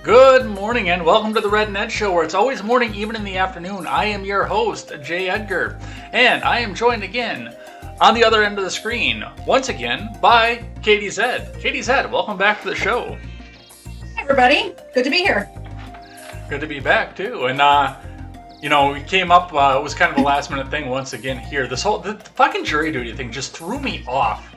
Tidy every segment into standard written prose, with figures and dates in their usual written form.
Good morning and welcome to the Red Ned Show, where it's always morning, even in the afternoon. I am your host, Jay Edgar, and I am joined again on the other end of the screen, once again, by Katie Zed. Katie Zed, welcome back to the show. Hey everybody, good to be here. Good to be back too. And we came up, it was kind of a last minute thing once again here. The fucking jury duty thing just threw me off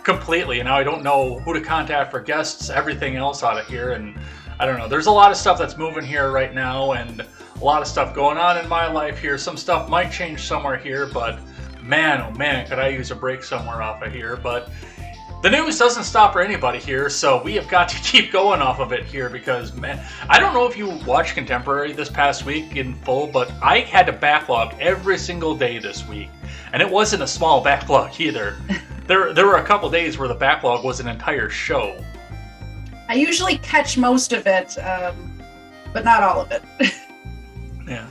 completely, and now I don't know who to contact for guests, everything else out of here, and I don't know. There's a lot of stuff that's moving here right now, and a lot of stuff going on in my life here. Some stuff might change somewhere here, but man, oh man, could I use a break somewhere off of here. But the news doesn't stop for anybody here, so we have got to keep going off of it here because, man, I don't know if you watched Contemporary this past week in full, but I had to backlog every single day this week, and it wasn't a small backlog either. There were a couple days where the backlog was an entire show. I usually catch most of it, but not all of it. Yeah.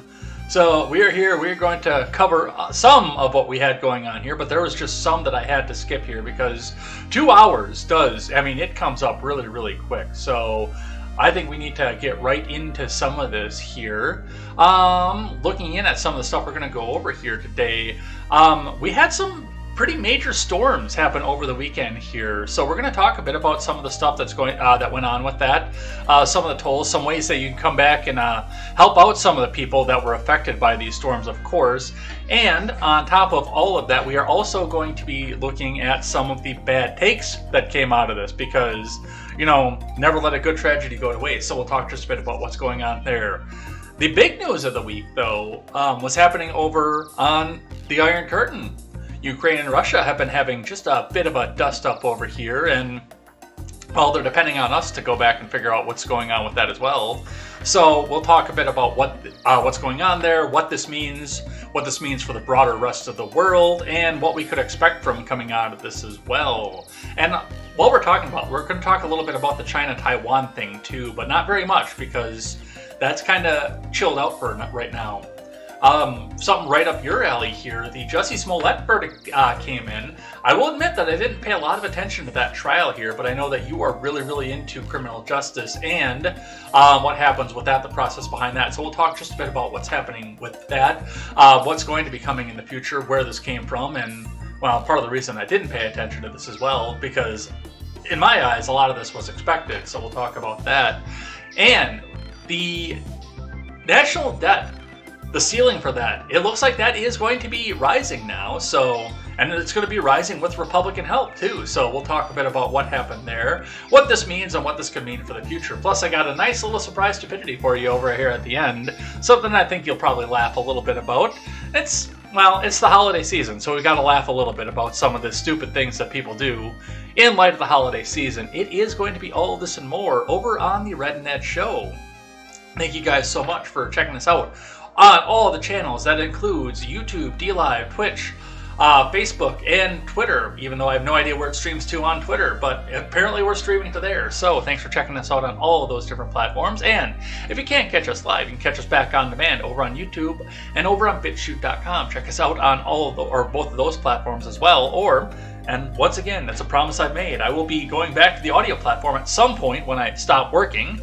So we are here. We're going to cover some of what we had going on here, but there was just some that I had to skip here because 2 hours it comes up really, really quick. So I think we need to get right into some of this here. Looking in at some of the stuff we're going to go over here today, we had some pretty major storms happen over the weekend here, so we're going to talk a bit about some of the stuff that's going that went on with that, some of the tolls, some ways that you can come back and help out some of the people that were affected by these storms, of course. And on top of all of that, we are also going to be looking at some of the bad takes that came out of this because, never let a good tragedy go to waste. So we'll talk just a bit about what's going on there. The big news of the week, though, was happening over on the Iron Curtain. Ukraine and Russia have been having just a bit of a dust-up over here, and, well, they're depending on us to go back and figure out what's going on with that as well. So we'll talk a bit about what's going on there, what this means for the broader rest of the world, and what we could expect from coming out of this as well. And while we're talking about, we're going to talk a little bit about the China-Taiwan thing too, but not very much because that's kind of chilled out for right now. Something right up your alley here. The Jussie Smollett verdict came in. I will admit that I didn't pay a lot of attention to that trial here, but I know that you are really, really into criminal justice and what happens with that, the process behind that. So we'll talk just a bit about what's happening with that, what's going to be coming in the future, where this came from, and, well, part of the reason I didn't pay attention to this as well, because in my eyes, a lot of this was expected. So we'll talk about that. And the national debt, the ceiling for that, it looks like that is going to be rising now. And it's going to be rising with Republican help too. So we'll talk a bit about what happened there, what this means, and what this could mean for the future. Plus, I got a nice little surprise stupidity for you over here at the end. Something I think you'll probably laugh a little bit about. It's the holiday season, so we got to laugh a little bit about some of the stupid things that people do in light of the holiday season. It is going to be all this and more over on the Red Ned Show. Thank you guys so much for checking us out on all the channels. That includes YouTube, DLive, Twitch, Facebook, and Twitter, even though I have no idea where it streams to on Twitter, but apparently we're streaming to there. So thanks for checking us out on all of those different platforms. And if you can't catch us live, you can catch us back on demand over on YouTube and over on BitChute.com. Check us out on both of those platforms as well. And once again, that's a promise I've made. I will be going back to the audio platform at some point when I stop working.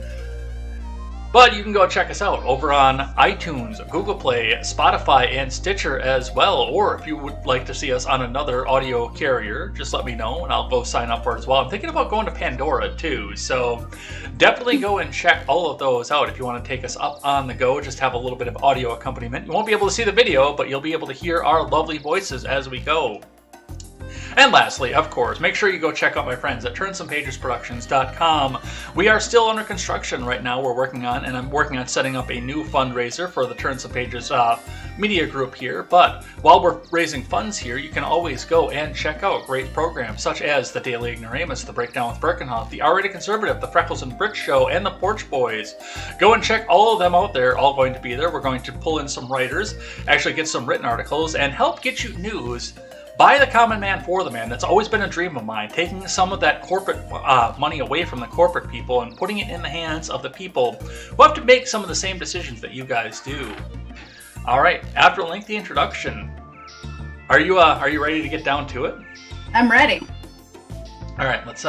But you can go check us out over on iTunes, Google Play, Spotify, and Stitcher as well. Or if you would like to see us on another audio carrier, just let me know and I'll go sign up for it as well. I'm thinking about going to Pandora too, so definitely go and check all of those out if you want to take us up on the go. Just have a little bit of audio accompaniment. You won't be able to see the video, but you'll be able to hear our lovely voices as we go. And lastly, of course, make sure you go check out my friends at TurnSomePagesProductions.com. We are still under construction right now. I'm working on setting up a new fundraiser for the Turn Some Pages media group here. But while we're raising funds here, you can always go and check out great programs such as the Daily Ignoramus, the Breakdown with Birkenhoff, the R-Rated Conservative, the Freckles and Brick Show, and the Porch Boys. Go and check all of them out there. All going to be there. We're going to pull in some writers, actually get some written articles, and help get you news by the common man for the man. That's always been a dream of mine, taking some of that corporate money away from the corporate people and putting it in the hands of the people who have to make some of the same decisions that you guys do. All right, after a lengthy introduction, are you ready to get down to it? I'm ready. All right, let's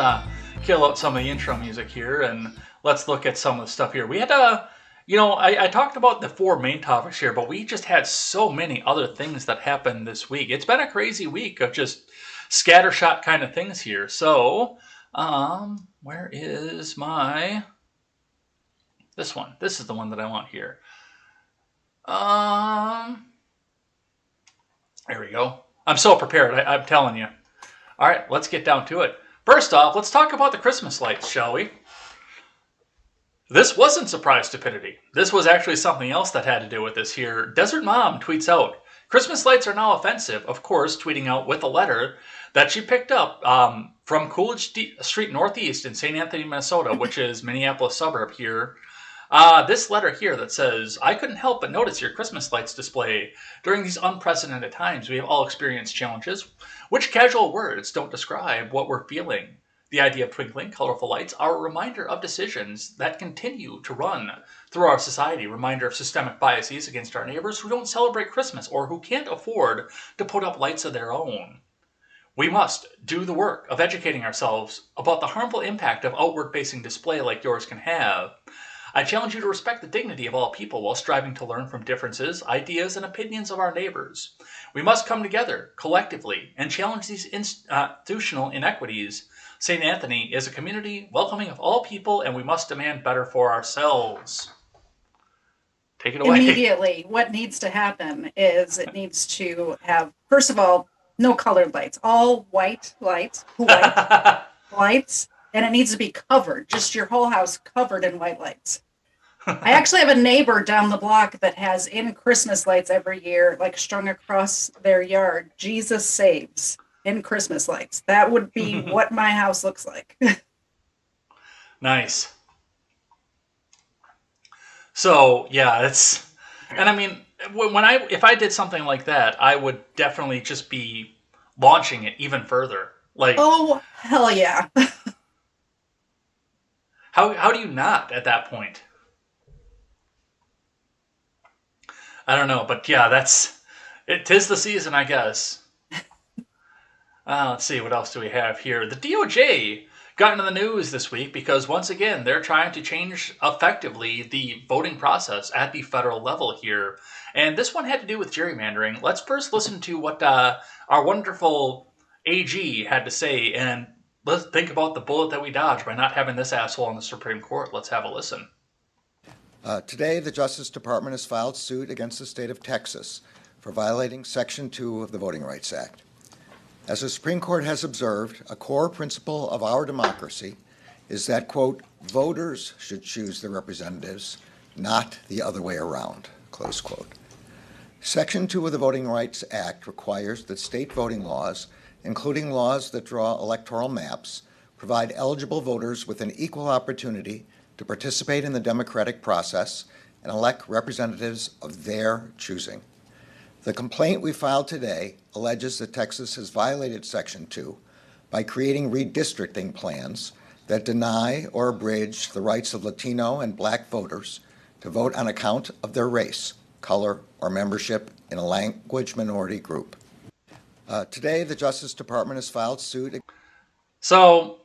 kill out some of the intro music here and let's look at some of the stuff here. We had I talked about the four main topics here, but we just had so many other things that happened this week. It's been a crazy week of just scattershot kind of things here. So, where is this one? This is the one that I want here. There we go. I'm so prepared, I'm telling you. All right, let's get down to it. First off, let's talk about the Christmas lights, shall we? This wasn't surprise stupidity. This was actually something else that had to do with this here. Desert Mom tweets out, Christmas lights are now offensive, of course, tweeting out with a letter that she picked up from Coolidge Street Northeast in St. Anthony, Minnesota, which is Minneapolis suburb here. This letter here that says, I couldn't help but notice your Christmas lights display. During these unprecedented times, we have all experienced challenges, which casual words don't describe what we're feeling. The idea of twinkling, colorful lights are a reminder of decisions that continue to run through our society, reminder of systemic biases against our neighbors who don't celebrate Christmas or who can't afford to put up lights of their own. We must do the work of educating ourselves about the harmful impact of outward-facing display like yours can have. I challenge you to respect the dignity of all people while striving to learn from differences, ideas, and opinions of our neighbors. We must come together, collectively, and challenge these institutional inequities. St. Anthony is a community welcoming of all people, and we must demand better for ourselves. Take it away. Immediately, what needs to happen is it needs to have, first of all, no colored lights. All white lights, lights, and it needs to be covered. Just your whole house covered in white lights. I actually have a neighbor down the block that has in Christmas lights every year, like strung across their yard, Jesus Saves in Christmas lights. That would be what my house looks like. Nice. So, yeah, and I mean, if I did something like that, I would definitely just be launching it even further. Like, oh, hell yeah. How do you not at that point? I don't know, but yeah, it is the season, I guess. Let's see, what else do we have here? The DOJ got into the news this week because, once again, they're trying to change effectively the voting process at the federal level here. And this one had to do with gerrymandering. Let's first listen to what our wonderful AG had to say, and let's think about the bullet that we dodged by not having this asshole on the Supreme Court. Let's have a listen. Today, the Justice Department has filed suit against the state of Texas for violating Section 2 of the Voting Rights Act. As the Supreme Court has observed, a core principle of our democracy is that, quote, voters should choose their representatives, not the other way around, close quote. Section 2 of the Voting Rights Act requires that state voting laws, including laws that draw electoral maps, provide eligible voters with an equal opportunity to participate in the democratic process and elect representatives of their choosing. The complaint we filed today alleges that Texas has violated Section 2 by creating redistricting plans that deny or abridge the rights of Latino and Black voters to vote on account of their race, color, or membership in a language minority group. Today, the Justice Department has filed suit. So,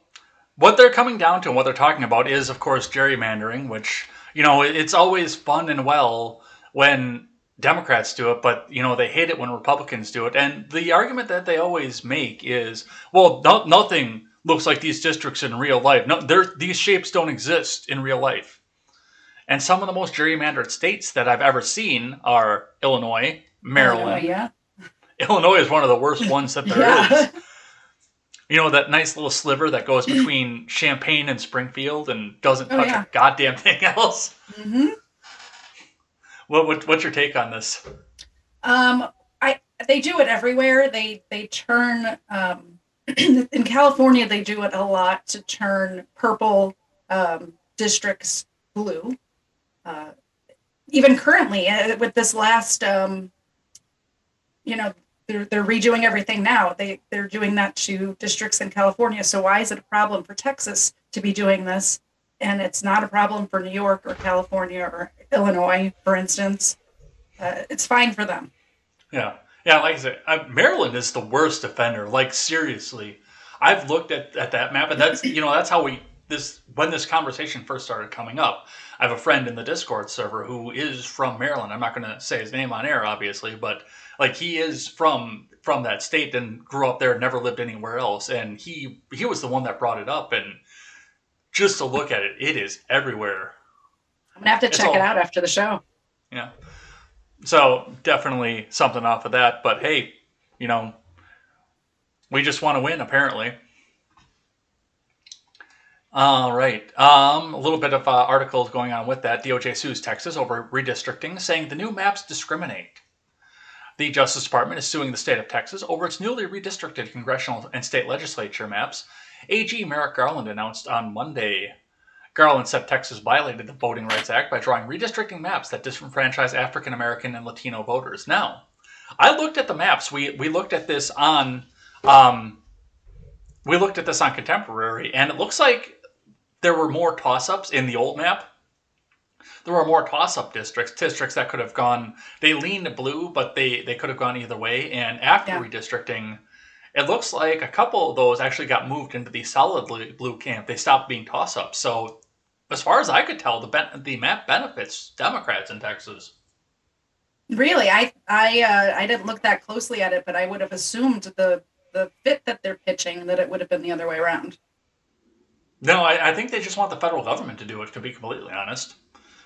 what they're coming down to and what they're talking about is, of course, gerrymandering, which, it's always fun and well when Democrats do it, but, they hate it when Republicans do it. And the argument that they always make is, well, nothing looks like these districts in real life. No, these shapes don't exist in real life. And some of the most gerrymandered states that I've ever seen are Illinois, Maryland. Yeah. Illinois is one of the worst ones that there is. That nice little sliver that goes between Champaign and Springfield and doesn't touch a goddamn thing else. Mm-hmm. What's your take on this? They do it everywhere. They turn in California. They do it a lot to turn purple districts blue. Even currently, with this last, they're redoing everything now. They're doing that to districts in California. So why is it a problem for Texas to be doing this? And it's not a problem for New York or California or Illinois, for instance. It's fine for them. Yeah. Yeah, like I said, Maryland is the worst offender. Like, seriously. I've looked at that map, and that's, that's how we when this conversation first started coming up, I have a friend in the Discord server who is from Maryland. I'm not going to say his name on air, obviously, but like he is from that state and grew up there, never lived anywhere else, and he was the one that brought it up. And just to look at it, it is everywhere. I'm gonna have to check it out after the show. Yeah. So definitely something off of that. But hey, we just want to win, apparently. All right. A little bit of articles going on with that. DOJ sues Texas over redistricting, saying the new maps discriminate. The Justice Department is suing the state of Texas over its newly redistricted congressional and state legislature maps, AG Merrick Garland announced on Monday. Garland said Texas violated the Voting Rights Act by drawing redistricting maps that disenfranchise African American and Latino voters. Now, I looked at the maps. We looked at this on Contemporary, and it looks like there were more toss-ups in the old map. There were more toss-up districts that could have gone. They leaned blue, but they could have gone either way. And after redistricting, it looks like a couple of those actually got moved into the solid blue camp. They stopped being toss-ups. So, as far as I could tell, the map benefits Democrats in Texas. Really, I didn't look that closely at it, but I would have assumed the fit that they're pitching that it would have been the other way around. No, I think they just want the federal government to do it, to be completely honest.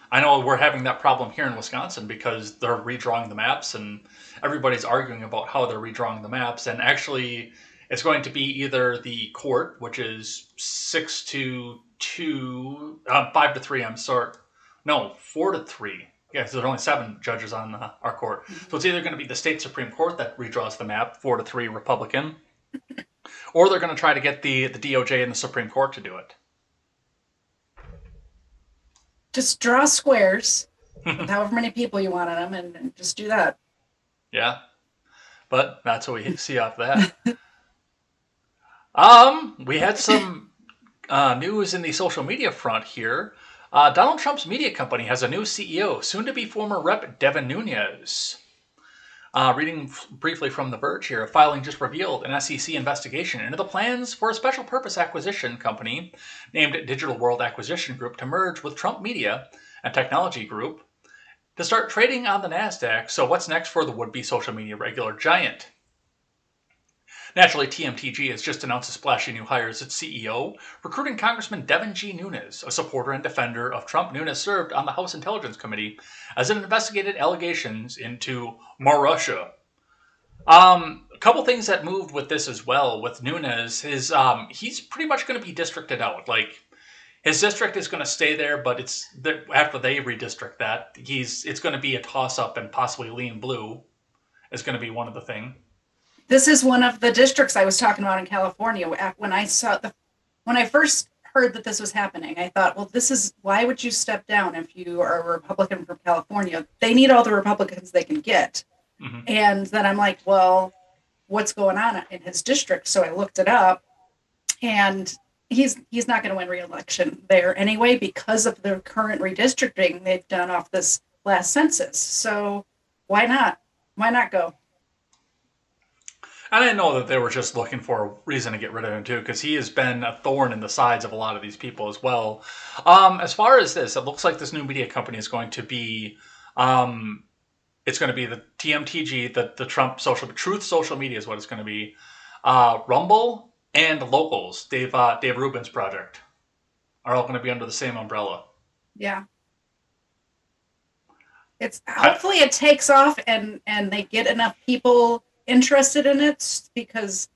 I know we're having that problem here in Wisconsin because they're redrawing the maps and everybody's arguing about how they're redrawing the maps. And actually, it's going to be either the court, which is 5-3, 4-3. Yeah, because there's only 7 judges on our court. So it's either going to be the state Supreme Court that redraws the map, 4-3 Republican, or they're going to try to get the DOJ and the Supreme Court to do it. Just draw squares with however many people you want in them and just do that. Yeah. But that's what we see off that. We had some news in the social media front here. Donald Trump's media company has a new CEO, soon to be former Rep. Devin Nunes. Reading briefly from The Verge here, a filing just revealed an SEC investigation into the plans for a special purpose acquisition company named Digital World Acquisition Group to merge with Trump Media and Technology Group to start trading on the NASDAQ. So what's next for the would-be social media regular giant? Naturally, TMTG has just announced a splashy new hire as its CEO, recruiting Congressman Devin G. Nunes, a supporter and defender of Trump. Nunes served on the House Intelligence Committee as it investigated allegations into Russia. A couple things that moved with this as well, with Nunes, is he's pretty much going to be districted out. Like, his district is going to stay there, but after they redistrict that, it's going to be a toss-up and possibly lean blue is going to be one of the things. This is one of the districts I was talking about in California. When I first heard that this was happening, I thought, well, why would you step down if you are a Republican from California? They need all the Republicans they can get. Mm-hmm. And then I'm like, well, what's going on in his district? So I looked it up, and he's not going to win re-election there anyway because of the current redistricting they've done off this last census. So why not? Why not go? And I know that they were just looking for a reason to get rid of him too, because he has been a thorn in the sides of a lot of these people as well. As far as this, it looks like this new media company is going to be, it's going to be the TMTG, the Trump Truth Social Media is what it's going to be. Rumble and Locals, Dave Rubin's project, are all going to be under the same umbrella. Yeah. Hopefully it takes off and they get enough people interested in it, because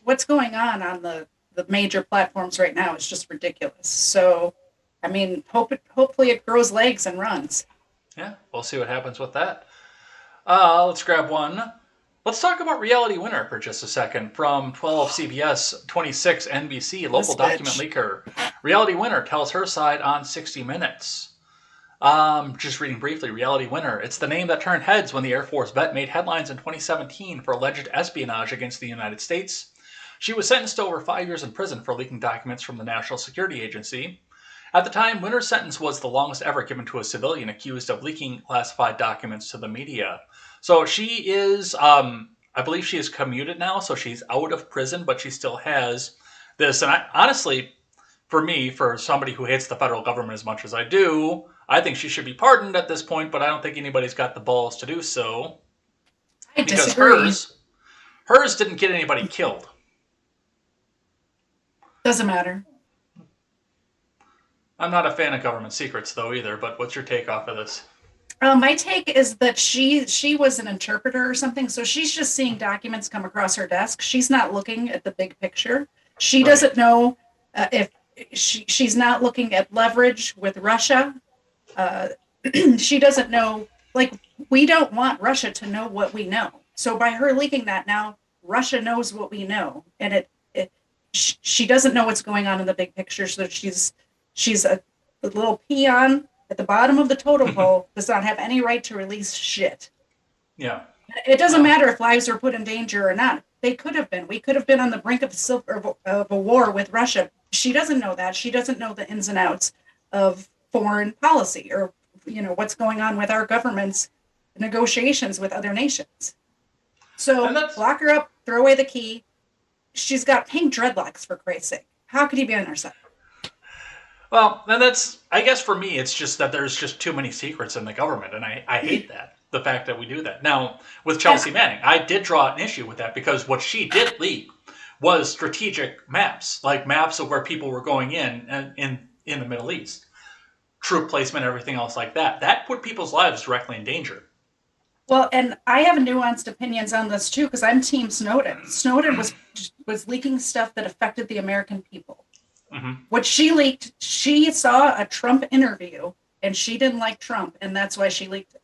what's going on the major platforms right now is just ridiculous. So, I mean, hopefully it grows legs and runs. Yeah, we'll see what happens with that. Let's grab one. Let's talk about Reality Winner for just a second. From 12 CBS, 26 NBC, local document leaker. Reality Winner tells her side on 60 Minutes. Just reading briefly, Reality Winner. It's the name that turned heads when the Air Force vet made headlines in 2017 for alleged espionage against the United States. She was sentenced to over 5 years in prison for leaking documents from the National Security Agency. At the time, Winner's sentence was the longest ever given to a civilian accused of leaking classified documents to the media. So she is, I believe she is commuted now, so she's out of prison, but she still has this. And honestly, for me, for somebody who hates the federal government as much as I do, I think she should be pardoned at this point, but I don't think anybody's got the balls to do so. I Because disagree. hers didn't get anybody killed. Doesn't matter. I'm not a fan of government secrets, though, either, but what's your take off of this? My take is that she was an interpreter or something, so she's just seeing documents come across her desk. She's not looking at the big picture. She doesn't know if she's not looking at leverage with Russia. She doesn't know, like, we don't want Russia to know what we know. So by her leaking that now, Russia knows what we know, and she doesn't know what's going on in the big picture. So she's a little peon at the bottom of the totem pole, does not have any right to release shit. Yeah. It doesn't matter if lives were put in danger or not. They could have been. We could have been on the brink of a war with Russia. She doesn't know that. She doesn't know the ins and outs of foreign policy or, what's going on with our government's negotiations with other nations. So lock her up, throw away the key. She's got pink dreadlocks, for Christ's sake. How could he be on her side? Well, and I guess for me, it's just that there's just too many secrets in the government, and I hate that, the fact that we do that. Now, with Chelsea Manning, I did draw an issue with that because what she did leak was strategic maps, like maps of where people were going in the Middle East, troop placement, everything else like that. That put people's lives directly in danger. Well, and I have nuanced opinions on this too, because I'm Team Snowden. Snowden was leaking stuff that affected the American people. Mm-hmm. What she leaked, she saw a Trump interview and she didn't like Trump, and that's why she leaked it.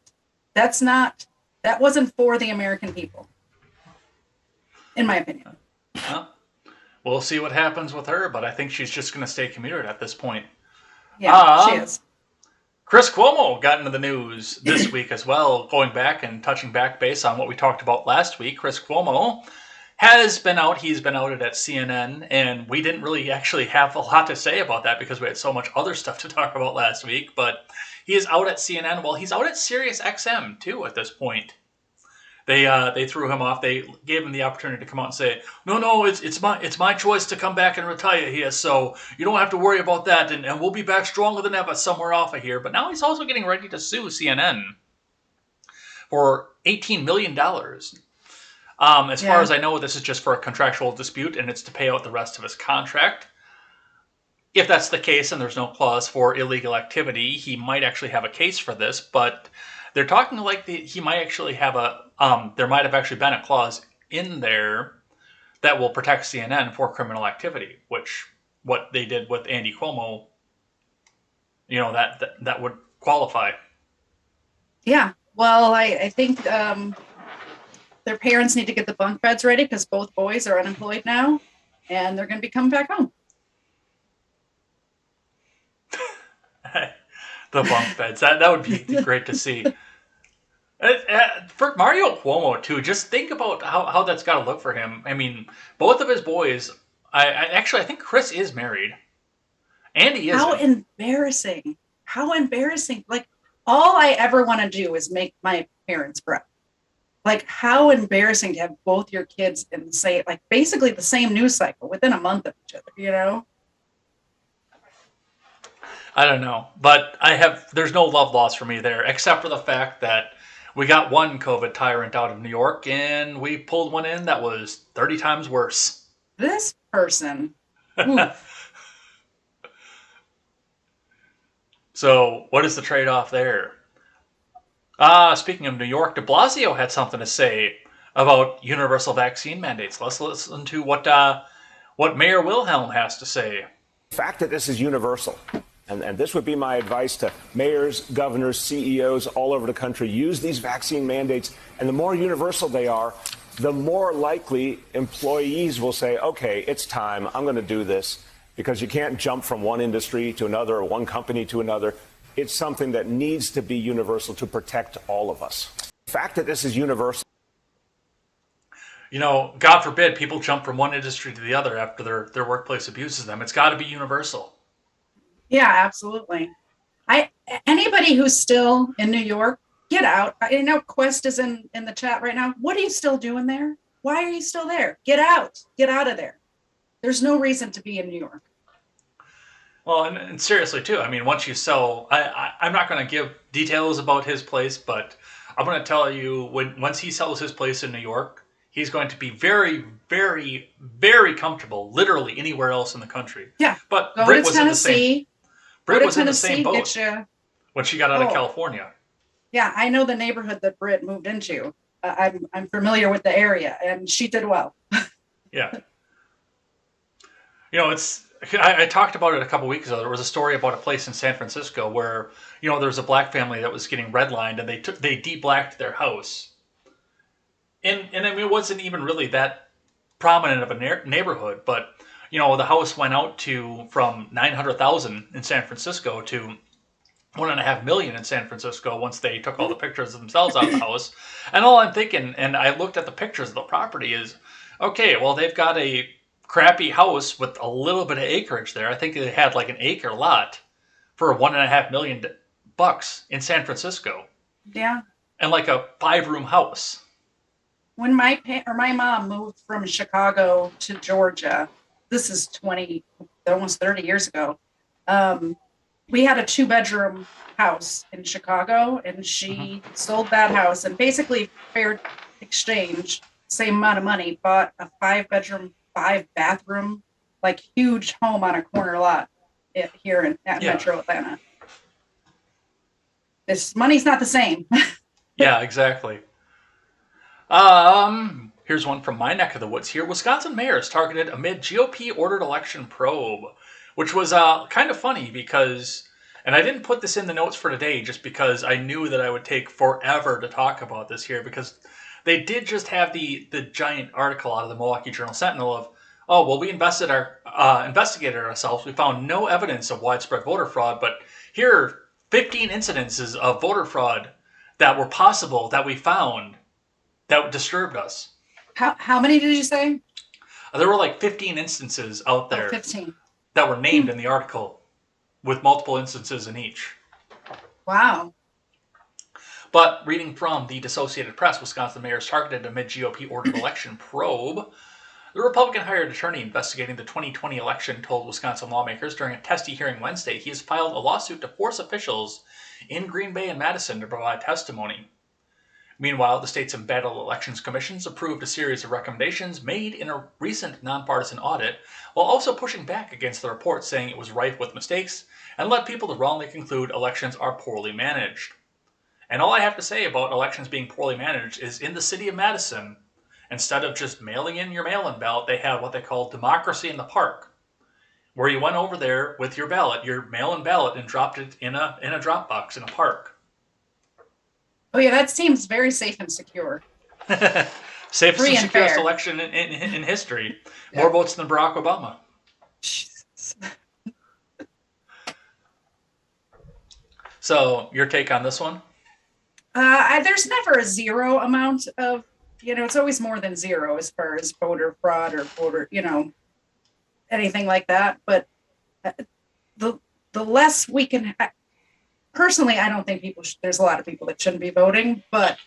That wasn't for the American people, in my opinion. Well, we'll see what happens with her, but I think she's just going to stay commuted at this point. Yeah, she is. Chris Cuomo got into the news this week as well, going back and touching back base on what we talked about last week. Chris Cuomo has been out. He's been outed at CNN, and we didn't really actually have a lot to say about that because we had so much other stuff to talk about last week. But he is out at CNN. Well, he's out at Sirius XM too at this point. They threw him off. They gave him the opportunity to come out and say, "No, it's my choice to come back and retire here, so you don't have to worry about that, and we'll be back stronger than ever somewhere off of here." But now he's also getting ready to sue CNN for $18 million. As far as I know, this is just for a contractual dispute, and it's to pay out the rest of his contract. If that's the case, and there's no clause for illegal activity, he might actually have a case for this. But they're talking like he might actually have there might have actually been a clause in there that will protect CNN for criminal activity, which what they did with Andy Cuomo, that would qualify. Yeah. Well, I think their parents need to get the bunk beds ready because both boys are unemployed now, and they're going to be coming back home. The bunk beds. That would be great to see. For Mario Cuomo, too, just think about how that's got to look for him. I mean, both of his boys, I think Chris is married. Andy is. How embarrassing. How embarrassing. Like, all I ever want to do is make my parents proud. Like, how embarrassing to have both your kids in basically the same news cycle within a month of each other, I don't know, but there's no love lost for me there, except for the fact that we got one COVID tyrant out of New York, and we pulled one in that was 30 times worse. This person. So, what is the trade-off there? Speaking of New York, de Blasio had something to say about universal vaccine mandates. Let's listen to what Mayor Wilhelm has to say. The fact that this is universal, and this would be my advice to mayors, governors, CEOs all over the country, use these vaccine mandates, and the more universal they are, the more likely employees will say, okay, it's time, I'm going to do this, because you can't jump from one industry to another or one company to another. It's something that needs to be universal to protect all of us. The fact that this is universal. God forbid people jump from one industry to the other after their workplace abuses them. It's got to be universal. Yeah, absolutely. Anybody who's still in New York, get out. I know Quest is in the chat right now. What are you still doing there? Why are you still there? Get out. Get out of there. There's no reason to be in New York. Well, and seriously too. I mean, once you sell, I'm not going to give details about his place, but I'm going to tell you once he sells his place in New York, he's going to be very, very, very comfortable, literally anywhere else in the country. Yeah. But Go Britt to was in the same. Tennessee. Britt Go to was in the same Tennessee. boat Get you. when she got out of Oh. California. Yeah, I know the neighborhood that Britt moved into. I'm familiar with the area, and she did well. Yeah. You know, I talked about it a couple weeks ago. There was a story about a place in San Francisco where, you know, there was a black family that was getting redlined, and they de-blacked their house. And I mean, it wasn't even really that prominent of a neighborhood, but you know, the house went out to from 900,000 in San Francisco to 1.5 million in San Francisco once they took all the pictures of themselves out of the house. And all I'm thinking, and I looked at the pictures of the property, is okay, well, they've got a crappy house with a little bit of acreage there. I think they had like an acre lot for $1.5 million in San Francisco. Yeah. And like a 5-room house. When my mom moved from Chicago to Georgia, this is almost 30 years ago. We had a 2-bedroom house in Chicago, and she sold that house and basically fair exchange, same amount of money, bought a 5-bedroom, 5-bathroom, like huge home on a corner lot here at Metro Atlanta. This money's not the same. Yeah, exactly. Here's one from my neck of the woods here. Wisconsin mayors targeted amid GOP-ordered election probe, which was kind of funny because, and I didn't put this in the notes for today just because I knew that I would take forever to talk about this here, because they did just have the giant article out of the Milwaukee Journal-Sentinel of, oh, well, we investigated ourselves. We found no evidence of widespread voter fraud, but here are 15 incidences of voter fraud that were possible that we found that disturbed us. How many did you say? There were like 15 instances out there 15. that were named in the article, with multiple instances in each. Wow. But reading from the Associated Press, Wisconsin mayors targeted amid GOP-ordered election probe. The Republican hired attorney investigating the 2020 election told Wisconsin lawmakers during a testy hearing Wednesday he has filed a lawsuit to force officials in Green Bay and Madison to provide testimony. Meanwhile, the state's embattled elections commissions approved a series of recommendations made in a recent nonpartisan audit, while also pushing back against the report, saying it was rife with mistakes and led people to wrongly conclude elections are poorly managed. And all I have to say about elections being poorly managed is in the city of Madison, instead of just mailing in your mail-in ballot, they have what they call democracy in the park, where you went over there with your ballot, your mail-in ballot, and dropped it in a drop box in a park. Oh yeah, that seems very safe and secure. Safest Free and and securest fair. election in history. More votes than Barack Obama. Jesus. So, your take on this one? There's never a zero amount of, it's always more than zero as far as voter fraud or voter, anything like that. But the less we can, personally, I don't think there's a lot of people that shouldn't be voting, but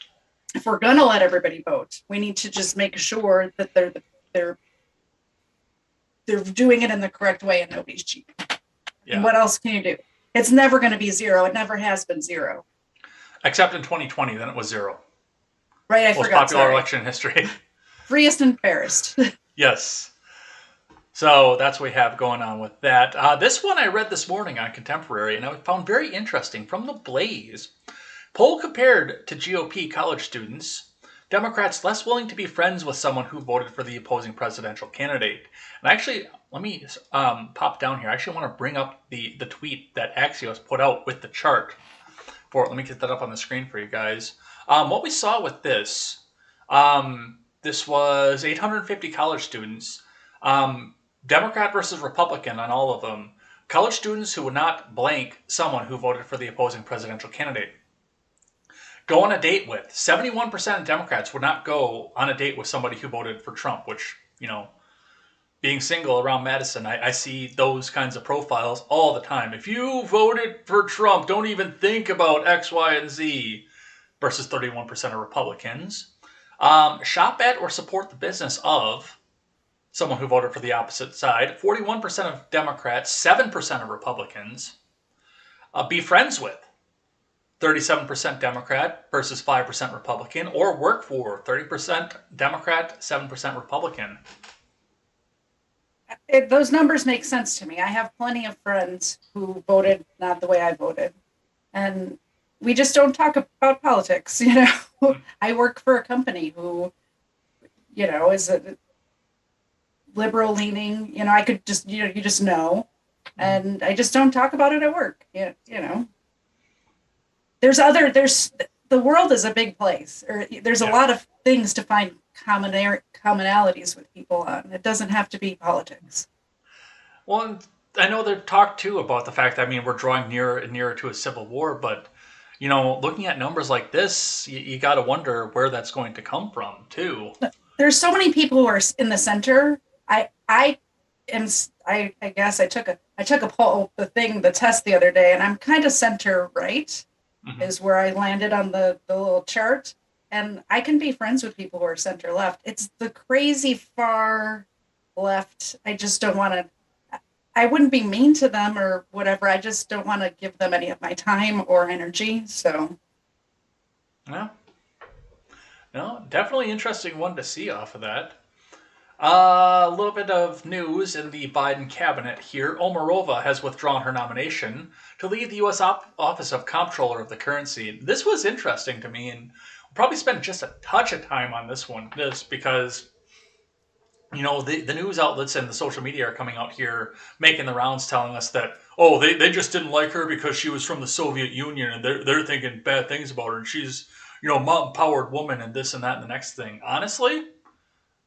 if we're going to let everybody vote, we need to just make sure that they're doing it in the correct way and nobody's cheating. Yeah. And what else can you do? It's never going to be zero. It never has been zero. Except in 2020, then it was zero. Right, I Most forgot. popular Sorry. election in history. Freest and fairest. Yes. So that's what we have going on with that. This one I read this morning on Contemporary, and I found very interesting. From the Blaze, poll compared to GOP college students, Democrats less willing to be friends with someone who voted for the opposing presidential candidate. And actually, let me pop down here. I actually want to bring up the tweet that Axios put out with the chart. Let me get that up on the screen for you guys. What we saw with this, this was 850 college students, Democrat versus Republican on all of them. College students who would not blank someone who voted for the opposing presidential candidate. Go on a date with. 71% of Democrats would not go on a date with somebody who voted for Trump, which, being single around Madison, I see those kinds of profiles all the time. If you voted for Trump, don't even think about X, Y, and Z, versus 31% of Republicans. Shop at or support the business of someone who voted for the opposite side. 41% of Democrats, 7% of Republicans. Be friends with. 37% Democrat versus 5% Republican, or work for 30% Democrat, 7% Republican. Those numbers make sense to me. I have plenty of friends who voted not the way I voted, and we just don't talk about politics. I work for a company who, is a liberal leaning. I could just, you just know, and I just don't talk about it at work. The world is a big place, or there's a lot of things to find commonalities with people on. It doesn't have to be politics. Well, I know they've talked too about the fact that, we're drawing nearer and nearer to a civil war, but, looking at numbers like this, you got to wonder where that's going to come from too. There's so many people who are in the center. I guess I took a poll, the test the other day, and I'm kind of center right. Mm-hmm. Is where I landed on the little chart. And I can be friends with people who are center left. It's the crazy far left. I just don't want to, I wouldn't be mean to them or whatever. I just don't want to give them any of my time or energy. So. Yeah. No, definitely interesting one to see off of that. A little bit of news in the Biden cabinet here. Omarova has withdrawn her nomination to lead the U.S. Office of Comptroller of the Currency. This was interesting to me, and we'll probably spend just a touch of time on this because, the news outlets and the social media are coming out here making the rounds telling us that, they just didn't like her because she was from the Soviet Union and they're thinking bad things about her and she's, mom-powered woman and this and that and the next thing. Honestly?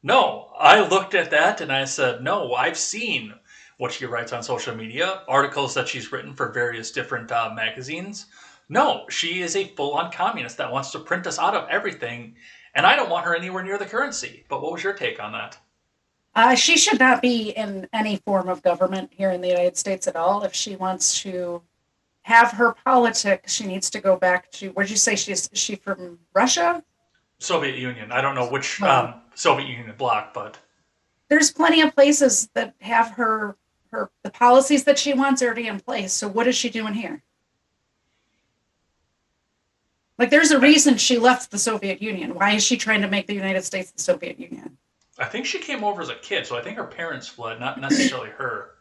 No, I looked at that and I said, no, I've seen what she writes on social media, articles that she's written for various different magazines. No, she is a full-on communist that wants to print us out of everything, and I don't want her anywhere near the currency. But what was your take on that? She should not be in any form of government here in the United States at all. If she wants to have her politics, she needs to go back to, what did you say, is she from Russia? Soviet Union. I don't know which Soviet Union bloc, but there's plenty of places that have the policies that she wants already in place. So what is she doing here? Like, there's a reason she left the Soviet Union. Why is she trying to make the United States the Soviet Union? I think she came over as a kid, so I think her parents fled, not necessarily her.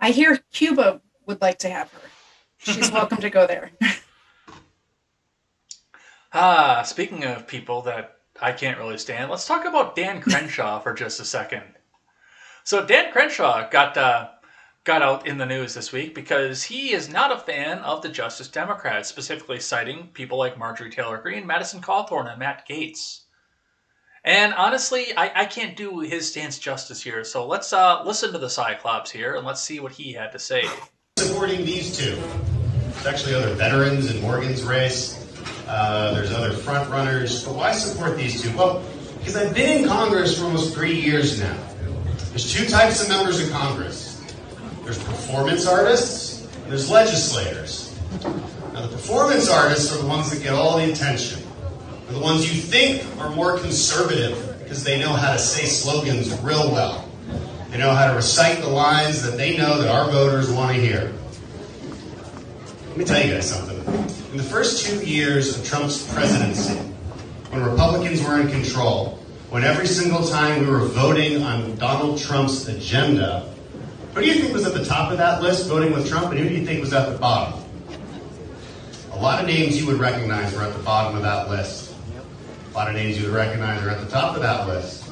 I hear Cuba would like to have her. She's welcome to go there. Speaking of people that I can't really stand, let's talk about Dan Crenshaw for just a second. So Dan Crenshaw got out in the news this week because he is not a fan of the Justice Democrats, specifically citing people like Marjorie Taylor Greene, Madison Cawthorn, and Matt Gaetz. And honestly, I can't do his stance justice here, so let's listen to the Cyclops here and let's see what he had to say. Supporting these two. There's actually other veterans in Morgan's race. There's other front runners, but why support these two? Well, because I've been in Congress for almost 3 years now. There's two types of members of Congress. There's performance artists, and there's legislators. Now, the performance artists are the ones that get all the attention. They're the ones you think are more conservative because they know how to say slogans real well. They know how to recite the lines that they know that our voters want to hear. Let me tell you guys something. In the first 2 years of Trump's presidency, when Republicans were in control, when every single time we were voting on Donald Trump's agenda, who do you think was at the top of that list voting with Trump, and who do you think was at the bottom? A lot of names you would recognize were at the bottom of that list. A lot of names you would recognize are at the top of that list.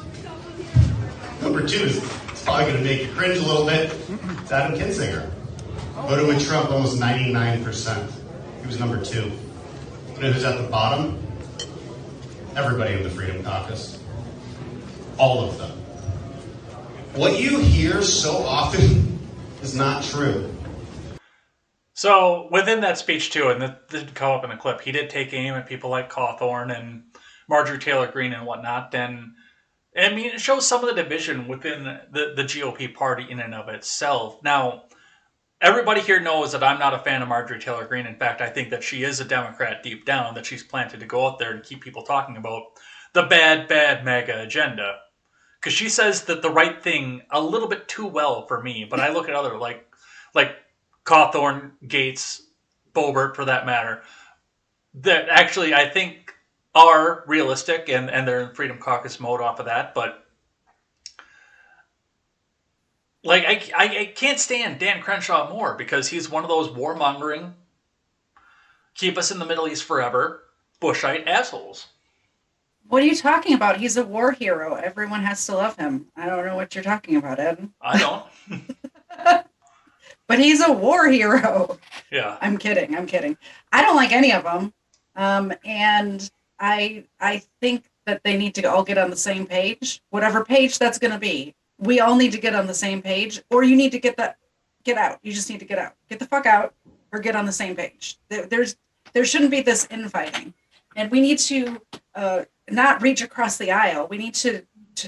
Number two is, it's probably going to make you cringe a little bit. It's Adam Kinzinger. Voted with Trump almost 99%. He was number two. You know who's at the bottom? Everybody in the Freedom Caucus. All of them. What you hear so often is not true. So within that speech too, and that did come up in the clip, he did take aim at people like Cawthorn and Marjorie Taylor Greene and whatnot. And I mean, it shows some of the division within the GOP party in and of itself. Now, everybody here knows that I'm not a fan of Marjorie Taylor Greene. In fact, I think that she is a Democrat deep down, that she's planted to go out there and keep people talking about the bad MAGA agenda. because she says that the right thing a little bit too well for me. But I look at other like Cawthorn, Gates, Boebert, for that matter, that actually I think are realistic, and they're in Freedom Caucus mode off of that. But like I can't stand Dan Crenshaw more because he's one of those warmongering, keep us in the Middle East forever, Bushite assholes. What are you talking about? He's a war hero. Everyone has to love him. I don't know what you're talking about, Ed. I don't. But he's a war hero. Yeah. I'm kidding. I don't like any of them. And I think that they need to all get on the same page, whatever page that's going to be. We all need to get on the same page, or you need to get out. You just need to get out. Get the fuck out, or get on the same page. There shouldn't be this infighting, and we need to not reach across the aisle. We need to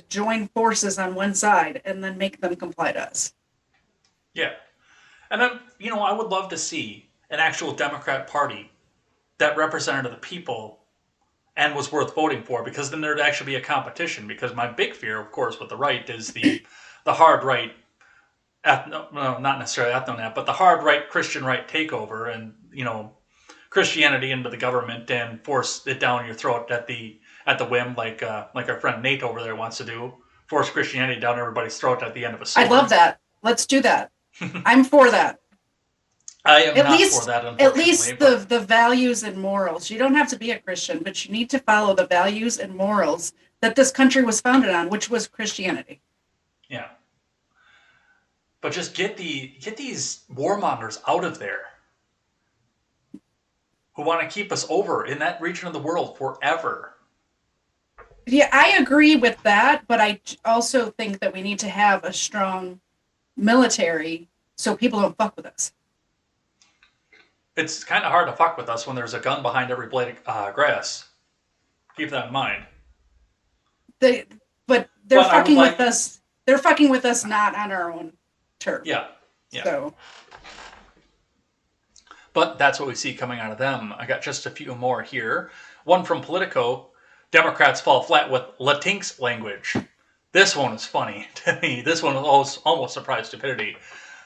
join forces on one side and then make them comply to us. Yeah. And then, I would love to see an actual Democrat Party that represented the people and was worth voting for, because then there'd actually be a competition. Because my big fear, of course, with the right is the hard right, not necessarily ethno-nat, but the hard right, Christian right takeover, and, Christianity into the government and force it down your throat at the whim, like our friend Nate over there wants to do, force Christianity down everybody's throat at the end of a sword. I love that. Let's do that. I'm for that. I am not for that, unfortunately. At least the values and morals. You don't have to be a Christian, but you need to follow the values and morals that this country was founded on, which was Christianity. Yeah. But just get these warmongers out of there who want to keep us over in that region of the world forever. Yeah, I agree with that, but I also think that we need to have a strong military so people don't fuck with us. It's kind of hard to fuck with us when there's a gun behind every blade of grass. Keep that in mind. They're fucking with us. They're fucking with us not on our own turf. Yeah. So. But that's what we see coming out of them. I got just a few more here. One from Politico. Democrats fall flat with Latinx language. This one is funny to me. This one was almost surprise stupidity.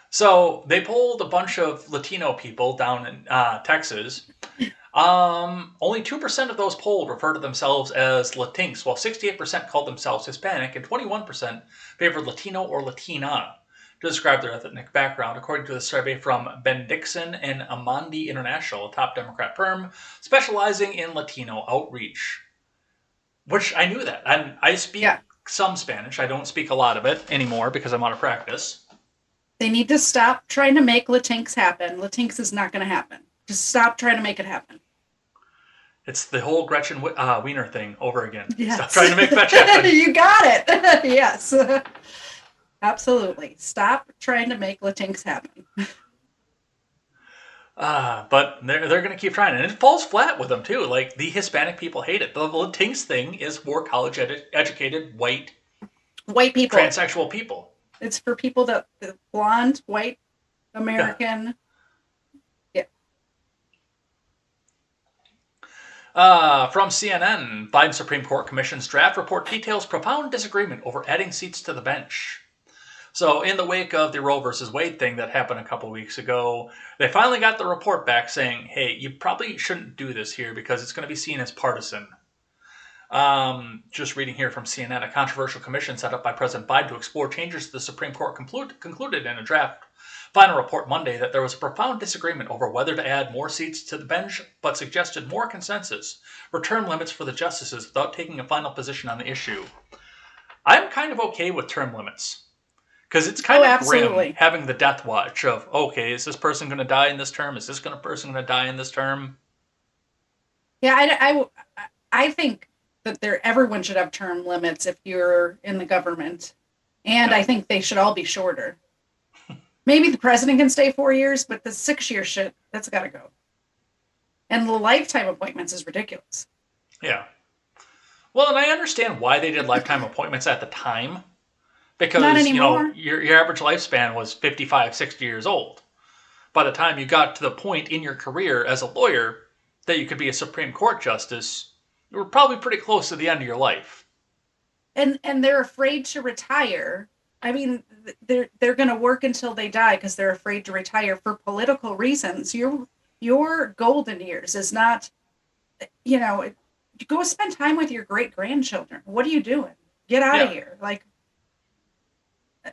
So they polled a bunch of Latino people down in Texas. Only 2% of those polled refer to themselves as Latinx, while 68% called themselves Hispanic, and 21% favored Latino or Latina to describe their ethnic background, according to the survey from Ben Dixon and Amandi International, a top Democrat firm specializing in Latino outreach. Which I knew that. I speak some Spanish. I don't speak a lot of it anymore because I'm out of practice. They need to stop trying to make Latinx happen. Latinx is not going to happen. Just stop trying to make it happen. It's the whole Gretchen Wiener thing over again. Yes. Stop trying to make that happen. You got it. Yes. Absolutely. Stop trying to make Latinx happen. But they're going to keep trying. And it falls flat with them, too. Like, the Hispanic people hate it. The Latinx thing is for college-educated, white people. Transsexual people. It's for people that blonde, white, American. Yeah. From CNN, Biden Supreme Court Commission's draft report details profound disagreement over adding seats to the bench. So in the wake of the Roe versus Wade thing that happened a couple weeks ago, they finally got the report back saying, hey, you probably shouldn't do this here because it's going to be seen as partisan. Just reading here from CNN, a controversial commission set up by President Biden to explore changes to the Supreme Court concluded in a draft final report Monday that there was a profound disagreement over whether to add more seats to the bench, but suggested more consensus for term limits for the justices without taking a final position on the issue. I'm kind of okay with term limits. Because it's kind of grim having the death watch of, okay, is this person going to die in this term? Is this person going to die in this term? Yeah, I think that everyone should have term limits if you're in the government. And I think they should all be shorter. Maybe the president can stay 4 years, but the 6-year shit, that's got to go. And the lifetime appointments is ridiculous. Yeah. Well, and I understand why they did lifetime appointments at the time. Because, your average lifespan was 55, 60 years old. By the time you got to the point in your career as a lawyer that you could be a Supreme Court justice, you were probably pretty close to the end of your life. and they're afraid to retire. I mean, they're going to work until they die because they're afraid to retire for political reasons. Your golden years is not, you know, go spend time with your great grandchildren. What are you doing? Get out of here! Like,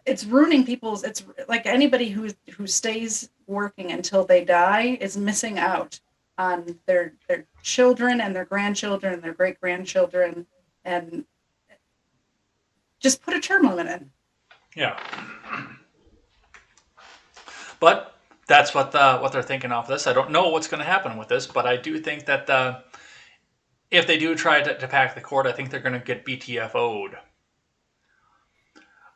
it's ruining people's. It's like anybody who stays working until they die is missing out on their children and their grandchildren and their great grandchildren, and just put a term limit in. Yeah. But that's what they're thinking off this. I don't know what's going to happen with this, but I do think that if they do try to pack the court, I think they're going to get BTFO'd.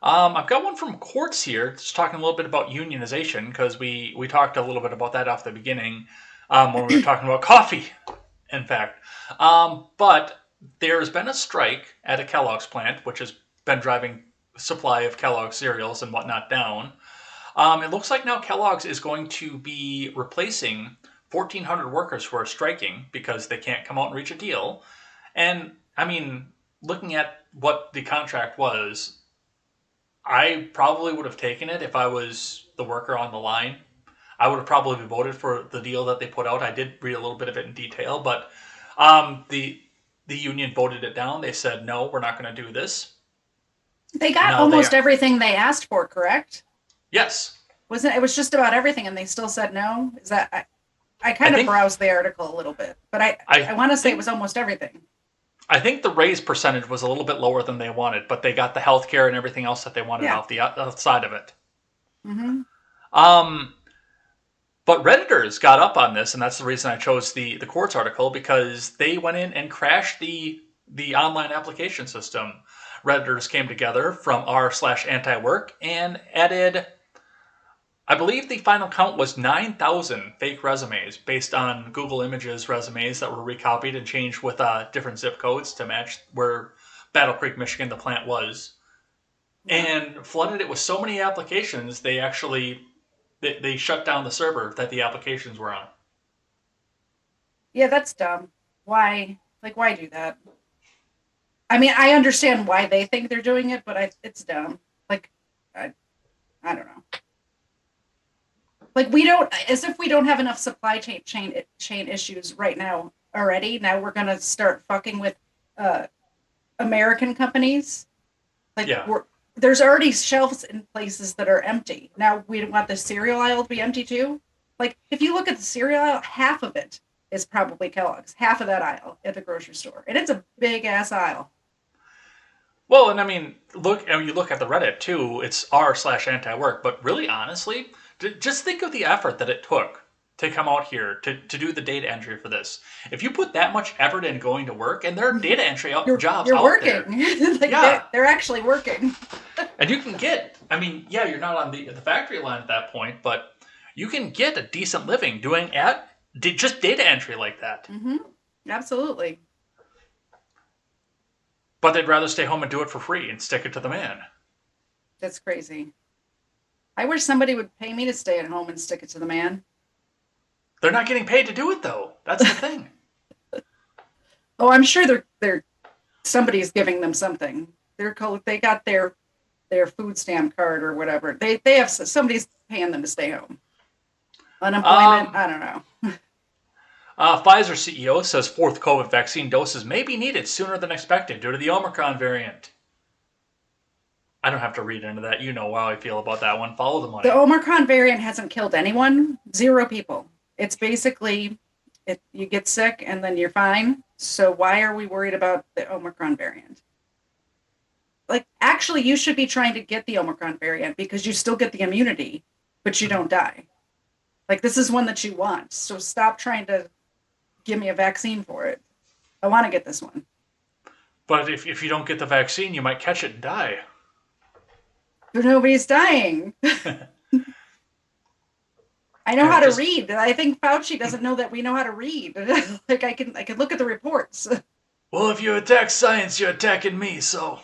I've got one from Courts here, just talking a little bit about unionization, because we talked a little bit about that off the beginning when we were talking about coffee, in fact. But there's been a strike at a Kellogg's plant, which has been driving supply of Kellogg's cereals and whatnot down. It looks like now Kellogg's is going to be replacing 1,400 workers who are striking because they can't come out and reach a deal. And, I mean, looking at what the contract was, I probably would have taken it if I was the worker on the line. I would have probably voted for the deal that they put out. I did read a little bit of it in detail, but the union voted it down. They said, no, we're not going to do this. They got almost everything they asked for, correct? Yes. It was just about everything, and they still said no? Is that I kind of browsed the article a little bit, but I want to say it was almost everything. I think the raise percentage was a little bit lower than they wanted, but they got the health care and everything else that they wanted off the outside of it. Mm-hmm. But Redditors got up on this, and that's the reason I chose the Courts article, because they went in and crashed the online application system. Redditors came together from r/anti-work and added, I believe the final count was 9,000 fake resumes based on Google Images resumes that were recopied and changed with different zip codes to match where Battle Creek, Michigan, the plant was. And flooded it with so many applications, they actually they shut down the server that the applications were on. Yeah, that's dumb. Why do that? I mean, I understand why they think they're doing it, but it's dumb. Like, I don't know. Like, as if we don't have enough supply chain issues right now already. Now we're going to start fucking with American companies. Like, there's already shelves in places that are empty. Now we want the cereal aisle to be empty too. Like, if you look at the cereal aisle, half of it is probably Kellogg's. Half of that aisle at the grocery store. And it's a big ass aisle. Well, and I mean, you look at the Reddit too, it's r/anti-work, but really, honestly, just think of the effort that it took to come out here to do the data entry for this. If you put that much effort in going to work, and there are data entry jobs you're out working. there. They're actually working. And you can get, I mean, you're not on the factory line at that point, but you can get a decent living doing just data entry like that. Mm-hmm. Absolutely. But they'd rather stay home and do it for free and stick it to the man. That's crazy. I wish somebody would pay me to stay at home and stick it to the man. They're not getting paid to do it, though. That's the thing. Oh, I'm sure they're somebody's giving them something. They got their food stamp card or whatever. They have somebody's paying them to stay home. Unemployment, I don't know. Pfizer CEO says fourth COVID vaccine doses may be needed sooner than expected due to the Omicron variant. I don't have to read into that. You know how I feel about that one. Follow the money. The Omicron variant hasn't killed anyone. 0 people. It's basically, you get sick and then you're fine. So why are we worried about the Omicron variant? Like, actually, you should be trying to get the Omicron variant because you still get the immunity, but you don't die. Like, this is one that you want. So stop trying to give me a vaccine for it. I want to get this one. But if you don't get the vaccine, you might catch it and die. But nobody's dying. I know how to read. I think Fauci doesn't know that we know how to read. Like, I can look at the reports. Well, if you attack science, you're attacking me, so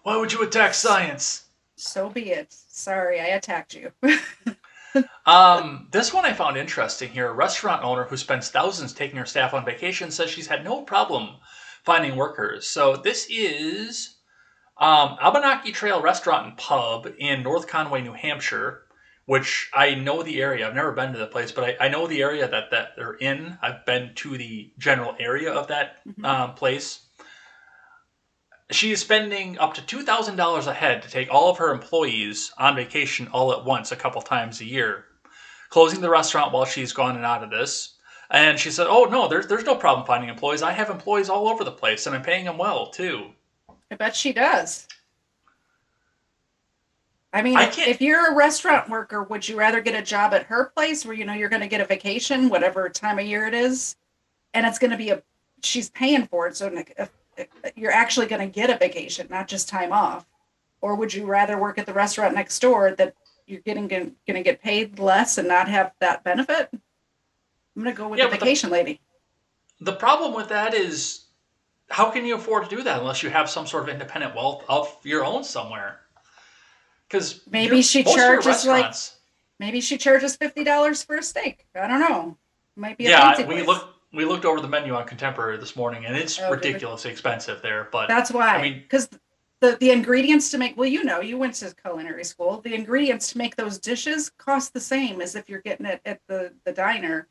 why would you attack science? So be it. Sorry, I attacked you. This one I found interesting here. A restaurant owner who spends thousands taking her staff on vacation says she's had no problem finding workers. So this is Abenaki Trail Restaurant and Pub in North Conway, New Hampshire, which I know the area. I've never been to the place, but I know the area that they're in. I've been to the general area of that place. She is spending up to $2,000 a head to take all of her employees on vacation all at once a couple times a year, closing the restaurant while she's gone and out of this. And she said, oh, no, there's no problem finding employees. I have employees all over the place, and I'm paying them well, too. I bet she does. I mean, if you're a restaurant worker, would you rather get a job at her place where you know you're going to get a vacation, whatever time of year it is, and it's going to be she's paying for it, so you're actually going to get a vacation, not just time off? Or would you rather work at the restaurant next door that you're going to get paid less and not have that benefit? I'm going to go with the vacation lady. The problem with that is, how can you afford to do that unless you have some sort of independent wealth of your own somewhere? Because maybe she charges $50 for a steak. I don't know. Might be a fancy place. We looked over the menu on Contemporary this morning, and it's ridiculously expensive there. But that's why. I mean, because the ingredients to make, well, you went to culinary school. The ingredients to make those dishes cost the same as if you're getting it at the diner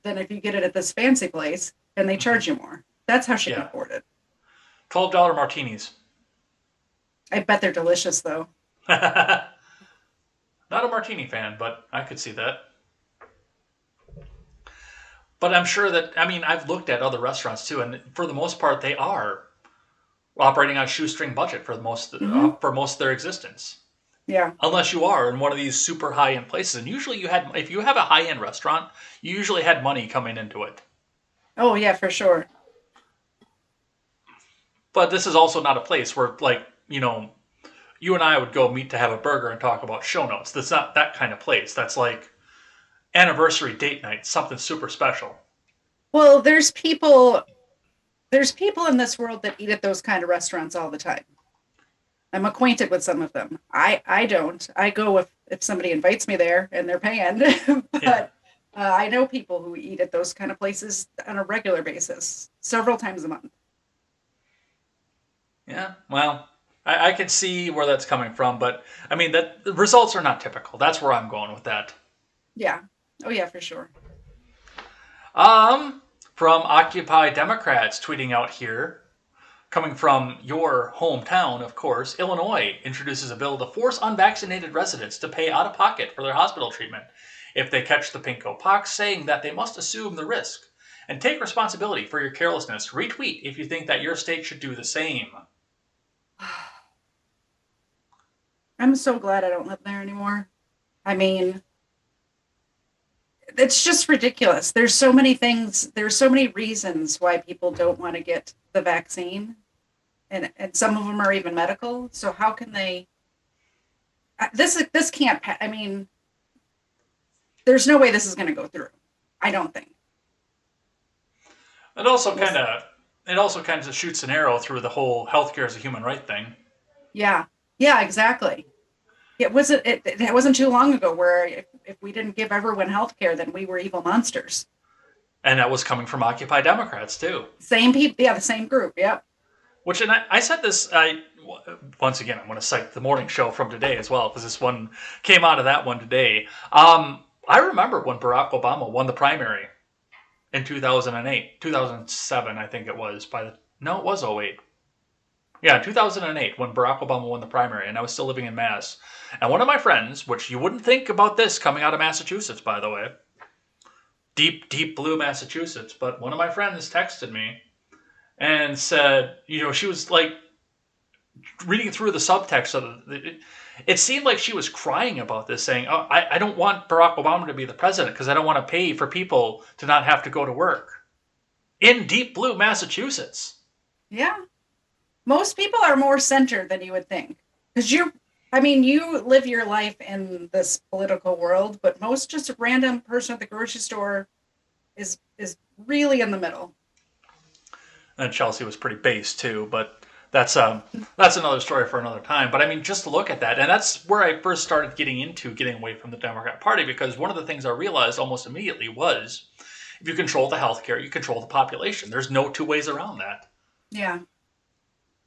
than if you get it at this fancy place, and they charge you more. That's how she can afford it. $12 martinis. I bet they're delicious, though. Not a martini fan, but I could see that. But I'm sure that, I've looked at other restaurants too, and for the most part, they are operating on a shoestring budget for most of their existence. Yeah. Unless you are in one of these super high-end places, and usually if you have a high-end restaurant, you usually had money coming into it. Oh yeah, for sure. But this is also not a place where, you and I would go meet to have a burger and talk about show notes. That's not that kind of place. That's like anniversary date night, something super special. Well, there's people in this world that eat at those kind of restaurants all the time. I'm acquainted with some of them. I don't. I go if somebody invites me there and they're paying. But I know people who eat at those kind of places on a regular basis, several times a month. Yeah, well, I can see where that's coming from, but the results are not typical. That's where I'm going with that. Yeah. Oh yeah, for sure. From Occupy Democrats tweeting out here, coming from your hometown, of course, Illinois introduces a bill to force unvaccinated residents to pay out of pocket for their hospital treatment if they catch the pinko pox, saying that they must assume the risk and take responsibility for your carelessness. Retweet if you think that your state should do the same. I'm so glad I don't live there anymore. It's just ridiculous. There's so many things, there's so many reasons why people don't want to get the vaccine. And some of them are even medical. So how can they, this can't, there's no way this is going to go through. I don't think. It also kind of shoots an arrow through the whole healthcare as a human right thing. Yeah. Yeah, exactly. It wasn't too long ago where if we didn't give everyone health care, then we were evil monsters. And that was coming from Occupy Democrats, too. Same people. Yeah, the same group. Yep. Which, and I said this, once again, I'm going to cite the morning show from today as well, because this one came out of that one today. I remember when Barack Obama won the primary in 2007, I think it was. It was 08. Yeah, 2008, when Barack Obama won the primary, and I was still living in Mass. And one of my friends, which you wouldn't think about this coming out of Massachusetts, by the way, deep, deep blue Massachusetts, but one of my friends texted me and said, she was like reading through the subtext of it seemed like she was crying about this, saying, oh, I don't want Barack Obama to be the president because I don't want to pay for people to not have to go to work. In deep blue Massachusetts. Yeah. Most people are more centered than you would think. Because you live your life in this political world, but most just a random person at the grocery store is really in the middle. And Chelsea was pretty base too, but that's another story for another time. But just to look at that, and that's where I first started getting away from the Democrat Party, because one of the things I realized almost immediately was, if you control the healthcare, you control the population. There's no two ways around that. Yeah.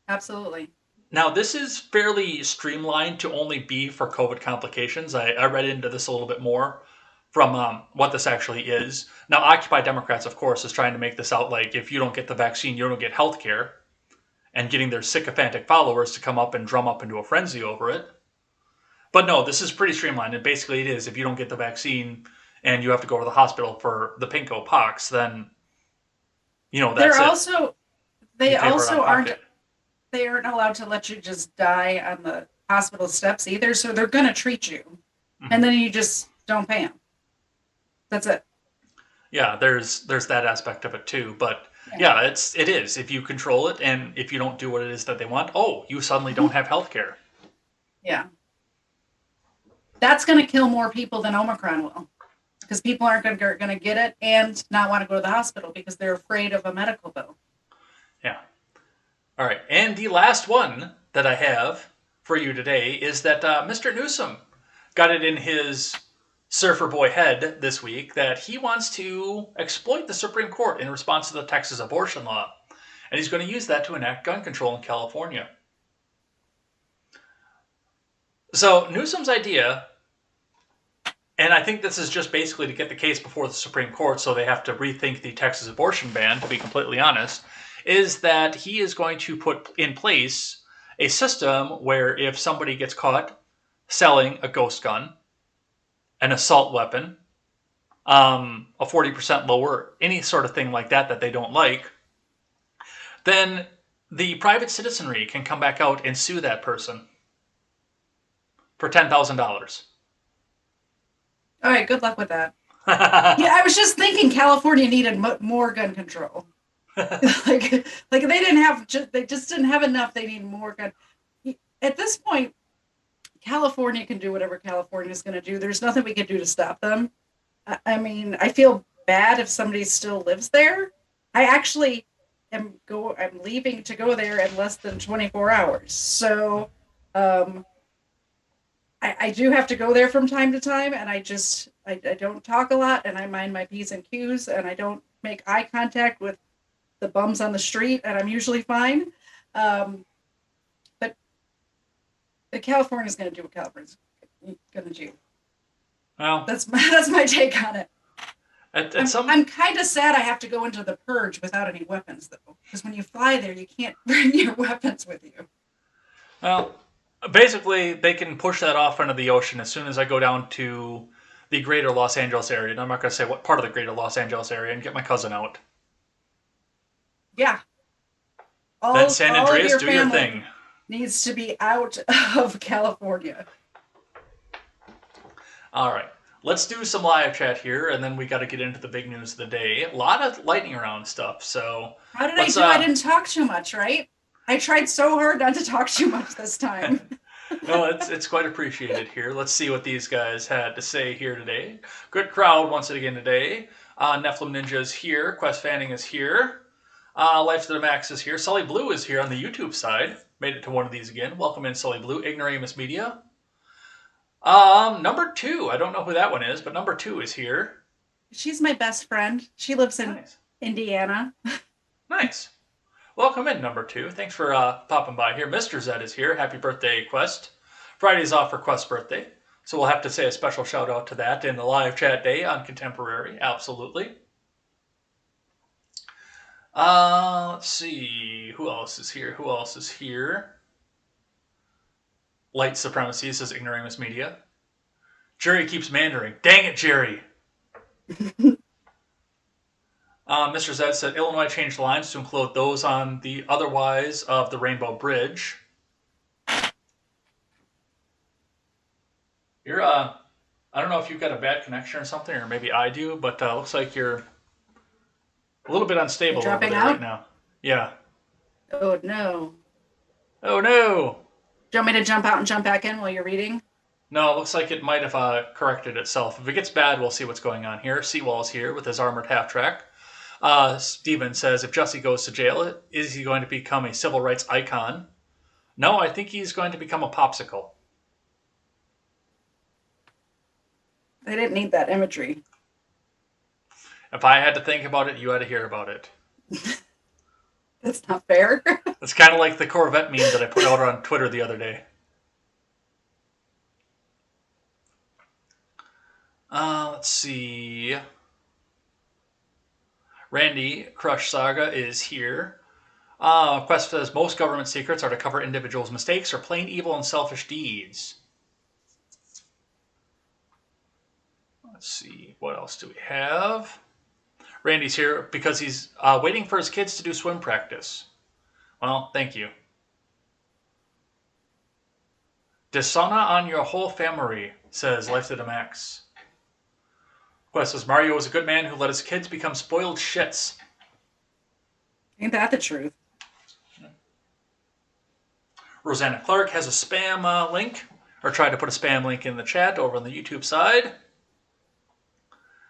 Absolutely. Now, this is fairly streamlined to only be for COVID complications. I read into this a little bit more from what this actually is. Now, Occupy Democrats, of course, is trying to make this out like if you don't get the vaccine, you don't get health care, and getting their sycophantic followers to come up and drum up into a frenzy over it. But no, this is pretty streamlined. And basically it is, if you don't get the vaccine and you have to go to the hospital for the pinko pox, then, that's They're it. also they You pay for it also out of aren't pocket. they aren't allowed to let you just die on the hospital steps either. So they're going to treat you, and then you just don't pay them. That's it. Yeah, there's that aspect of it too. But yeah, it is. If you control it and if you don't do what it is that they want, you suddenly don't have health care. Yeah. That's going to kill more people than Omicron will, because people aren't going to get it and not want to go to the hospital because they're afraid of a medical bill. Yeah. All right. And the last one that I have for you today is that Mr. Newsom got it in his surfer boy head this week that he wants to exploit the Supreme Court in response to the Texas abortion law. And he's going to use that to enact gun control in California. So Newsom's idea, and I think this is just basically to get the case before the Supreme Court so they have to rethink the Texas abortion ban, to be completely honest, is that he is going to put in place a system where if somebody gets caught selling a ghost gun, an assault weapon, a 40% lower, any sort of thing like that they don't like, then the private citizenry can come back out and sue that person for $10,000. All right, good luck with that. Yeah, I was just thinking California needed more gun control. like they just didn't have enough. They need more gun. At this point, California can do whatever California is going to do. There's nothing we can do to stop them. I mean, I feel bad if somebody still lives there. I actually I'm leaving to go there in less than 24 hours. So, I do have to go there from time to time, and I don't talk a lot, and I mind my P's and Q's, and I don't make eye contact with the bums on the street, and I'm usually fine. But California's going to do what California's going to do. Well, that's my take on it. I'm kind of sad I have to go into the purge without any weapons, though, because when you fly there, you can't bring your weapons with you. Well, basically, they can push that off into the ocean as soon as I go down to the greater Los Angeles area. And I'm not going to say what part of the greater Los Angeles area, and get my cousin out. Yeah. Then San Andreas, do your thing. Needs to be out of California. All right. Let's do some live chat here, and then we got to get into the big news of the day. A lot of lightning round stuff, so... How did I do? I didn't talk too much, right? I tried so hard not to talk too much this time. No, it's quite appreciated here. Let's see what these guys had to say here today. Good crowd once again today. Nephilim Ninja is here. Quest Fanning is here. Life to the Max is here. Sully Blue is here on the YouTube side. Made it to one of these again. Welcome in, Sully Blue. Ignoramus Media. Number 2. I don't know who that one is, but number 2 is here. She's my best friend. She lives in Indiana. Nice. Welcome in, number 2. Thanks for popping by here. Mr. Zed is here. Happy birthday, Quest. Friday's off for Quest's birthday, so we'll have to say a special shout out to that in the live chat day on Contemporary. Absolutely. Let's see. Who else is here? Light Supremacy says Ignoramus Media. Jerry keeps mandering. Dang it, Jerry. Mr. Zed said Illinois changed lines to include those on the otherwise of the Rainbow Bridge. You're I don't know if you've got a bad connection or something, or maybe I do, but looks like you're a little bit unstable over there right now. Yeah. Oh no. Oh no. Do you want me to jump out and jump back in while you're reading? No, it looks like it might have corrected itself. If it gets bad, we'll see what's going on here. Seawall's here with his armored half-track. Steven says, if Jussie goes to jail, is he going to become a civil rights icon? No, I think he's going to become a popsicle. They didn't need that imagery. If I had to think about it, you had to hear about it. That's not fair. It's kind of like the Corvette meme that I put out on Twitter the other day. Let's see. Randy Crush Saga is here. Quest says most government secrets are to cover individuals' mistakes or plain evil and selfish deeds. Let's see. What else do we have? Randy's here because he's waiting for his kids to do swim practice. Well, thank you. Dishonor on your whole family, says Leibt to the Max. Quest says Mario was a good man who let his kids become spoiled shits. Ain't that the truth? Rosanna Clark has a spam link, or tried to put a spam link in the chat over on the YouTube side.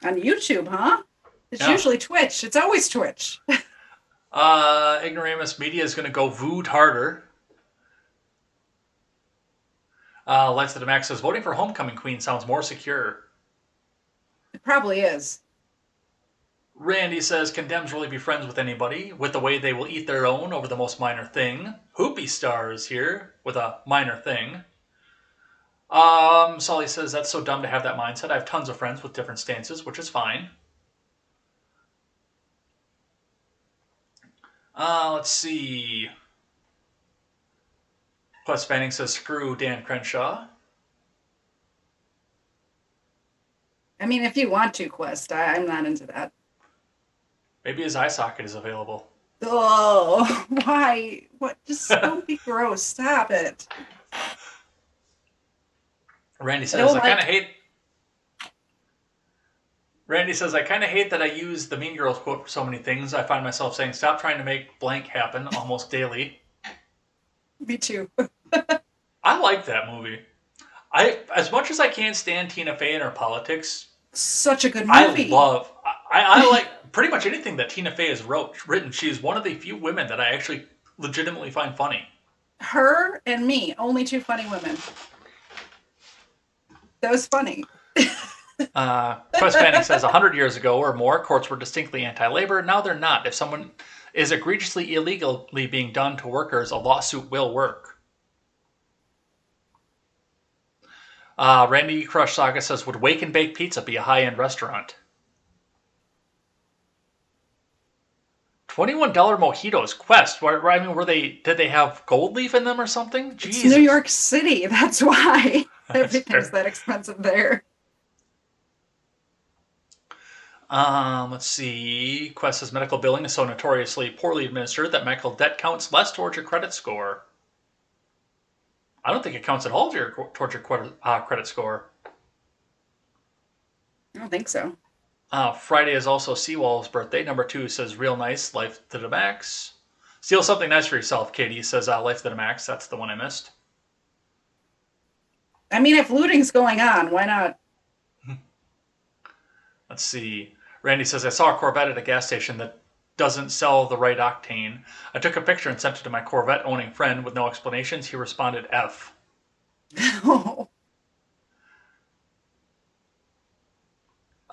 On YouTube, huh? It's Yeah. usually Twitch. It's always Twitch. Ignoramus Media is going to go vood harder. Leibt to the Max says voting for Homecoming Queen sounds more secure. It probably is. Randy says, can Dems really be friends with anybody with the way they will eat their own over the most minor thing? Hoopy Star is here with a minor thing. Sully says, that's so dumb to have that mindset. I have tons of friends with different stances, which is fine. Let's see. Quest Fanning says, screw Dan Crenshaw. I mean, if you want to, Quest, I'm not into that. Maybe his eye socket is available. Oh, why? What? Just don't be gross. Stop it. Randy says, I kind of hate... Randy says, I kind of hate that I use the Mean Girls quote for so many things. I find myself saying, stop trying to make blank happen almost daily. Me too. I like that movie. As much as I can't stand Tina Fey and her politics, Such a good movie. I like pretty much anything that Tina Fey has written. She's one of the few women that I actually legitimately find funny. Her and me, only two funny women. That was funny. Quest Fanning says 100 years ago or more, courts were distinctly anti-labor. Now they're not. If someone is egregiously illegally being done to workers, a lawsuit will work. Randy Crush Saga says, would Wake and Bake Pizza be a high-end restaurant? $21 mojitos. Quest. I mean, did they have gold leaf in them or something? Jesus. It's New York City. That's why everything's that expensive there. Let's see. Quest says medical billing is so notoriously poorly administered that medical debt counts less towards your credit score. I don't think it counts at all towards your credit score. I don't think so. Friday is also Seawall's birthday. Number 2 says real nice, Leibt to the Max. Steal something nice for yourself, Katie, says Leibt to the Max. That's the one I missed. I mean, if looting's going on, why not? Let's see. Randy says, I saw a Corvette at a gas station that doesn't sell the right octane. I took a picture and sent it to my Corvette-owning friend with no explanations. He responded, F.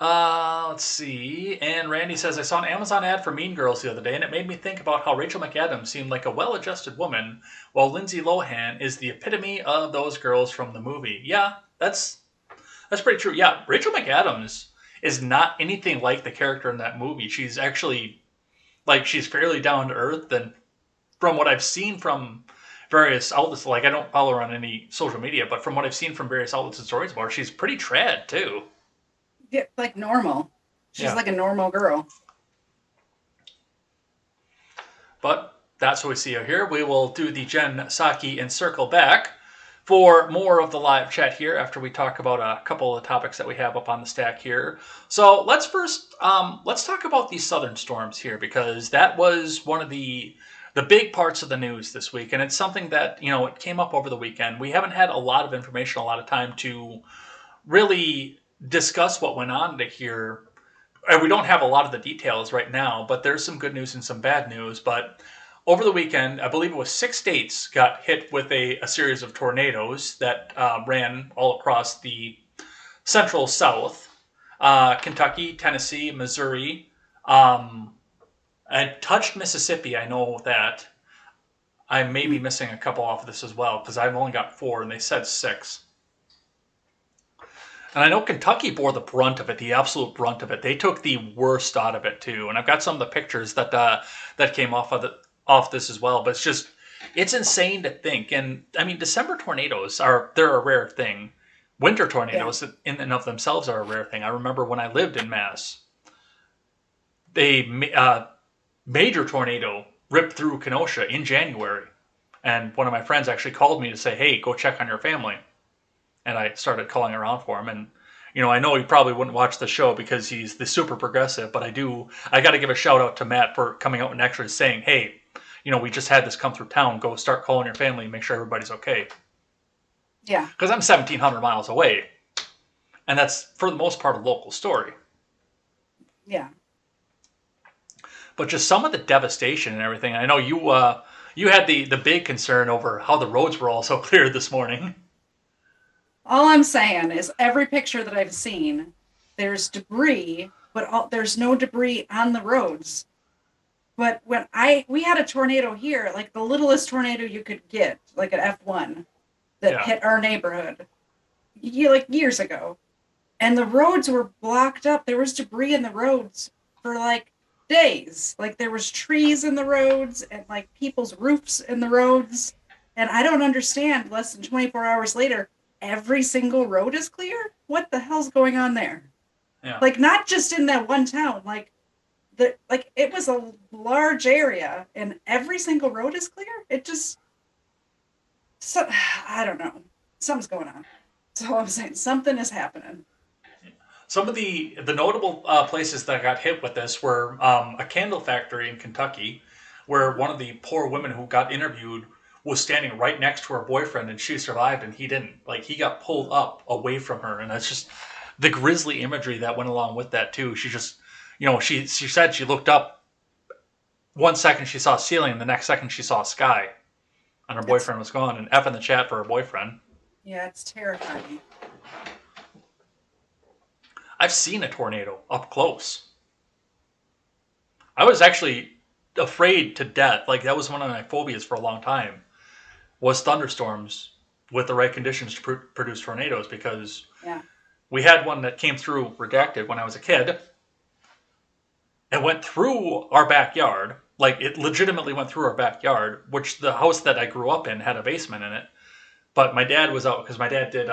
Let's see. And Randy says, I saw an Amazon ad for Mean Girls the other day, and it made me think about how Rachel McAdams seemed like a well-adjusted woman, while Lindsay Lohan is the epitome of those girls from the movie. Yeah, that's pretty true. Yeah, Rachel McAdams is not anything like the character in that movie. She's actually, she's fairly down to earth, and from what I've seen from various outlets, I don't follow her on any social media, but from what I've seen from various outlets and stories about her, she's pretty trad, too. Yeah, like normal. She's like a normal girl. But that's what we see here. We will do the Jen Psaki and circle back for more of the live chat here after we talk about a couple of the topics that we have up on the stack here. So let's first let's talk about these southern storms here, because that was one of the big parts of the news this week, and it's something that it came up over the weekend. We haven't had a lot of information, a lot of time to really discuss what went on here. And we don't have a lot of the details right now, but there's some good news and some bad news. But over the weekend, I believe it was 6 states got hit with a series of tornadoes that ran all across the central South. Kentucky, Tennessee, Missouri, I touched Mississippi. I know that. I may be missing a couple off of this as well because I've only got 4, and they said 6. And I know Kentucky bore the brunt of it, the absolute brunt of it. They took the worst out of it too. And I've got some of the pictures that came off this as well. But it's insane to think. And I mean, December tornadoes they're a rare thing. Winter tornadoes in and of themselves are a rare thing. I remember when I lived in Mass, major tornado ripped through Kenosha in January. And one of my friends actually called me to say, hey, go check on your family. And I started calling around for him. And, I know he probably wouldn't watch the show because he's the super progressive, but I got to give a shout out to Matt for coming out and actually saying, hey, we just had this come through town. Go start calling your family and make sure everybody's okay. Yeah. Because I'm 1,700 miles away. And that's, for the most part, a local story. Yeah. But just some of the devastation and everything. I know you had the big concern over how the roads were all so clear this morning. All I'm saying is every picture that I've seen, there's debris, but there's no debris on the roads. But when we had a tornado here, like the littlest tornado you could get, like an F1 that hit our neighborhood years ago. And the roads were blocked up. There was debris in the roads for like days. Like there was trees in the roads and like people's roofs in the roads. And I don't understand, less than 24 hours later, every single road is clear? What the hell's going on there? Yeah. Like not just in that one town, it was a large area and every single road is clear. I don't know. Something's going on. That's all I'm saying. Something is happening. Some of the notable places that got hit with this were a candle factory in Kentucky, where one of the poor women who got interviewed was standing right next to her boyfriend, and she survived, and he didn't. Like, he got pulled up away from her, and that's just the grisly imagery that went along with that too. She just, she said she looked up. 1 second she saw ceiling, and the next second she saw sky, and her boyfriend was gone. And F in the chat for her boyfriend. Yeah, it's terrifying. I've seen a tornado up close. I was actually afraid to death. Like, that was one of my phobias for a long time, was thunderstorms with the right conditions to produce tornadoes, because we had one that came through redacted when I was a kid and went through our backyard. Like, it legitimately went through our backyard, which the house that I grew up in had a basement in it. But my dad was out because my dad did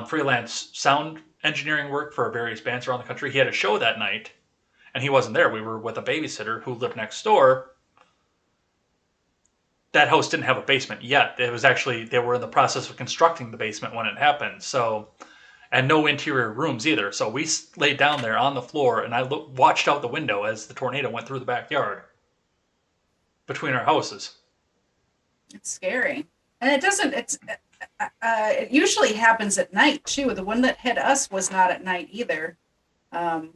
freelance sound engineering work for various bands around the country. He had a show that night, and he wasn't there. We were with a babysitter who lived next door. That house didn't have a basement yet. It was actually, they were in the process of constructing the basement when it happened. So, and no interior rooms either. So we laid down there on the floor, and I watched out the window as the tornado went through the backyard between our houses. It's scary. And it usually happens at night too. The one that hit us was not at night either. And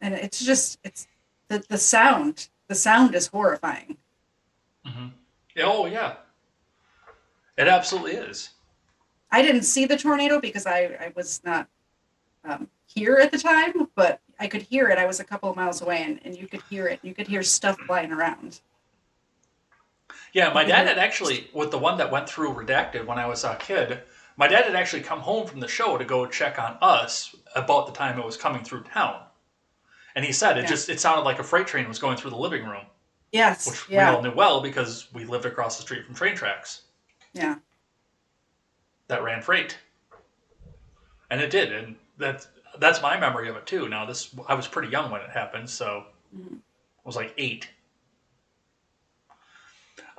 it's just, the sound is horrifying. Mm-hmm. Oh yeah. It absolutely is. I didn't see the tornado because I was not here at the time, but I could hear it. I was a couple of miles away, and you could hear it. You could hear stuff flying around. Yeah, my dad had actually, with the one that went through redacted when I was a kid, my dad had actually come home from the show to go check on us about the time it was coming through town. And he said it sounded like a freight train was going through the living room. Yes. Which we all knew well because we lived across the street from train tracks. Yeah. That ran freight. And it did, and that's my memory of it too. Now I was pretty young when it happened, so I was like 8.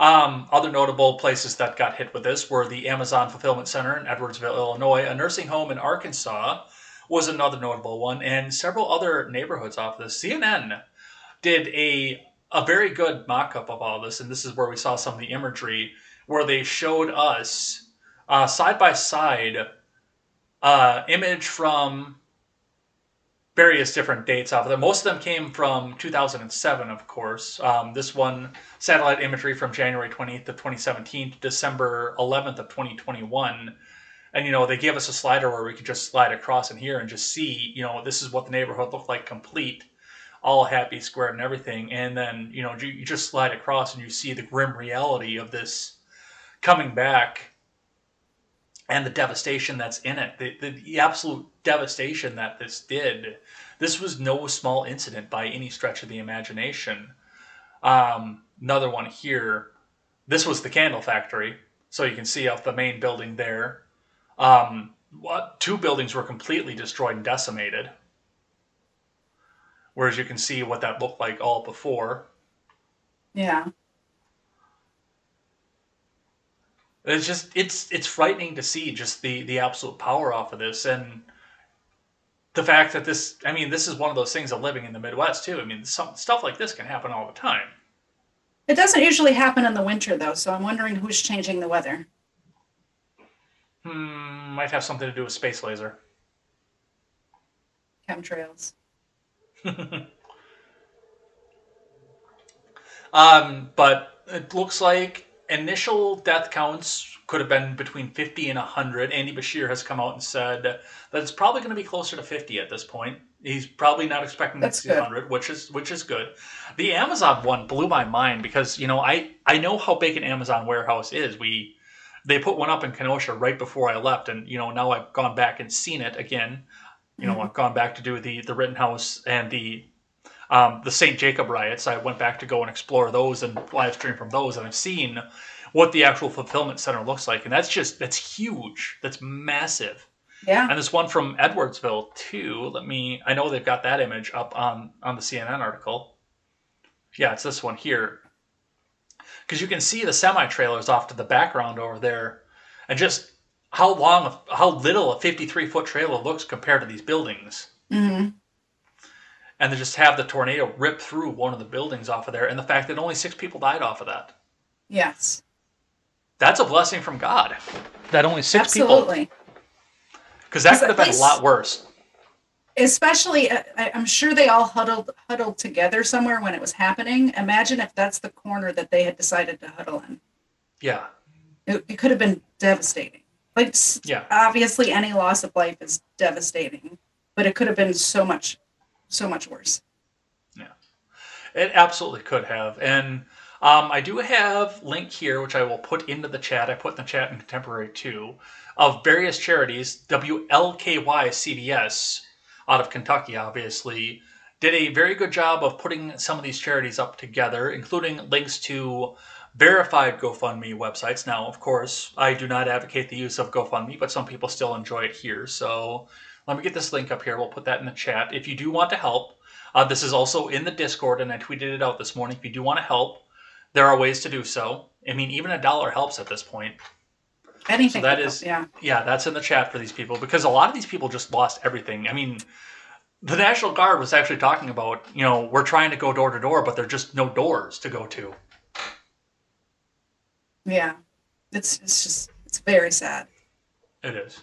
Other notable places that got hit with this were the Amazon Fulfillment Center in Edwardsville, Illinois. A nursing home in Arkansas was another notable one, and several other neighborhoods off this. CNN did a very good mock-up of all this, and this is where we saw some of the imagery, where they showed us side-by-side image from various different dates off of them. Most of them came from 2007, of course. This one, satellite imagery from January 20th of 2017 to December 11th of 2021. And, they gave us a slider where we could just slide across in here and just see, this is what the neighborhood looked like complete. all happy, squared, and everything. And then, you just slide across and you see the grim reality of this coming back and the devastation that's in it. The absolute devastation that this did. This was no small incident by any stretch of the imagination. Another one here. This was the candle factory. So you can see off the main building there. Two buildings were completely destroyed and decimated. Whereas you can see what that looked like all before. Yeah. It's just it's frightening to see just the absolute power off of this, and the fact that this is one of those things of living in the Midwest too. I mean, stuff like this can happen all the time. It doesn't usually happen in the winter though, so I'm wondering who's changing the weather. Might have something to do with space laser. Chemtrails. But it looks like initial death counts could have been between 50 and 100. Andy Bashir has come out and said that it's probably going to be closer to 50 at this point. He's probably not expecting to see 100, which is good. The Amazon one blew my mind because, I know how big an Amazon warehouse is. They put one up in Kenosha right before I left, and, now I've gone back and seen it again. I've gone back to do the Rittenhouse and the St. Jacob riots. I went back to go and explore those and live stream from those, and I've seen what the actual fulfillment center looks like, and that's huge. That's massive. Yeah. And this one from Edwardsville too. I know they've got that image up on the CNN article. Yeah, it's this one here. Because you can see the semi-trailers off to the background over there, and just how little a 53-foot trailer looks compared to these buildings. Mm-hmm. And they just have the tornado rip through one of the buildings off of there, and the fact that only 6 people died off of that. Yes. That's a blessing from God. That only 6 people. Absolutely. Because that could have been a lot worse. Especially, I'm sure they all huddled together somewhere when it was happening. Imagine if that's the corner that they had decided to huddle in. Yeah. It could have been devastating. Obviously, any loss of life is devastating, but it could have been so much worse. Yeah, it absolutely could have. And I do have link here, which I will put into the chat. I put in the chat in Contemporary too, of various charities. WLKY CBS out of Kentucky, obviously, did a very good job of putting some of these charities up together, including links to verified GoFundMe websites. Now, of course, I do not advocate the use of GoFundMe, but some people still enjoy it here. So let me get this link up here. We'll put that in the chat. If you do want to help, this is also in the Discord, and I tweeted it out this morning. If you do want to help, there are ways to do so. I mean, even $1 helps at this point. Anything. So that is, yeah, that's in the chat for these people, because a lot of these people just lost everything. I mean, the National Guard was actually talking about, we're trying to go door to door, but there are just no doors to go to. Yeah, it's very sad. It is.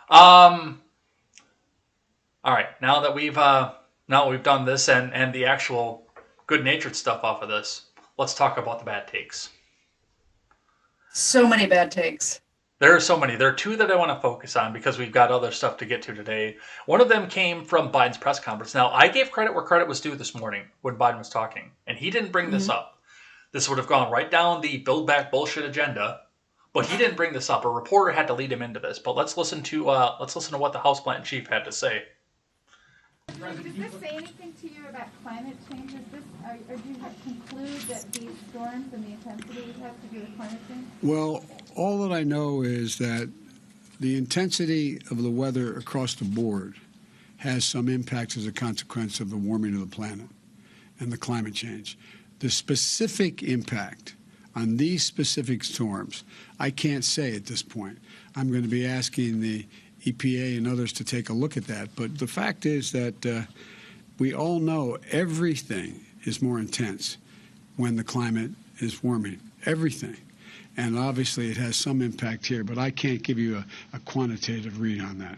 All right, now that we've done this and the actual good-natured stuff off of this, let's talk about the bad takes. So many bad takes. There are so many. There are 2 that I want to focus on because we've got other stuff to get to today. One of them came from Biden's press conference. Now, I gave credit where credit was due this morning when Biden was talking, and he didn't bring this up. This would have gone right down the Build Back bullshit agenda, but he didn't bring this up. A reporter had to lead him into this. But let's listen to what the House Plant Chief had to say. Does this say anything to you about climate change? Or do you conclude that these storms and the intensity have to do with climate change? Well, all that I know is that the intensity of the weather across the board has some impacts as a consequence of the warming of the planet and the climate change. The specific impact on these specific storms, I can't say at this point. I'm going to be asking the EPA and others to take a look at that. But the fact is that we all know everything is more intense when the climate is warming. Everything. And obviously it has some impact here, but I can't give you a quantitative read on that.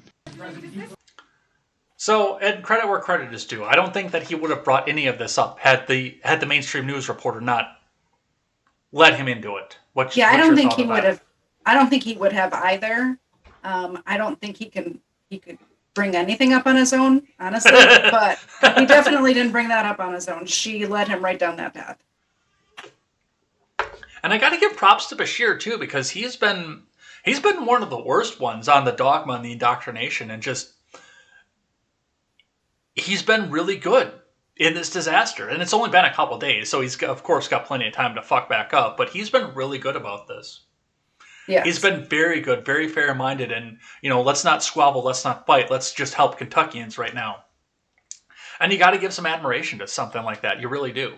So, and credit where credit is due. I don't think that he would have brought any of this up had the mainstream news reporter not led him into it. I don't think he would have. I don't think he would have either. I don't think he could bring anything up on his own, honestly, but he definitely didn't bring that up on his own. She led him right down that path. And I got to give props to Bashir too, because he's been one of the worst ones on the dogma and the indoctrination, and just he's been really good in this disaster. And it's only been a couple days, so he's of course got plenty of time to fuck back up, but he's been really good about this. Yeah, he's been very good, very fair-minded, and let's not squabble, let's not fight, let's just help Kentuckians right now. And you got to give some admiration to something like that. You really do.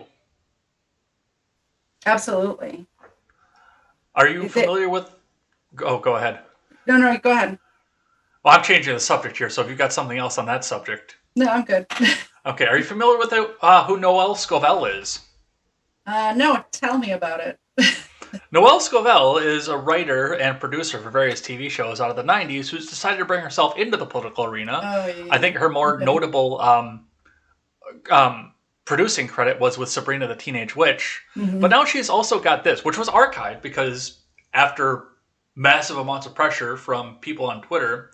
Absolutely. Are you familiar with? Oh, go ahead. No, go ahead. Well, I'm changing the subject here, so if you've got something else on that subject. No, I'm good. Okay, are you familiar with who Noelle Scovell is? No, tell me about it. Noelle Scovell is a writer and producer for various TV shows out of the 90s who's decided to bring herself into the political arena. Oh, yeah. I think her more notable producing credit was with Sabrina the Teenage Witch. Mm-hmm. But now she's also got this, which was archived because after massive amounts of pressure from people on Twitter,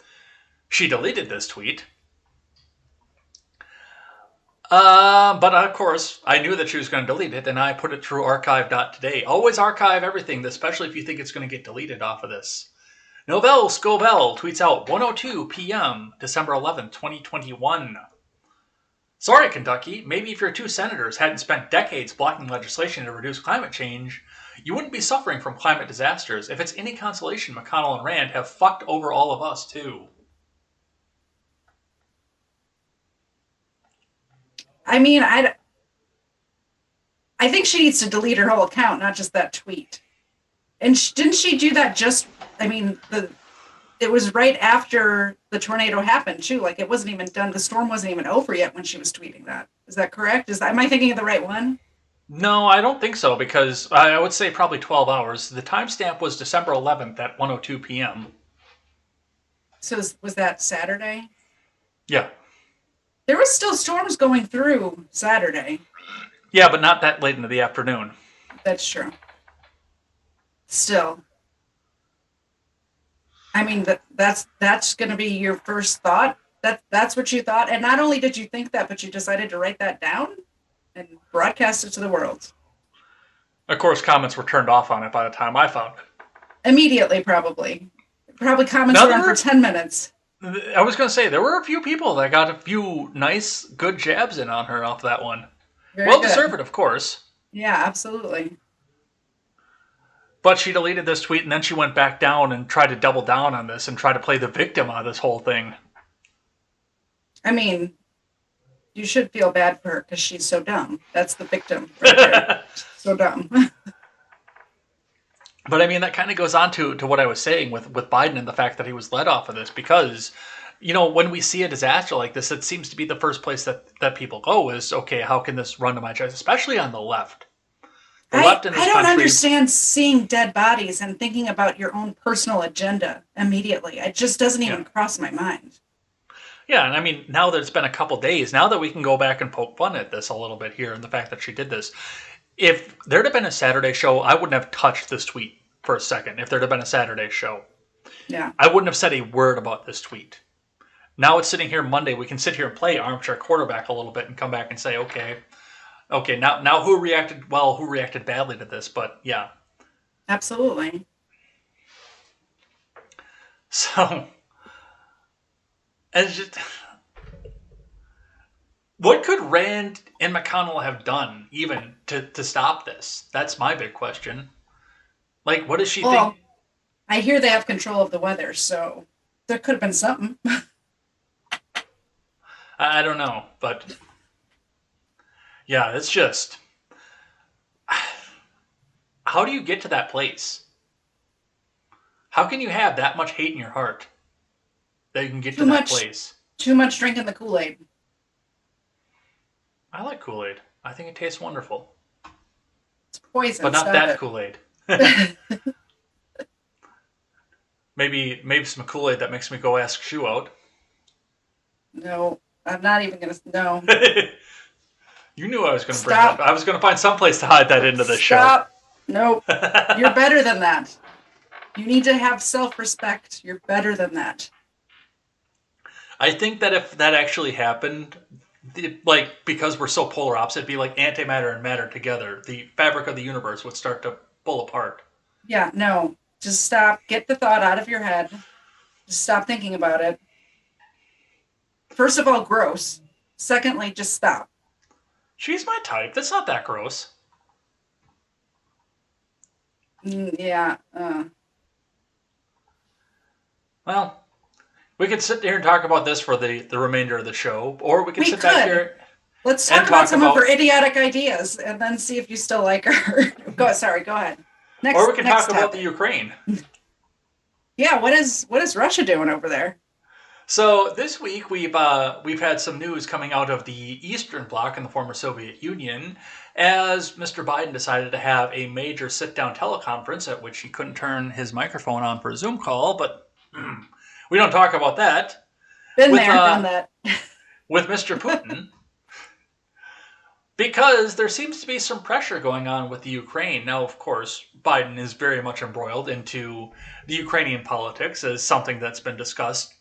she deleted this tweet. But of course, I knew that she was going to delete it, and I put it through archive.today. Always archive everything, especially if you think it's going to get deleted off of this. Noelle Scovell tweets out 1:02 p.m., December 11th, 2021. Sorry, Kentucky, maybe if your two senators hadn't spent decades blocking legislation to reduce climate change, you wouldn't be suffering from climate disasters. If it's any consolation, McConnell and Rand have fucked over all of us, too. I mean, I think she needs to delete her whole account, not just that tweet. And didn't she do that it was right after the tornado happened, too. Like, it wasn't even done. The storm wasn't even over yet when she was tweeting that. Is that correct? Am I thinking of the right one? No, I don't think so, because I would say probably 12 hours. The timestamp was December 11th at 1:02 p.m. So was that Saturday? Yeah. There was still storms going through Saturday. Yeah, but not that late into the afternoon. That's true. Still. I mean, that's going to be your first thought. That's what you thought. And not only did you think that, but you decided to write that down and broadcast it to the world. Of course, comments were turned off on it by the time I found it. Immediately, probably. Probably comments were on for 10 minutes. I was going to say, there were a few people that got a few nice, good jabs in on her off that one. Well deserved, of course. Yeah, absolutely. But she deleted this tweet, and then she went back down and tried to double down on this and try to play the victim on this whole thing. I mean, you should feel bad for her because she's so dumb. That's the victim right there. So dumb. But I mean, that kind of goes on to what I was saying with Biden and the fact that he was led off of this, because, when we see a disaster like this, it seems to be the first place that people go is, okay, how can this run to my chest, especially on the left. I don't understand seeing dead bodies and thinking about your own personal agenda immediately. It just doesn't even cross my mind. Yeah, and I mean, now that it's been a couple days, now that we can go back and poke fun at this a little bit here and the fact that she did this, if there'd have been a Saturday show, I wouldn't have touched this tweet for a second. If there'd have been a Saturday show, I wouldn't have said a word about this tweet. Now it's sitting here Monday. We can sit here and play armchair quarterback a little bit and come back and say, okay, now who reacted well, who reacted badly to this? But yeah. Absolutely. So, it's just, what could Rand and McConnell have done even to stop this? That's my big question. Like, what does she think? I hear they have control of the weather, so there could have been something. I don't know, but yeah, it's just, how do you get to that place? How can you have that much hate in your heart that you can get to that place? Too much drinking the Kool-Aid. I like Kool-Aid. I think it tastes wonderful. It's poison. But not that Kool-Aid. Maybe some Kool-Aid that makes me go ask Shu out. No, I'm not even going to. No. You knew I was going to bring that up. I was going to find some place to hide that into the show. Nope. You're better than that. You need to have self-respect. You're better than that. I think that if that actually happened, because we're so polar opposite, it'd be like antimatter and matter together. The fabric of the universe would start to pull apart. Yeah, no. Just stop. Get the thought out of your head. Just stop thinking about it. First of all, gross. Secondly, just stop. She's my type. That's not that gross. Yeah. Well, we could sit here and talk about this for the remainder of the show, or we could sit back here. Let's talk about some of her idiotic ideas and then see if you still like her. Go ahead. Next, or we can talk topic. about the Ukraine. Yeah, what is Russia doing over there? So this week we've had some news coming out of the Eastern Bloc in the former Soviet Union, as Mr. Biden decided to have a major sit-down teleconference at which he couldn't turn his microphone on for a Zoom call, but we don't talk about that. Done that. With Mr. Putin. Because there seems to be some pressure going on with the Ukraine. Now, of course, Biden is very much embroiled into the Ukrainian politics as something that's been discussed,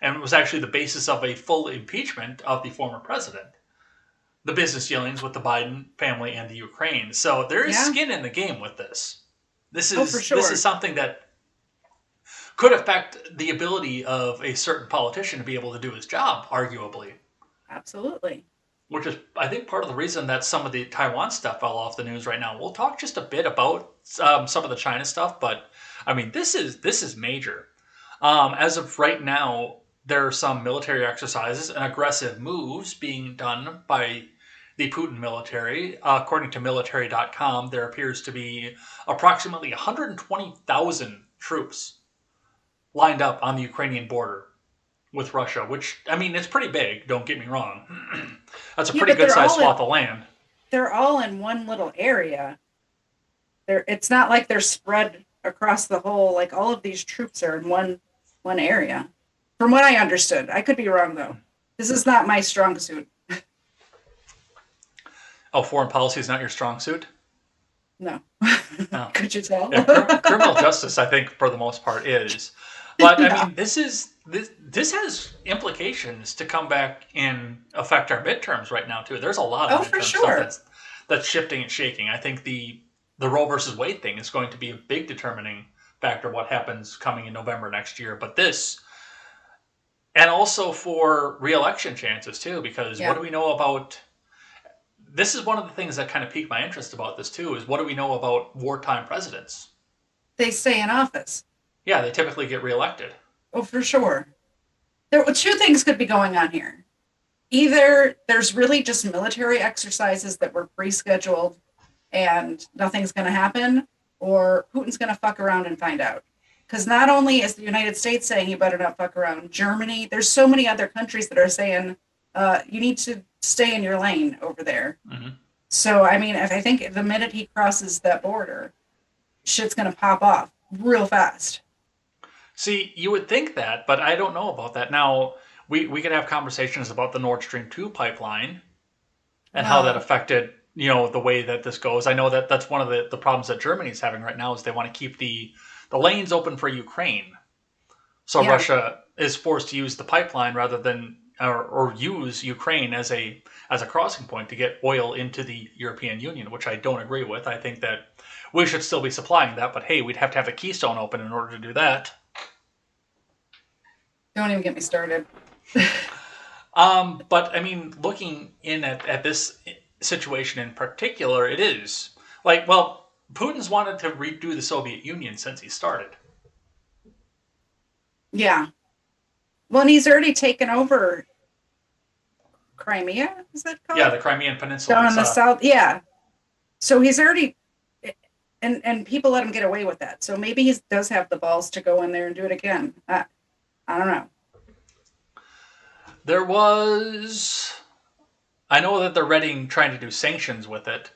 and it was actually the basis of a full impeachment of the former president. The business dealings with the Biden family and the Ukraine. So there is skin in the game with this. This is something that could affect the ability of a certain politician to be able to do his job, arguably. Absolutely. Which is, I think, part of the reason that some of the Taiwan stuff fell off the news right now. We'll talk just a bit about some of the China stuff, but I mean, this is major. As of right now, there are some military exercises and aggressive moves being done by the Putin military. According to military.com, there appears to be approximately 120,000 troops lined up on the Ukrainian border with Russia, which, I mean, it's pretty big, don't get me wrong. That's a pretty good-sized swath of land. They're all in one little area. It's not like they're spread across the whole, like all of these troops are in one area. From what I understood. I could be wrong, though. This is not my strong suit. Oh, foreign policy is not your strong suit? No. Could you tell? Yeah, criminal justice, I think, for the most part, is. But, I mean, this has implications to come back and affect our midterms right now, too. There's a lot of midterm stuff that's shifting and shaking. I think the Roe versus Wade thing is going to be a big determining factor what happens coming in November next year. But this, and also for re-election chances, too, because what do we know about... This is one of the things that kind of piqued my interest about this, too, is what do we know about wartime presidents? They stay in office. Yeah, they typically get reelected. Oh, for sure. Two things could be going on here. Either there's really just military exercises that were pre-scheduled and nothing's going to happen, or Putin's going to fuck around and find out. Because not only is the United States saying you better not fuck around, Germany, there's so many other countries that are saying you need to stay in your lane over there. Mm-hmm. So, I mean, I think the minute he crosses that border, shit's going to pop off real fast. See, you would think that, but I don't know about that. Now, we could have conversations about the Nord Stream 2 pipeline and how that affected, the way that this goes. I know that that's one of the problems that Germany's having right now is they want to keep the lanes open for Ukraine. So Russia is forced to use the pipeline rather than or use Ukraine as a crossing point to get oil into the European Union, which I don't agree with. I think that we should still be supplying that, but hey, we'd have to have the Keystone open in order to do that. Don't even get me started. But I mean, looking in at this situation in particular, it is like, well, Putin's wanted to redo the Soviet Union since he started. Yeah. Well, and he's already taken over Crimea, is that called? Yeah, the Crimean Peninsula. Down in the south, yeah. So he's already, and people let him get away with that. So maybe he does have the balls to go in there and do it again. I don't know. I know that they're trying to do sanctions with it.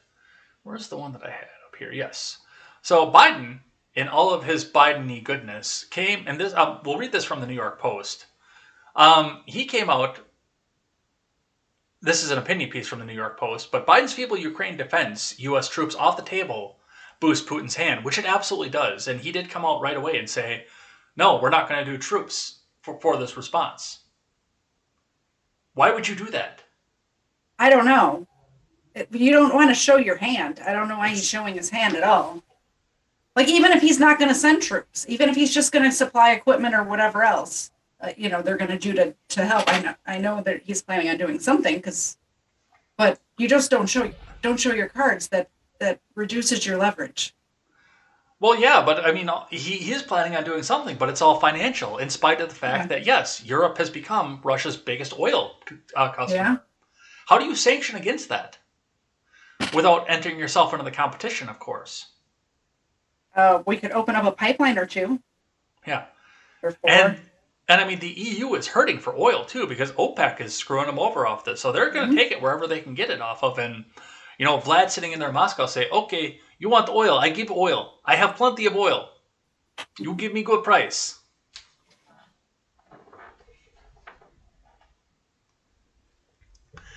Where's the one that I had up here? Yes. So Biden, in all of his Biden-y goodness, came, and this, we'll read this from the New York Post. He came out, this is an opinion piece from the New York Post, but Biden's feeble Ukraine defense, U.S. troops off the table, boost Putin's hand, which it absolutely does. And he did come out right away and say, no, we're not going to do troops for this response. Why would you do that? I don't know. You don't want to show your hand. I don't know why he's showing his hand at all. Like, even if he's not going to send troops, even if he's just going to supply equipment or whatever else, they're going to do to help. I know that he's planning on doing something, but you just don't show your cards. That reduces your leverage. Well, yeah, but I mean, he is planning on doing something, but it's all financial, in spite of the fact that, yes, Europe has become Russia's biggest oil customer. Yeah. How do you sanction against that? Without entering yourself into the competition, of course. We could open up a pipeline or two. Yeah. Or four. And I mean, the EU is hurting for oil, too, because OPEC is screwing them over off this. So they're going to take it wherever they can get it off of. And, Vlad sitting in there in Moscow say, okay, you want the oil? I give oil. I have plenty of oil. You give me good price.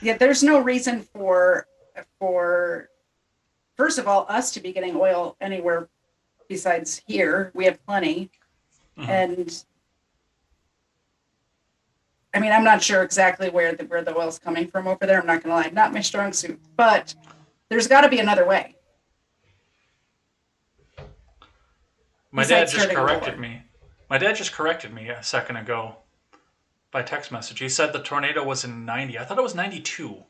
Yeah, there's no reason for first of all us to be getting oil anywhere besides here. We have plenty. Mm-hmm. And I mean, I'm not sure exactly where the oil's coming from over there. I'm not going to lie, not my strong suit, but there's got to be another way. My dad just corrected me. My dad just corrected me a second ago by text message. He said the tornado was in 90. I thought it was 92.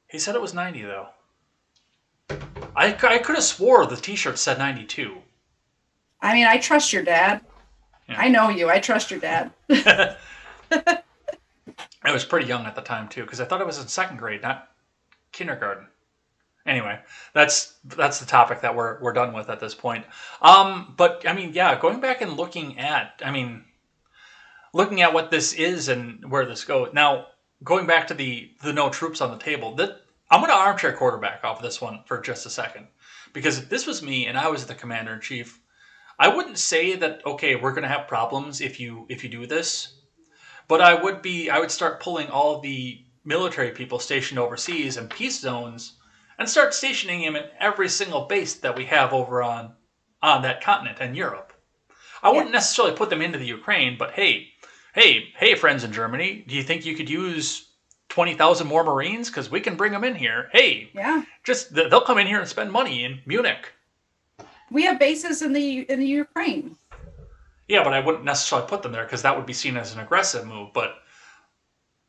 He said it was 90, though. I could have swore the t-shirt said 92. I mean, I trust your dad. Yeah. I know you. I trust your dad. I was pretty young at the time, too, because I thought I was in second grade, not kindergarten. Anyway, that's the topic that we're done with at this point. But, I mean, yeah, going back and looking at what this is and where this goes. Now, going back to the no troops on the table, I'm going to armchair quarterback off this one for just a second. Because if this was me and I was the commander-in-chief, I wouldn't say that, okay, we're going to have problems if you do this. But I would start pulling all the military people stationed overseas in peace zones and start stationing them in every single base that we have over on that continent and Europe. I wouldn't necessarily put them into the Ukraine, but hey, friends in Germany, do you think you could use 20,000 more Marines? Because we can bring them in here. Hey, they'll come in here and spend money in Munich. We have bases in the Ukraine. Yeah, but I wouldn't necessarily put them there because that would be seen as an aggressive move. But,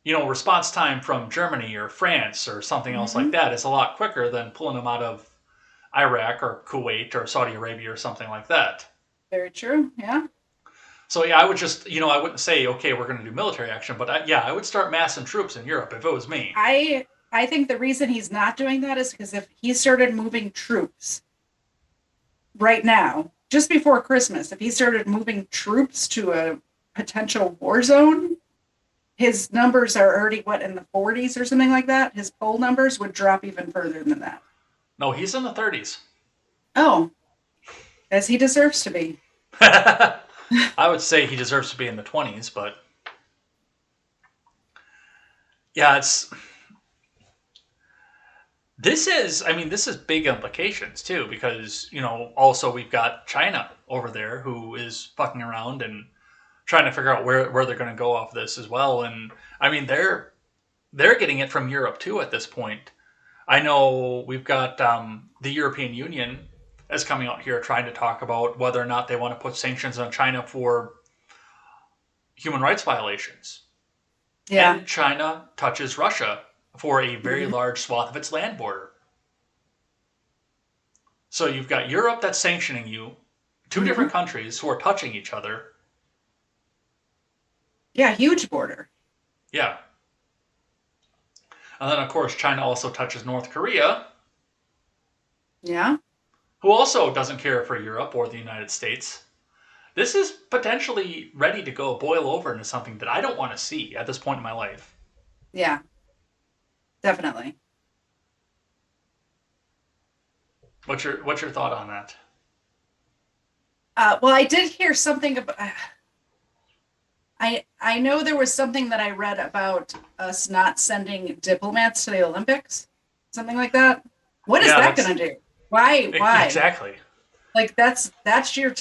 response time from Germany or France or something else like that is a lot quicker than pulling them out of Iraq or Kuwait or Saudi Arabia or something like that. Very true, yeah. So, yeah, I would just, I wouldn't say, okay, we're going to do military action. But, I would start massing troops in Europe if it was me. I think the reason he's not doing that is because if he started moving troops right now, just before Christmas, if he started moving troops to a potential war zone, his numbers are already, in the 40s or something like that? His poll numbers would drop even further than that. No, he's in the 30s. Oh, as he deserves to be. I would say he deserves to be in the 20s, but yeah, this is big implications too, because, also we've got China over there who is fucking around and trying to figure out where they're going to go off this as well. And I mean, they're getting it from Europe too at this point. I know we've got the European Union is coming out here trying to talk about whether or not they want to put sanctions on China for human rights violations. Yeah. And China touches Russia for a very large swath of its land border. So you've got Europe that's sanctioning you, two different countries who are touching each other. Yeah, huge border. Yeah. And then, of course, China also touches North Korea. Yeah. Who also doesn't care for Europe or the United States. This is potentially ready to boil over into something that I don't want to see at this point in my life. Yeah. Definitely. What's your thought on that? Well, I did hear something about. I know there was something that I read about us not sending diplomats to the Olympics, something like that. What is that going to do? Why? Exactly. Like that's your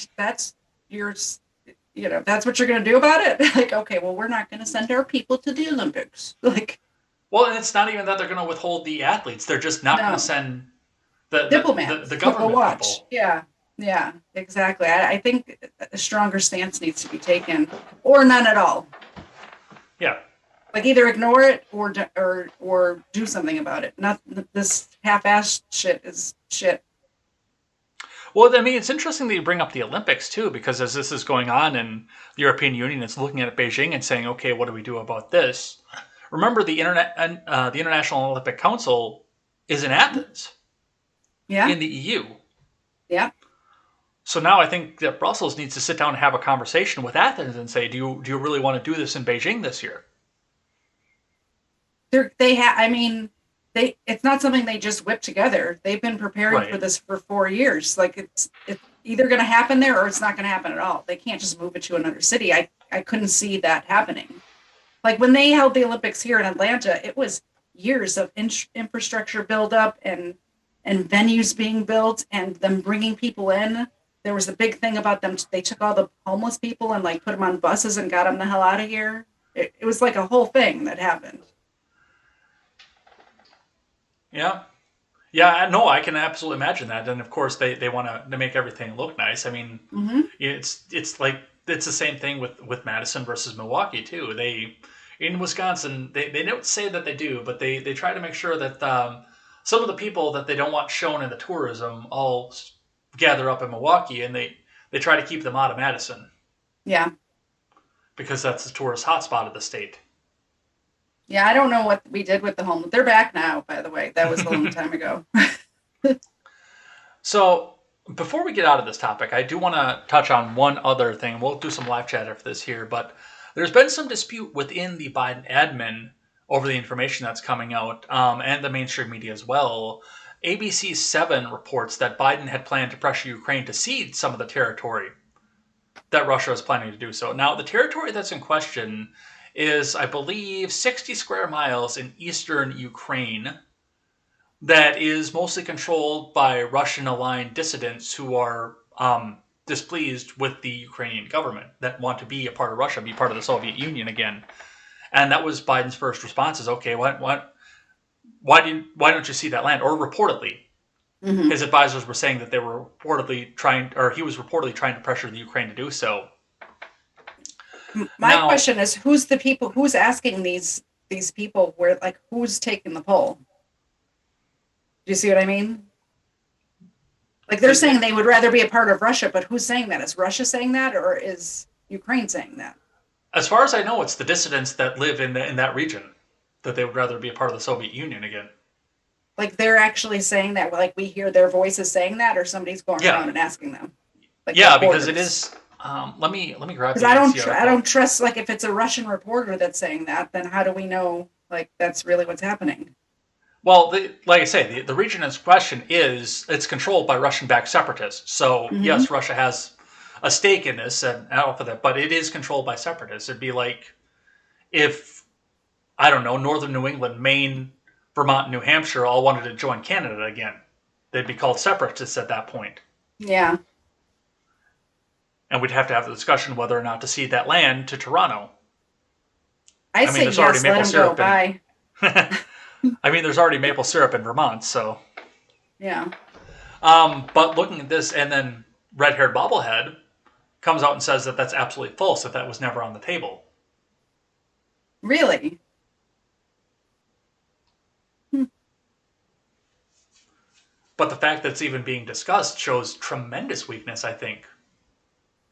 that's what you're going to do about it. Like, okay, well, we're not going to send our people to the Olympics. Like, well, and it's not even that they're going to withhold the athletes. They're just not going no. to send the Diplomats the to go government watch. people. Yeah, exactly. I think a stronger stance needs to be taken, or none at all. Yeah. Like either ignore it or do something about it. Not this half-assed shit is shit. Well, I mean, it's interesting that you bring up the Olympics too, because as this is going on, and the European Union is looking at Beijing and saying, "Okay, what do we do about this?" Remember, the International Olympic Council is in Athens, in the EU. Yeah. So now I think that Brussels needs to sit down and have a conversation with Athens and say, "Do you really want to do this in Beijing this year?" It's not something they just whip together. They've been preparing for this for 4 years. Like it's either going to happen there or it's not going to happen at all. They can't just move it to another city. I couldn't see that happening. Like when they held the Olympics here in Atlanta, it was years of infrastructure buildup and venues being built and them bringing people in. There was a big thing about them. They took all the homeless people and like put them on buses and got them the hell out of here. It was like a whole thing that happened. Yeah. Yeah, no, I can absolutely imagine that. And of course, they want to make everything look nice. I mean, it's like it's the same thing with Madison versus Milwaukee too. They in Wisconsin, they don't say that they do, but they try to make sure that some of the people that they don't want shown in the tourism all gather up in Milwaukee, and they try to keep them out of Madison. Yeah, because that's the tourist hotspot of the state. Yeah, I don't know what we did with the homeless. They're back now, by the way. That was a long time ago. So before we get out of this topic, I do want to touch on one other thing. We'll do some live chat after this here, but there's been some dispute within the Biden admin over the information that's coming out, and the mainstream media as well. ABC 7 reports that Biden had planned to pressure Ukraine to cede some of the territory that Russia is planning to do so. Now, the territory that's in question is, I believe, 60 square miles in eastern Ukraine that is mostly controlled by Russian-aligned dissidents who are displeased with the Ukrainian government, that want to be a part of Russia, be part of the Soviet Union again. And that was Biden's first response is, okay, why don't you see that land? Or reportedly, his advisors were saying that they were he was reportedly trying to pressure the Ukraine to do so. My question is, who's asking these people who's taking the poll? Do you see what I mean? Like they're saying they would rather be a part of Russia, but who's saying that? Is Russia saying that, or is Ukraine saying that? As far as I know, it's the dissidents that live in that region that they would rather be a part of the Soviet Union again. Like they're actually saying that, like we hear their voices saying that, or somebody's going around and asking them. Like because it is. Let me grab. Because I don't trust. Like if it's a Russian reporter that's saying that, then how do we know like that's really what's happening? Well, like I say, the region in question it's controlled by Russian-backed separatists. So yes, Russia has a stake in this and off of that, but it is controlled by separatists. It'd be like if, I don't know, northern New England, Maine, Vermont, New Hampshire all wanted to join Canada again. They'd be called separatists at that point. Yeah. And we'd have to have the discussion whether or not to cede that land to Toronto. I say yes, let them go. Bye. I mean, there's already maple syrup in Vermont, so. Yeah. But looking at this, and then red-haired bobblehead comes out and says that that's absolutely false, that was never on the table. Really? But the fact that it's even being discussed shows tremendous weakness, I think,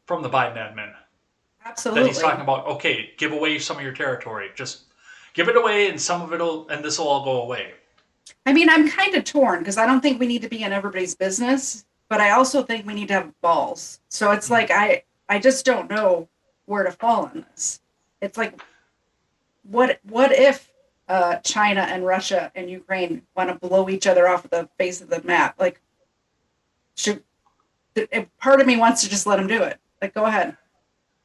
from the Biden admin. Absolutely. That he's talking about, okay, give away some of your territory. Just give it away, and this will all go away. I mean, I'm kind of torn because I don't think we need to be in everybody's business, but I also think we need to have balls. So it's like I just don't know where to fall on this. It's like, what if China and Russia and Ukraine want to blow each other off the face of the map? Like, part of me wants to just let them do it. Like, go ahead.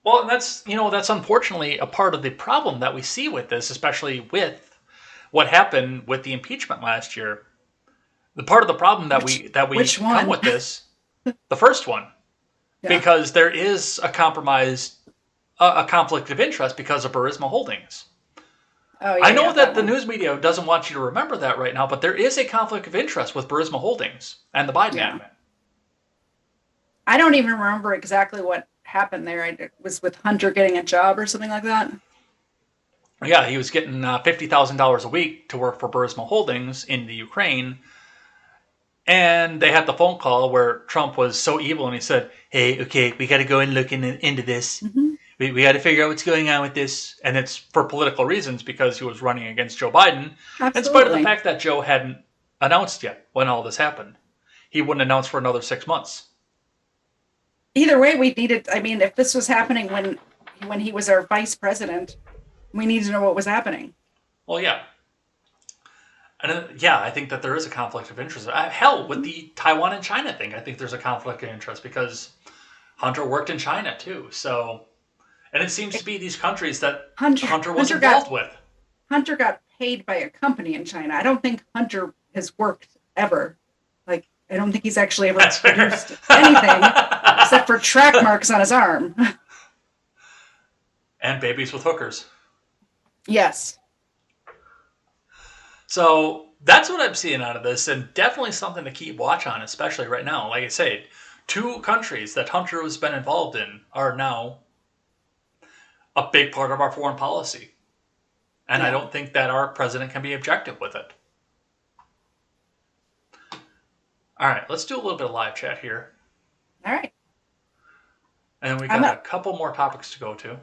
Well, that's unfortunately a part of the problem that we see with this, especially with what happened with the impeachment last year. The part of the problem that we come with this, the first one, because there is a compromise a conflict of interest because of Burisma Holdings. Oh, yeah, I know yeah, that the one. news media doesn't want you to remember that right now, but there is a conflict of interest with Burisma Holdings and the Biden Yeah. admin. I don't even remember exactly what happened there. It was with Hunter getting a job or something like that. Yeah, he was getting $50,000 a week to work for Burisma Holdings in the Ukraine. And they had the phone call where Trump was so evil and he said, hey, okay, we got to go and look into this. Mm-hmm. We got to figure out what's going on with this. And it's for political reasons because he was running against Joe Biden. Absolutely. In spite of the fact that Joe hadn't announced yet when all this happened. He wouldn't announce for another 6 months. Either way, we needed, I mean, if this was happening when he was our vice president, we need to know what was happening. Well, yeah. And yeah, I think that there is a conflict of interest. Hell, with the Taiwan and China thing, I think there's a conflict of interest because Hunter worked in China too. So, and it seems to be these countries that Hunter was involved with. Hunter got paid by a company in China. I don't think Hunter has worked ever. Like, I don't think he's actually ever produced anything except for track marks on his arm. And babies with hookers. Yes. So that's what I'm seeing out of this, and definitely something to keep watch on, especially right now. Like I said, 2 countries that Hunter has been involved in are now a big part of our foreign policy. And I don't think that our president can be objective with it. All right, let's do a little bit of live chat here. All right. And we got a couple more topics to go to.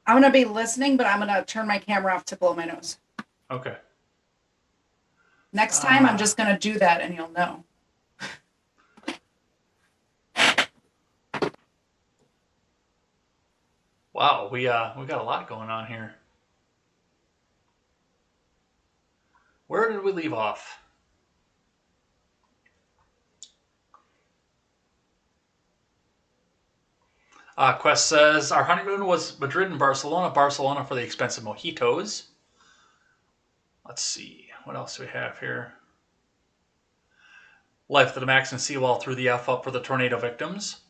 I'm going to be listening, but I'm going to turn my camera off to blow my nose. Okay. Next time, I'm just going to do that, and you'll know. Wow, we got a lot going on here. Where did we leave off? Quest says, our honeymoon was Madrid and Barcelona. Barcelona for the expensive mojitos. Let's see. What else do we have here? Life to the max and Seawall threw the F up for the tornado victims.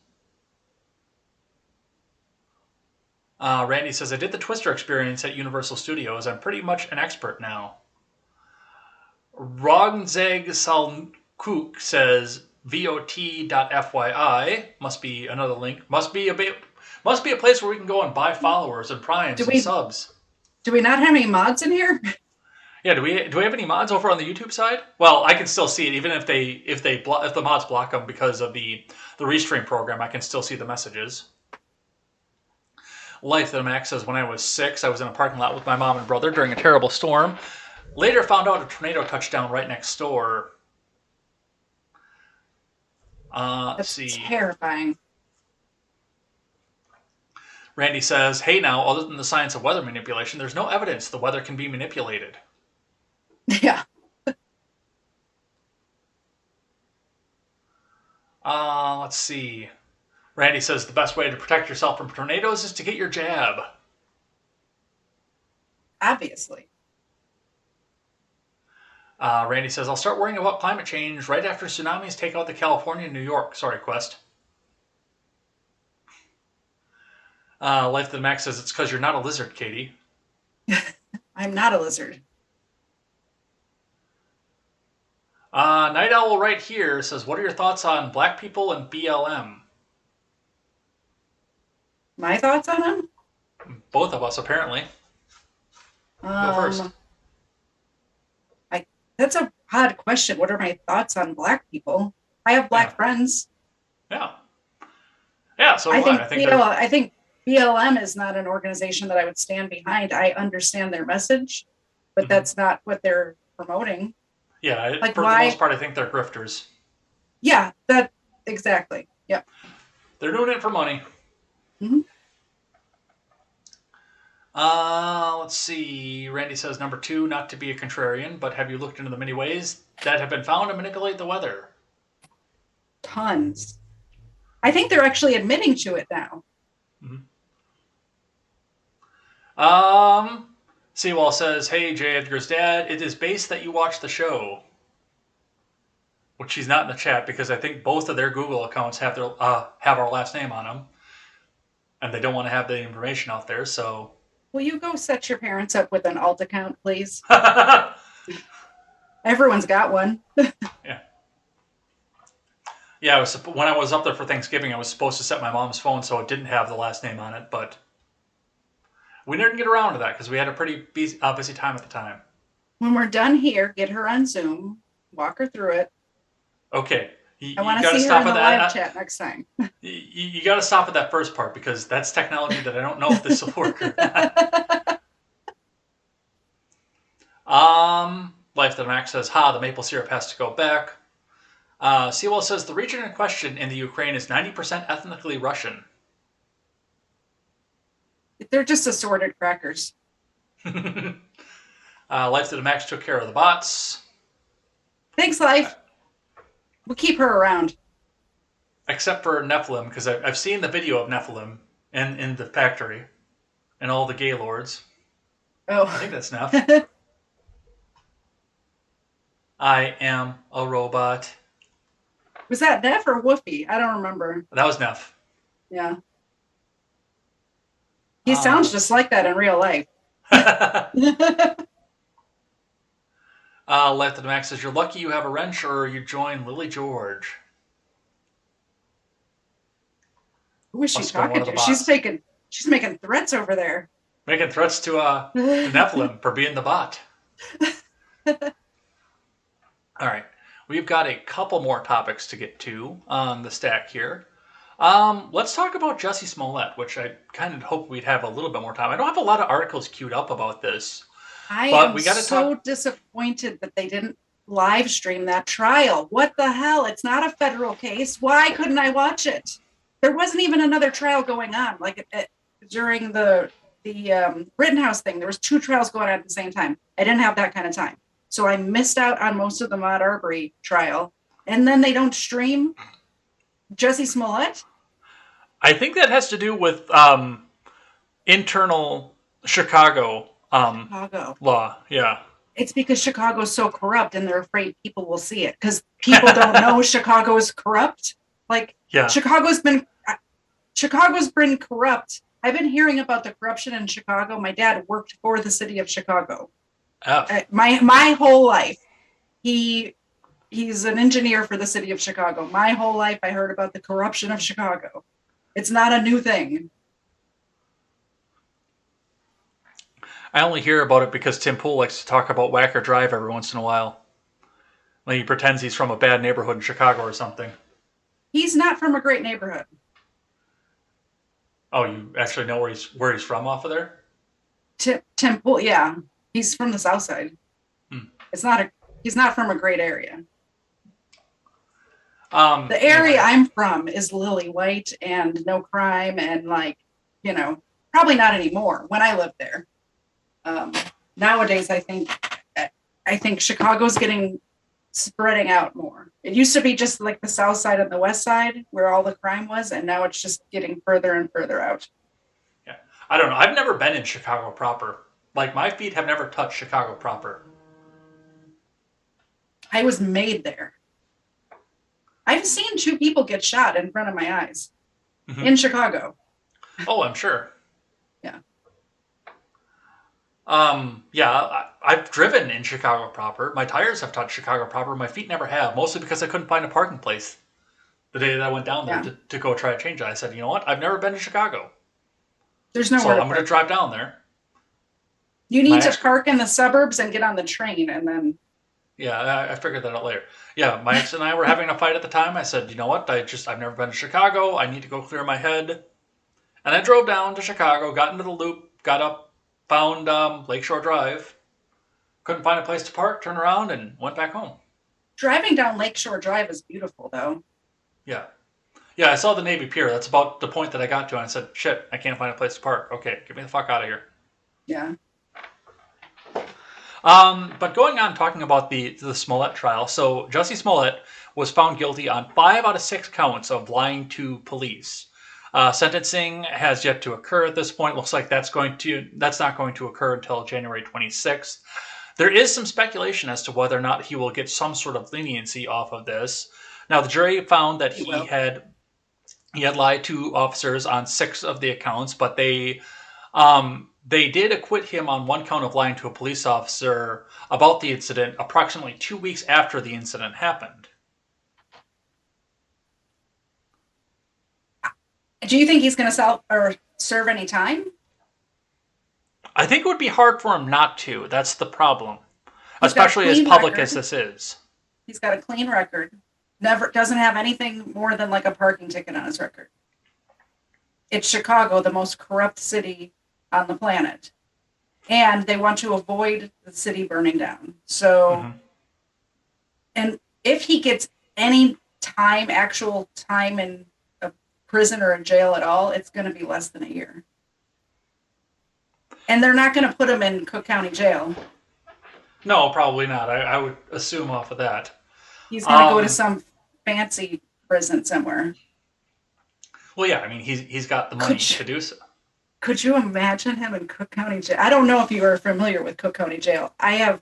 Randy says, I did the Twister experience at Universal Studios. I'm pretty much an expert now. Rogzeg Salkuk says, VOT.FYI must be another link. Must be a place where we can go and buy followers and primes and subs. Do we not have any mods in here? Yeah, do we have any mods over on the YouTube side? Well, I can still see it even if the mods block them because of the restream program. I can still see the messages. Life that Max says, when I was 6, I was in a parking lot with my mom and brother during a terrible storm. Later found out a tornado touched down right next door. Let's see. Terrifying. Randy says, hey now, other than the science of weather manipulation, there's no evidence the weather can be manipulated. Yeah. Let's see. Randy says the best way to protect yourself from tornadoes is to get your jab. Obviously. Randy says, I'll start worrying about climate change right after tsunamis take out the California and New York. Sorry, Quest. Life to the Max says, it's because you're not a lizard, Katie. I'm not a lizard. Night Owl right here says, what are your thoughts on black people and BLM? My thoughts on them? Both of us, apparently. Go first. That's a odd question. What are my thoughts on black people? I have black friends. Yeah. Yeah, so I think BLM is not an organization that I would stand behind. I understand their message, but that's not what they're promoting. Yeah, for the most part, I think they're grifters. Yeah, that exactly. Yep. They're doing it for money. Mm-hmm. Let's see. Randy says, number 2, not to be a contrarian, but have you looked into the many ways that have been found to manipulate the weather? Tons. I think they're actually admitting to it now. Mm-hmm. Seawall says, hey, J. Edgar's dad, it is base that you watch the show. Which he's not in the chat because I think both of their Google accounts have our last name on them. and they don't want to have the information out there. So, Will you go set your parents up with an alt account, please? yeah. Everyone's got one. Yeah, when I was up there for Thanksgiving, I was supposed to set my mom's phone so it didn't have the last name on it, but we didn't get around to that because we had a pretty busy time at the time. When we're done here, get her on Zoom, walk her through it. Okay. I want to see her in the live chat next time. You got to stop at that first part because that's technology that I don't know if this will work or not. Life that Max says, the maple syrup has to go back. Sewell says the region in question in the Ukraine is 90% ethnically Russian. They're just assorted crackers. Life that Max took care of the bots. Thanks, Life. We'll keep her around. Except for Nephilim, because I've seen the video of Nephilim in the factory and all the gay lords. Oh. I think that's Neph. I am a robot. Was that Neff or Woofy? I don't remember. That was Neff. Yeah. He sounds just like that in real life. Life to the Max says, you're lucky you have a wrench or you join Lily George. Who is she talking to? She's making threats over there. Making threats to Nephilim for being the bot. All right. We've got a couple more topics to get to on the stack here. Let's talk about Jussie Smollett, which I kind of hope we'd have a little bit more time. I don't have a lot of articles queued up about this. I am so disappointed that they didn't live stream that trial. What the hell? It's not a federal case. Why couldn't I watch it? There wasn't even another trial going on. Like during the Rittenhouse thing, there was 2 trials going on at the same time. I didn't have that kind of time. So I missed out on most of the Ahmaud Arbery trial. And then they don't stream Jussie Smollett? I think that has to do with internal Chicago law. Yeah. It's because Chicago's so corrupt and they're afraid people will see it. Because people don't know Chicago is corrupt. Like, yeah. Chicago's been corrupt. I've been hearing about the corruption in Chicago. My dad worked for the city of Chicago. Oh. My whole life. He's an engineer for the city of Chicago. My whole life I heard about the corruption of Chicago. It's not a new thing. I only hear about it because Tim Pool likes to talk about Wacker Drive every once in a while. Like he pretends he's from a bad neighborhood in Chicago or something. He's not from a great neighborhood. Oh, you actually know where he's from off of there? Tim Pool, yeah. He's from the South Side. He's not from a great area. The area I'm from is lily white and no crime and probably not anymore when I lived there. Nowadays, I think Chicago's spreading out more. It used to be just like the South Side and the West Side where all the crime was, and now it's just getting further and further out. Yeah, I don't know. I've never been in Chicago proper. Like my feet have never touched Chicago proper. I was made there. I've seen 2 people get shot in front of my eyes in Chicago. Oh, I'm sure. Yeah. I've driven in Chicago proper. My tires have touched Chicago proper. My feet never have, mostly because I couldn't find a parking place the day that I went down there to go try to change it. I said, you know what? I've never been to Chicago. There's nowhere. So I'm going to drive down there. You need to park in the suburbs and get on the train and then... Yeah, I figured that out later. Yeah, my ex and I were having a fight at the time. I said, you know what? I've never been to Chicago. I need to go clear my head. And I drove down to Chicago, got into the loop, got up, found Lakeshore Drive. Couldn't find a place to park, turned around, and went back home. Driving down Lakeshore Drive is beautiful, though. Yeah. Yeah, I saw the Navy Pier. That's about the point that I got to. And I said, shit, I can't find a place to park. Okay, get me the fuck out of here. Yeah. But going on talking about the Smolette trial, so Jussie Smollett was found guilty on 5 out of 6 counts of lying to police. Sentencing has yet to occur at this point. Looks like that's not going to occur until January 26th. There is some speculation as to whether or not he will get some sort of leniency off of this. Now, the jury found that he had He had lied to officers on 6 of the accounts, but they did acquit him on one count of lying to a police officer about the incident approximately 2 weeks after the incident happened. Do you think he's going to serve any time? I think it would be hard for him not to. That's the problem. Especially as public as this is. He's got a clean record. Never doesn't have anything more than like a parking ticket on his record. It's Chicago, the most corrupt city on the planet. And they want to avoid the city burning down. So, and if he gets any time, actual time in a prison or a jail at all, it's going to be less than a year. And they're not going to put him in Cook County Jail. No, probably not. I would assume off of that. He's going to go to some fancy prison somewhere. Well, yeah, I mean, he's got the money to do so. Could you imagine him in Cook County Jail? I don't know if you are familiar with Cook County Jail. I have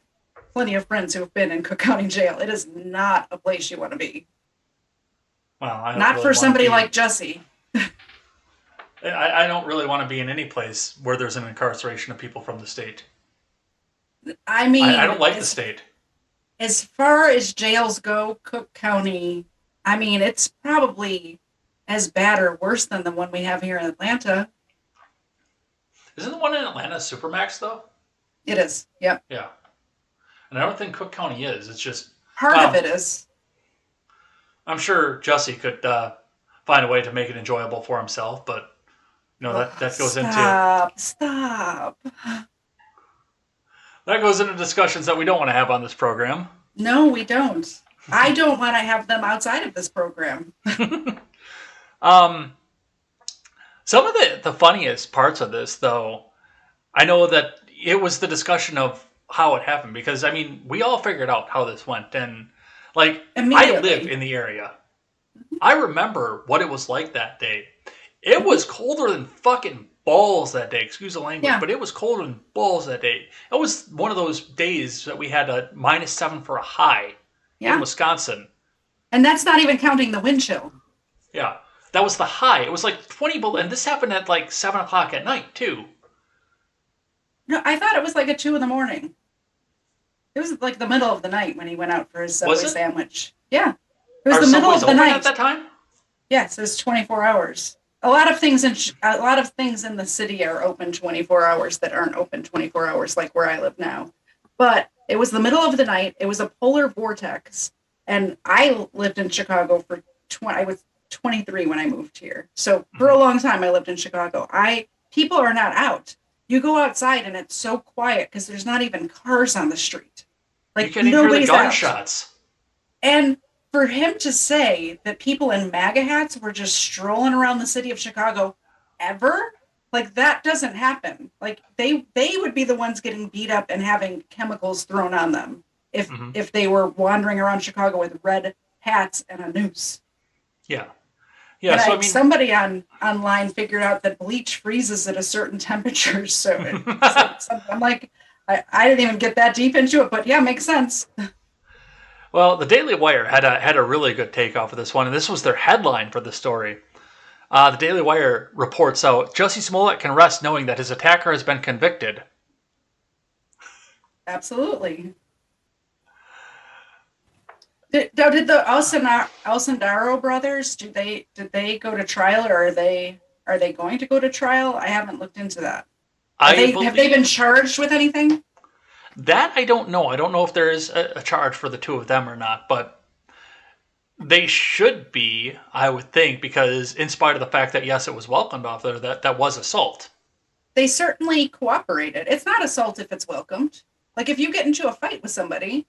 plenty of friends who have been in Cook County Jail. It is not a place you want to be. Well, not for somebody like Jesse. I don't really want to be in any place where there's an incarceration of people from the state. I mean, I don't like the state. As far as jails go, Cook County, I mean, it's probably as bad or worse than the one we have here in Atlanta. Isn't the one in Atlanta Supermax, though? It is, yep. Yeah. And I don't think Cook County is. It's just... Part of it is. I'm sure Jesse could find a way to make it enjoyable for himself, but that goes into... Stop. That goes into discussions that we don't want to have on this program. No, we don't. I don't want to have them outside of this program. Some of the funniest parts of this, though, I know that it was the discussion of how it happened, because, I mean, we all figured out how this went, and, like, I live in the area. I remember what it was like that day. It was colder than fucking balls that day. Excuse the language, but it was colder than balls that day. It was one of those days that we had a -7 for a high in Wisconsin. And that's not even counting the wind chill. Yeah, that was the high. It was like 20 below, and this happened at like 7 o'clock at night, too. No, I thought it was like at 2 a.m. It was like the middle of the night when he went out for his Subway sandwich. Yeah. It was the middle of the night. At that time? Yes, it was 24 hours. A lot of things in the city are open 24 hours that aren't open 24 hours like where I live now. But it was the middle of the night. It was a polar vortex. And I lived in Chicago I was 23 when I moved here. So for a long time I lived in Chicago. People are not out. You go outside and it's so quiet because there's not even cars on the street. Like, you can't even hear the gunshots. And for him to say that people in MAGA hats were just strolling around the city of Chicago ever, like, that doesn't happen. Like, they would be the ones getting beat up and having chemicals thrown on them if they were wandering around Chicago with red hats and a noose. Yeah. Yeah, and somebody online figured out that bleach freezes at a certain temperature. So I'm like, I didn't even get that deep into it, but yeah, makes sense. Well, the Daily Wire had a really good takeoff of this one, and this was their headline for the story. The Daily Wire reports out, Jussie Smollett can rest knowing that his attacker has been convicted. Absolutely. Did the Alcindaro brothers, did they go to trial, or are they going to go to trial? I haven't looked into that. Have they been charged with anything? That I don't know. I don't know if there is a charge for the two of them or not, but they should be, I would think, because in spite of the fact that, yes, it was welcomed off there, that was assault. They certainly cooperated. It's not assault if it's welcomed. Like, if you get into a fight with somebody,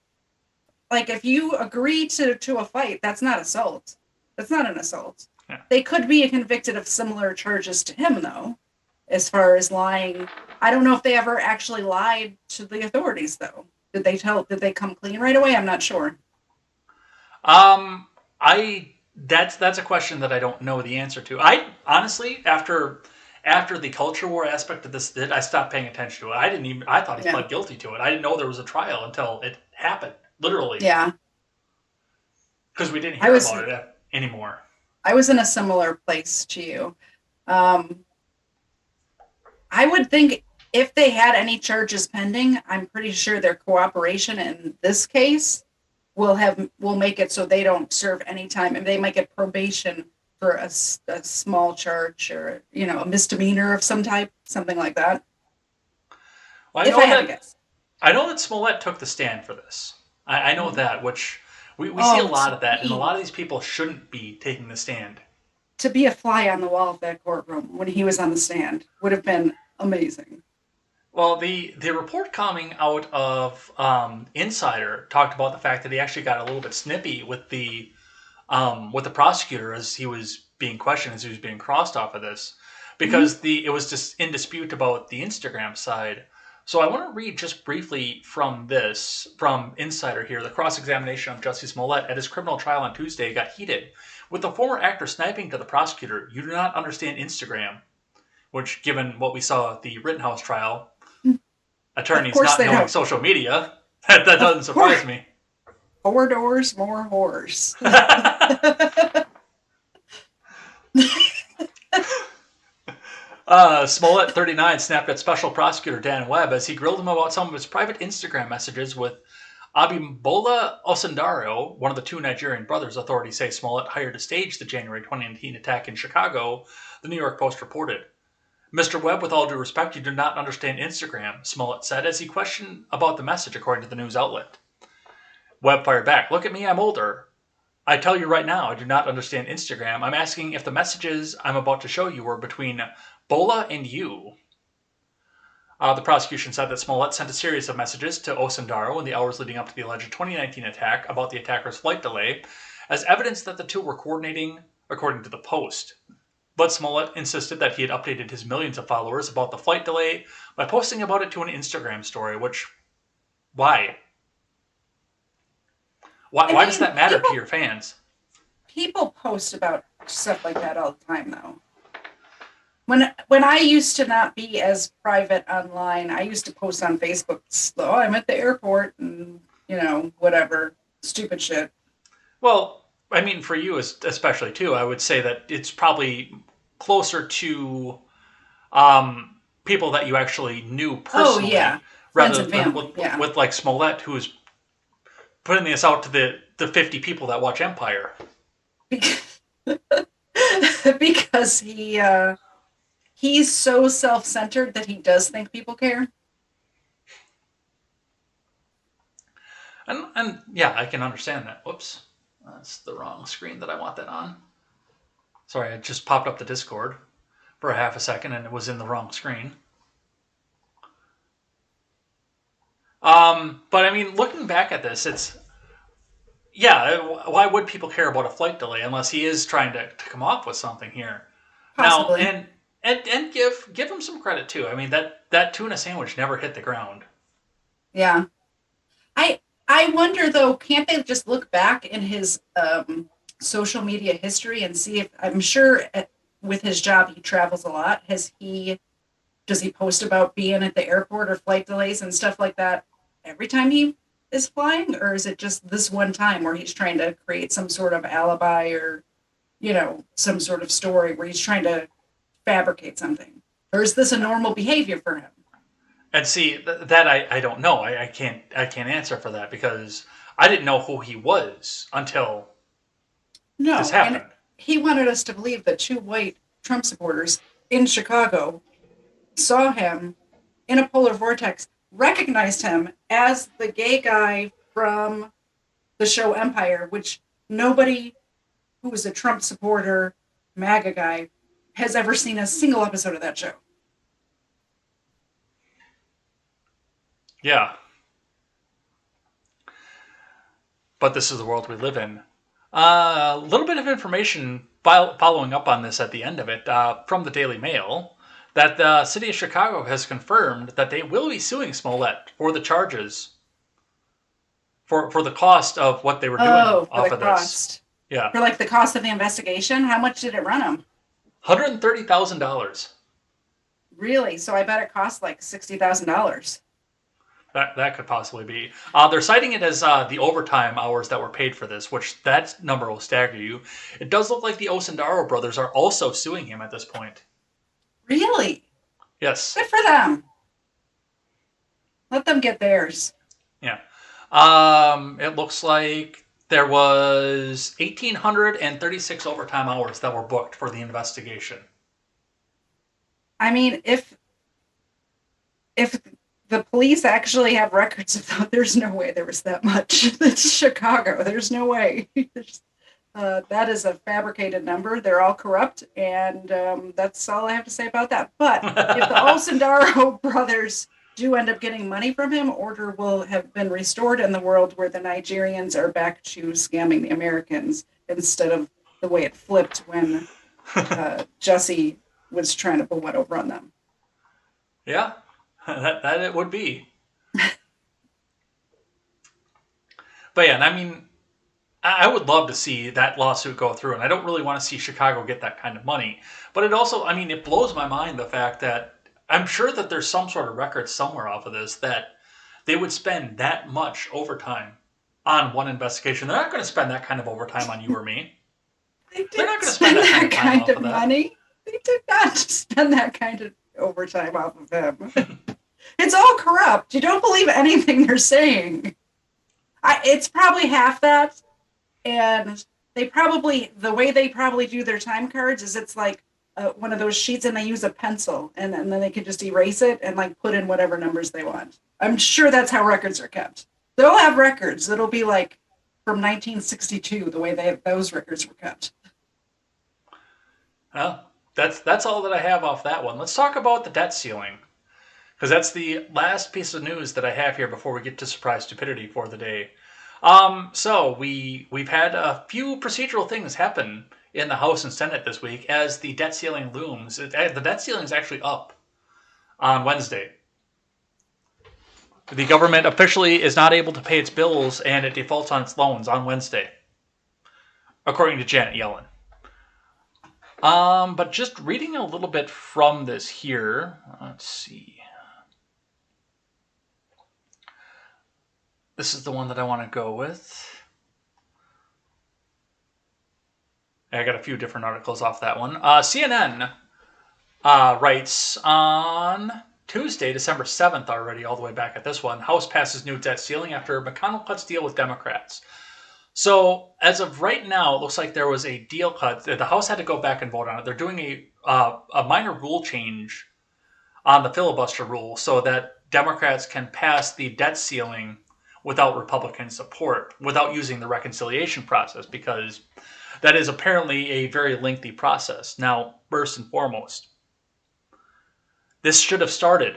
like, if you agree to a fight, that's not assault. That's not an assault. Yeah. They could be convicted of similar charges to him, though, as far as lying. I don't know if they ever actually lied to the authorities, though. Did they come clean right away? I'm not sure. That's a question that I don't know the answer to. I honestly, after the culture war aspect of this, I stopped paying attention to it. I thought he pled guilty to it. I didn't know there was a trial until it happened. Literally. Yeah. Because we didn't hear about it anymore. I was in a similar place to you. Um, I would think if they had any charges pending, I'm pretty sure their cooperation in this case will make it so they don't serve any time, and they might get probation for a small charge or a misdemeanor of some type, something like that. Well, if I had to guess. I know that Smollett took the stand for this. I know that, which we see a Oh, lot of that, and a lot of these people shouldn't be taking the stand. To be a fly on the wall of that courtroom when he was on the stand would have been amazing. Well, the report coming out of Insider talked about the fact that he actually got a little bit snippy with the prosecutor as he was being questioned, as he was being crossed off of this, because it was just in dispute about the Instagram side. So I want to read just briefly from Insider here. The cross-examination of Justice Smollett at his criminal trial on Tuesday got heated, with the former actor sniping to the prosecutor, "You do not understand Instagram," which, given what we saw at the Rittenhouse trial, attorneys not knowing social media, that doesn't surprise me. 4 doors, more whores. Smolette, 39, snapped at Special Prosecutor Dan Webb as he grilled him about some of his private Instagram messages with Abimbola Osundairo, one of the two Nigerian brothers authorities say Smollett hired to stage the January 2019 attack in Chicago, the New York Post reported. "Mr. Webb, with all due respect, you do not understand Instagram," Smollett said as he questioned about the message, according to the news outlet. Webb fired back, "Look at me, I'm older. I tell you right now, I do not understand Instagram. I'm asking if the messages I'm about to show you were between Bola and you." The prosecution said that Smollett sent a series of messages to Osundairo in the hours leading up to the alleged 2019 attack about the attacker's flight delay as evidence that the two were coordinating, according to the Post. But Smollett insisted that he had updated his millions of followers about the flight delay by posting about it to an Instagram story, which, why? Why does that matter to your fans? People post about stuff like that all the time, though. When I used to not be as private online, I used to post on Facebook, "Oh, I'm at the airport," and, whatever, stupid shit. Well, I mean, for you especially, too, I would say that it's probably closer to people that you actually knew personally. Oh, yeah. Rather than with like Smollett, who is putting this out to the 50 people that watch Empire. Because he's so self-centered that he does think people care. And yeah, I can understand that. Whoops. That's the wrong screen that I want that on. Sorry, I just popped up the Discord for a half a second and it was in the wrong screen. But I mean, looking back at this, why would people care about a flight delay unless he is trying to come off with something here? Possibly. Now, and give him some credit too. I mean, that tuna sandwich never hit the ground. Yeah. I wonder, though, can't they just look back in his social media history and see if, I'm sure with his job he travels a lot. Does he post about being at the airport or flight delays and stuff like that every time he is flying? Or is it just this one time where he's trying to create some sort of alibi or, some sort of story where he's trying to fabricate something? Or is this a normal behavior for him? And see, that I don't know. I can't answer for that because I didn't know who he was until this happened. And he wanted us to believe that 2 white Trump supporters in Chicago saw him in a polar vortex, recognized him as the gay guy from the show Empire, which nobody who is a Trump supporter, MAGA guy, has ever seen a single episode of that show. Yeah. But this is the world we live in. A little bit of information following up on this at the end of it from the Daily Mail that the city of Chicago has confirmed that they will be suing Smollett for the charges for the cost of what they were doing off of this. Yeah. For the cost of the investigation? How much did it run him? $130,000. Really? So I bet it cost $60,000. That could possibly be. They're citing it as the overtime hours that were paid for this, which that number will stagger you. It does look like the Osendaro brothers are also suing him at this point. Really? Yes. Good for them. Let them get theirs. Yeah. It looks like there was 1,836 overtime hours that were booked for the investigation. I mean, if the police actually have records of that, there's no way there was that much. It's Chicago. There's no way. That is a fabricated number. They're all corrupt, and that's all I have to say about that. But if the Osendaro brothers do end up getting money from him, order will have been restored in the world where the Nigerians are back to scamming the Americans instead of the way it flipped when Jesse was trying to pull one over on them. Yeah, that it would be. But yeah, and I mean, I would love to see that lawsuit go through, and I don't really want to see Chicago get that kind of money. But it also, I mean, it blows my mind the fact that I'm sure that there's some sort of record somewhere off of this that they would spend that much overtime on one investigation. They're not going to spend that kind of overtime on you or me. They're not going to spend that kind of money. They did not spend that kind of overtime off of him. It's all corrupt. You don't believe anything they're saying. It's probably half that. And the way they probably do their time cards is it's like one of those sheets and they use a pencil and then they can just erase it and like put in whatever numbers they want. I'm sure that's how records are kept. They'll have records. It'll be like from 1962, the way those records were kept. Well, that's all that I have off that one. Let's talk about the debt ceiling, because that's the last piece of news that I have here before we get to surprise stupidity for the day. So we've had a few procedural things happen in the House and Senate this week as the debt ceiling looms. The debt ceiling is actually up on Wednesday. The government officially is not able to pay its bills and it defaults on its loans on Wednesday, according to Janet Yellen. But just reading a little bit from this here, let's see. This is the one that I want to go with. I got a few different articles off that one. CNN writes on Tuesday, December 7th already, all the way back at this one, House passes new debt ceiling after McConnell cuts deal with Democrats. So as of right now, it looks like there was a deal cut. The House had to go back and vote on it. They're doing a minor rule change on the filibuster rule so that Democrats can pass the debt ceiling without Republican support, without using the reconciliation process, because that is apparently a very lengthy process. Now, first and foremost, this should have started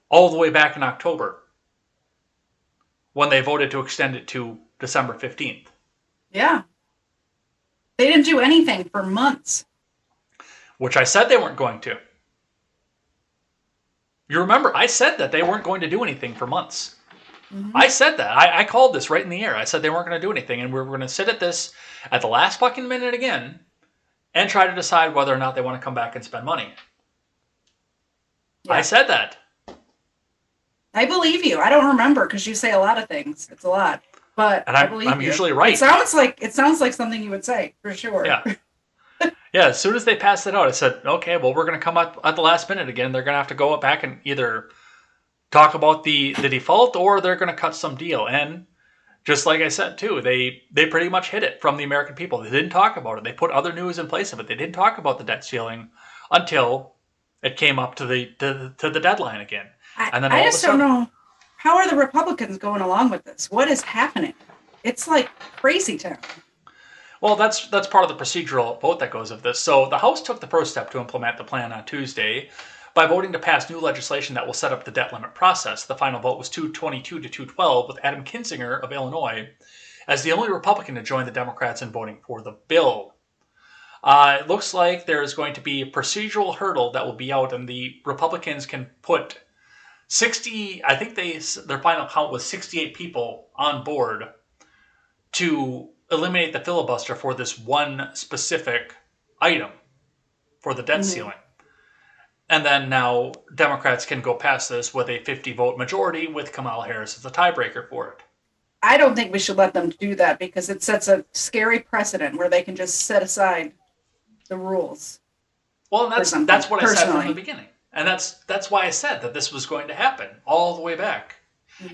all the way back in October when they voted to extend it to December 15th. Yeah. They didn't do anything for months. Which I said they weren't going to. You remember, I said that they weren't going to do anything for months. Mm-hmm. I said that. I called this right in the air. I said they weren't going to do anything, and we were going to sit at this at the last fucking minute again and try to decide whether or not they want to come back and spend money. Yeah. I said that. I believe you. I don't remember because you say a lot of things. It's a lot. But and I believe I'm you. usually right. It sounds like something you would say, for sure. Yeah. Yeah, as soon as they passed it out, I said, okay, well, we're going to come up at the last minute again. They're going to have to go back and either talk about the default or they're going to cut some deal. And just like I said, too, they pretty much hid it from the American people. They didn't talk about it. They put other news in place of it. They didn't talk about the debt ceiling until it came up to the deadline again. And then I just don't know. How are the Republicans going along with this? What is happening? It's like crazy town. Well, that's part of the procedural vote that goes of this. So the House took the first step to implement the plan on Tuesday by voting to pass new legislation that will set up the debt limit process. The final vote was 222 to 212, with Adam Kinzinger of Illinois as the only Republican to join the Democrats in voting for the bill. It looks like there is going to be a procedural hurdle that will be out, and the Republicans can put 60, I think their final count was 68 people on board to eliminate the filibuster for this one specific item for the debt ceiling. And then now Democrats can go past this with a 50-vote majority with Kamala Harris as the tiebreaker for it. I don't think we should let them do that because it sets a scary precedent where they can just set aside the rules. Well, and that's what I said from the beginning. And that's why I said that this was going to happen all the way back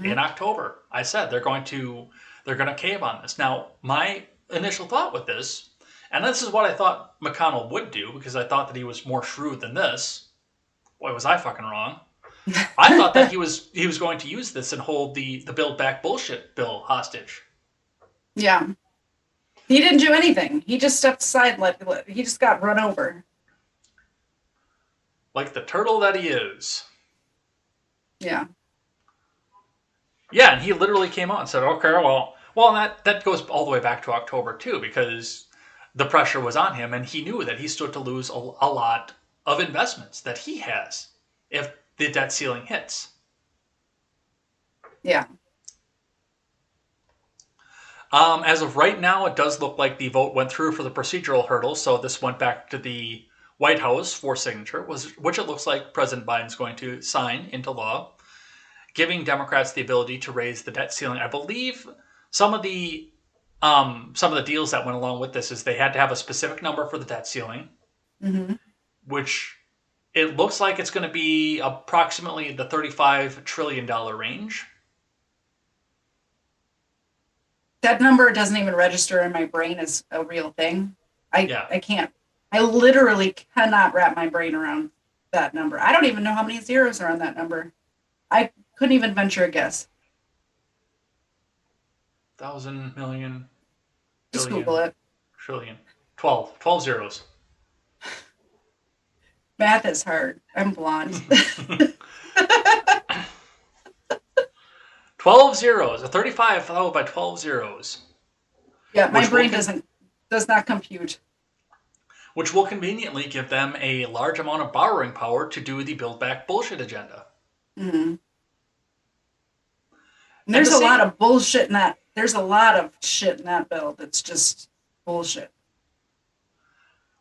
in October. I said they're going to cave on this. Now, my initial thought with this, and this is what I thought McConnell would do because I thought that he was more shrewd than this. Boy, was I fucking wrong. I thought that he was going to use this and hold the Build Back Bullshit bill hostage. Yeah. He didn't do anything. He just stepped aside. He just got run over. Like the turtle that he is. Yeah. Yeah, and he literally came out and said, okay, well, that goes all the way back to October, too, because the pressure was on him, and he knew that he stood to lose a lot of investments that he has if the debt ceiling hits. Yeah. As of right now, it does look like the vote went through for the procedural hurdle, so this went back to the White House for signature, which it looks like President Biden's going to sign into law, giving Democrats the ability to raise the debt ceiling. I believe some of the deals that went along with this is they had to have a specific number for the debt ceiling, which it looks like it's going to be approximately the $35 trillion range. That number doesn't even register in my brain as a real thing. I can't. I literally cannot wrap my brain around that number. I don't even know how many zeros are on that number. I couldn't even venture a guess. 1,000 million. Just billion, Google it. Trillion. 12 zeros. Math is hard. I'm blonde. 12 zeros. A 35 followed by 12 zeros. Yeah, my brain does not compute. Which will conveniently give them a large amount of borrowing power to do the Build Back Bullshit agenda. And there's a lot of bullshit in that. There's a lot of shit in that bill that's just bullshit.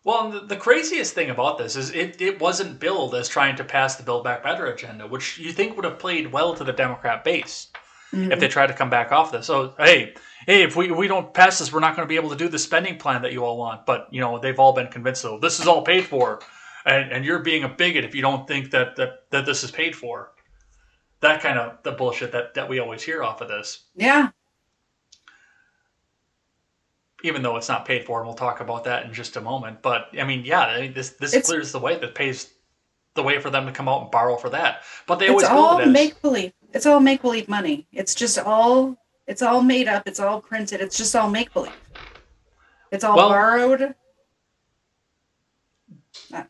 Well, the craziest thing about this is it wasn't billed as trying to pass the Build Back Better agenda, which you think would have played well to the Democrat base if they tried to come back off this. So, hey, if we don't pass this, we're not going to be able to do the spending plan that you all want. But, they've all been convinced, though, this is all paid for. And you're being a bigot if you don't think that this is paid for. That kind of the bullshit that we always hear off of this. Yeah. Even though it's not paid for, and we'll talk about that in just a moment. But, this clears the way, that paves the way for them to come out and borrow for that. But they always all make-believe. It's all make-believe money. It's all made up. It's all printed. It's just all make-believe. It's all borrowed.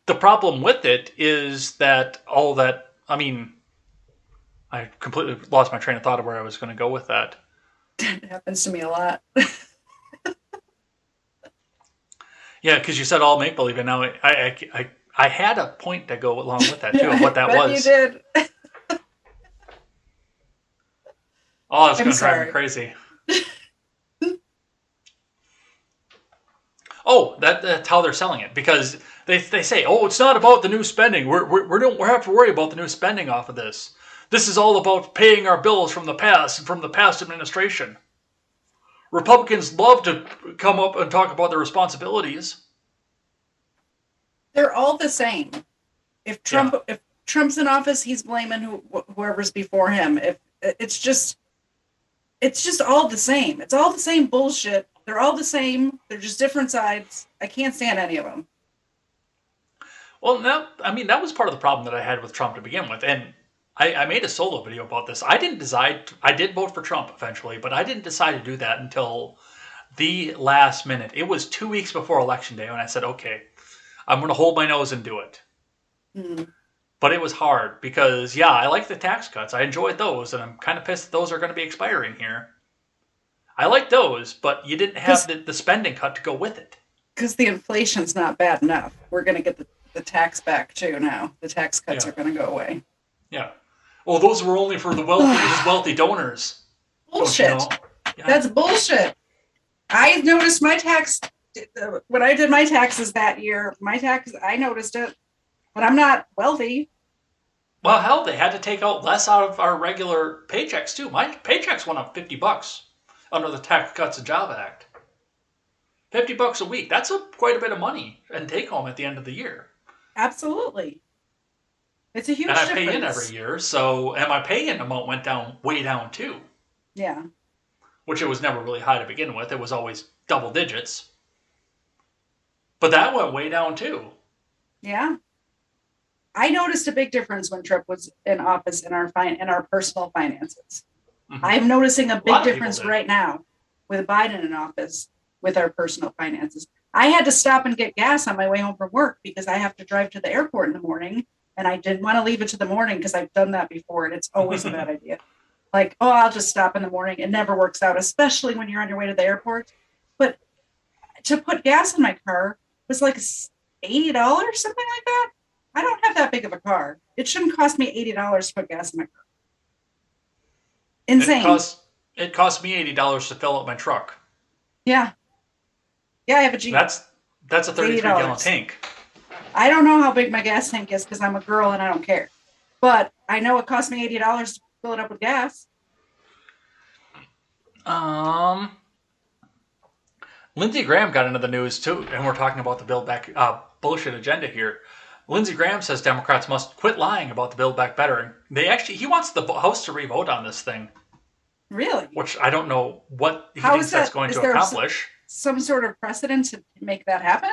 The problem with it is that I completely lost my train of thought of where I was going to go with that. It happens to me a lot. Yeah, because you said all make-believe, and now I had a point to go along with that, too, of what that was. You did. Oh, it's going to drive me crazy. Oh, that's how they're selling it, because they say, oh, it's not about the new spending. We don't have to worry about the new spending off of this. This is all about paying our bills from the past and from the past administration. Republicans love to come up and talk about their responsibilities. They're all the same. If Trump's in office, he's blaming whoever's before him. If it's just all the same. It's all the same bullshit. They're all the same. They're just different sides. I can't stand any of them. Well, that was part of the problem that I had with Trump to begin with, and I made a solo video about this. I did vote for Trump eventually, but I didn't decide to do that until the last minute. It was 2 weeks before Election Day when I said, okay, I'm going to hold my nose and do it. But it was hard because, I like the tax cuts. I enjoyed those, and I'm kind of pissed that those are going to be expiring here. I like those, but you didn't have the spending cut to go with it. Because the inflation's not bad enough. We're going to get the tax back, too, now. The tax cuts are going to go away. Yeah. Well, those were only for the wealthy donors. Bullshit. That's bullshit. I noticed my tax when I did my taxes that year. I noticed it. But I'm not wealthy. Well, hell, they had to take out less out of our regular paychecks too. My paychecks went up $50 under the Tax Cuts and Jobs Act. $50 a week. That's quite a bit of money and take home at the end of the year. Absolutely. It's a huge and I difference. pay in every year, and my pay-in amount went way down too. Yeah. Which it was never really high to begin with. It was always double digits. But that went way down too. Yeah. I noticed a big difference when Tripp was in office in our personal finances. Mm-hmm. I'm noticing a big difference right now with Biden in office with our personal finances. I had to stop and get gas on my way home from work because I have to drive to the airport in the morning, and I didn't want to leave it to the morning because I've done that before, and it's always a bad idea. Like, oh, I'll just stop in the morning. It never works out, especially when you're on your way to the airport. But to put gas in my car was like $80, something like that. I don't have that big of a car. It shouldn't cost me $80 to put gas in my car. Insane. It cost me $80 to fill up my truck. Yeah. Yeah, I have a Jeep. That's a 33-gallon tank. I don't know how big my gas tank is because I'm a girl and I don't care. But I know it cost me $80 to fill it up with gas. Lindsey Graham got into the news too, and we're talking about the Build Back bullshit agenda here. Lindsey Graham says Democrats must quit lying about the Build Back Better. He wants the House to re-vote on this thing. Really? Which I don't know what he thinks that's going to accomplish. Some sort of precedent to make that happen?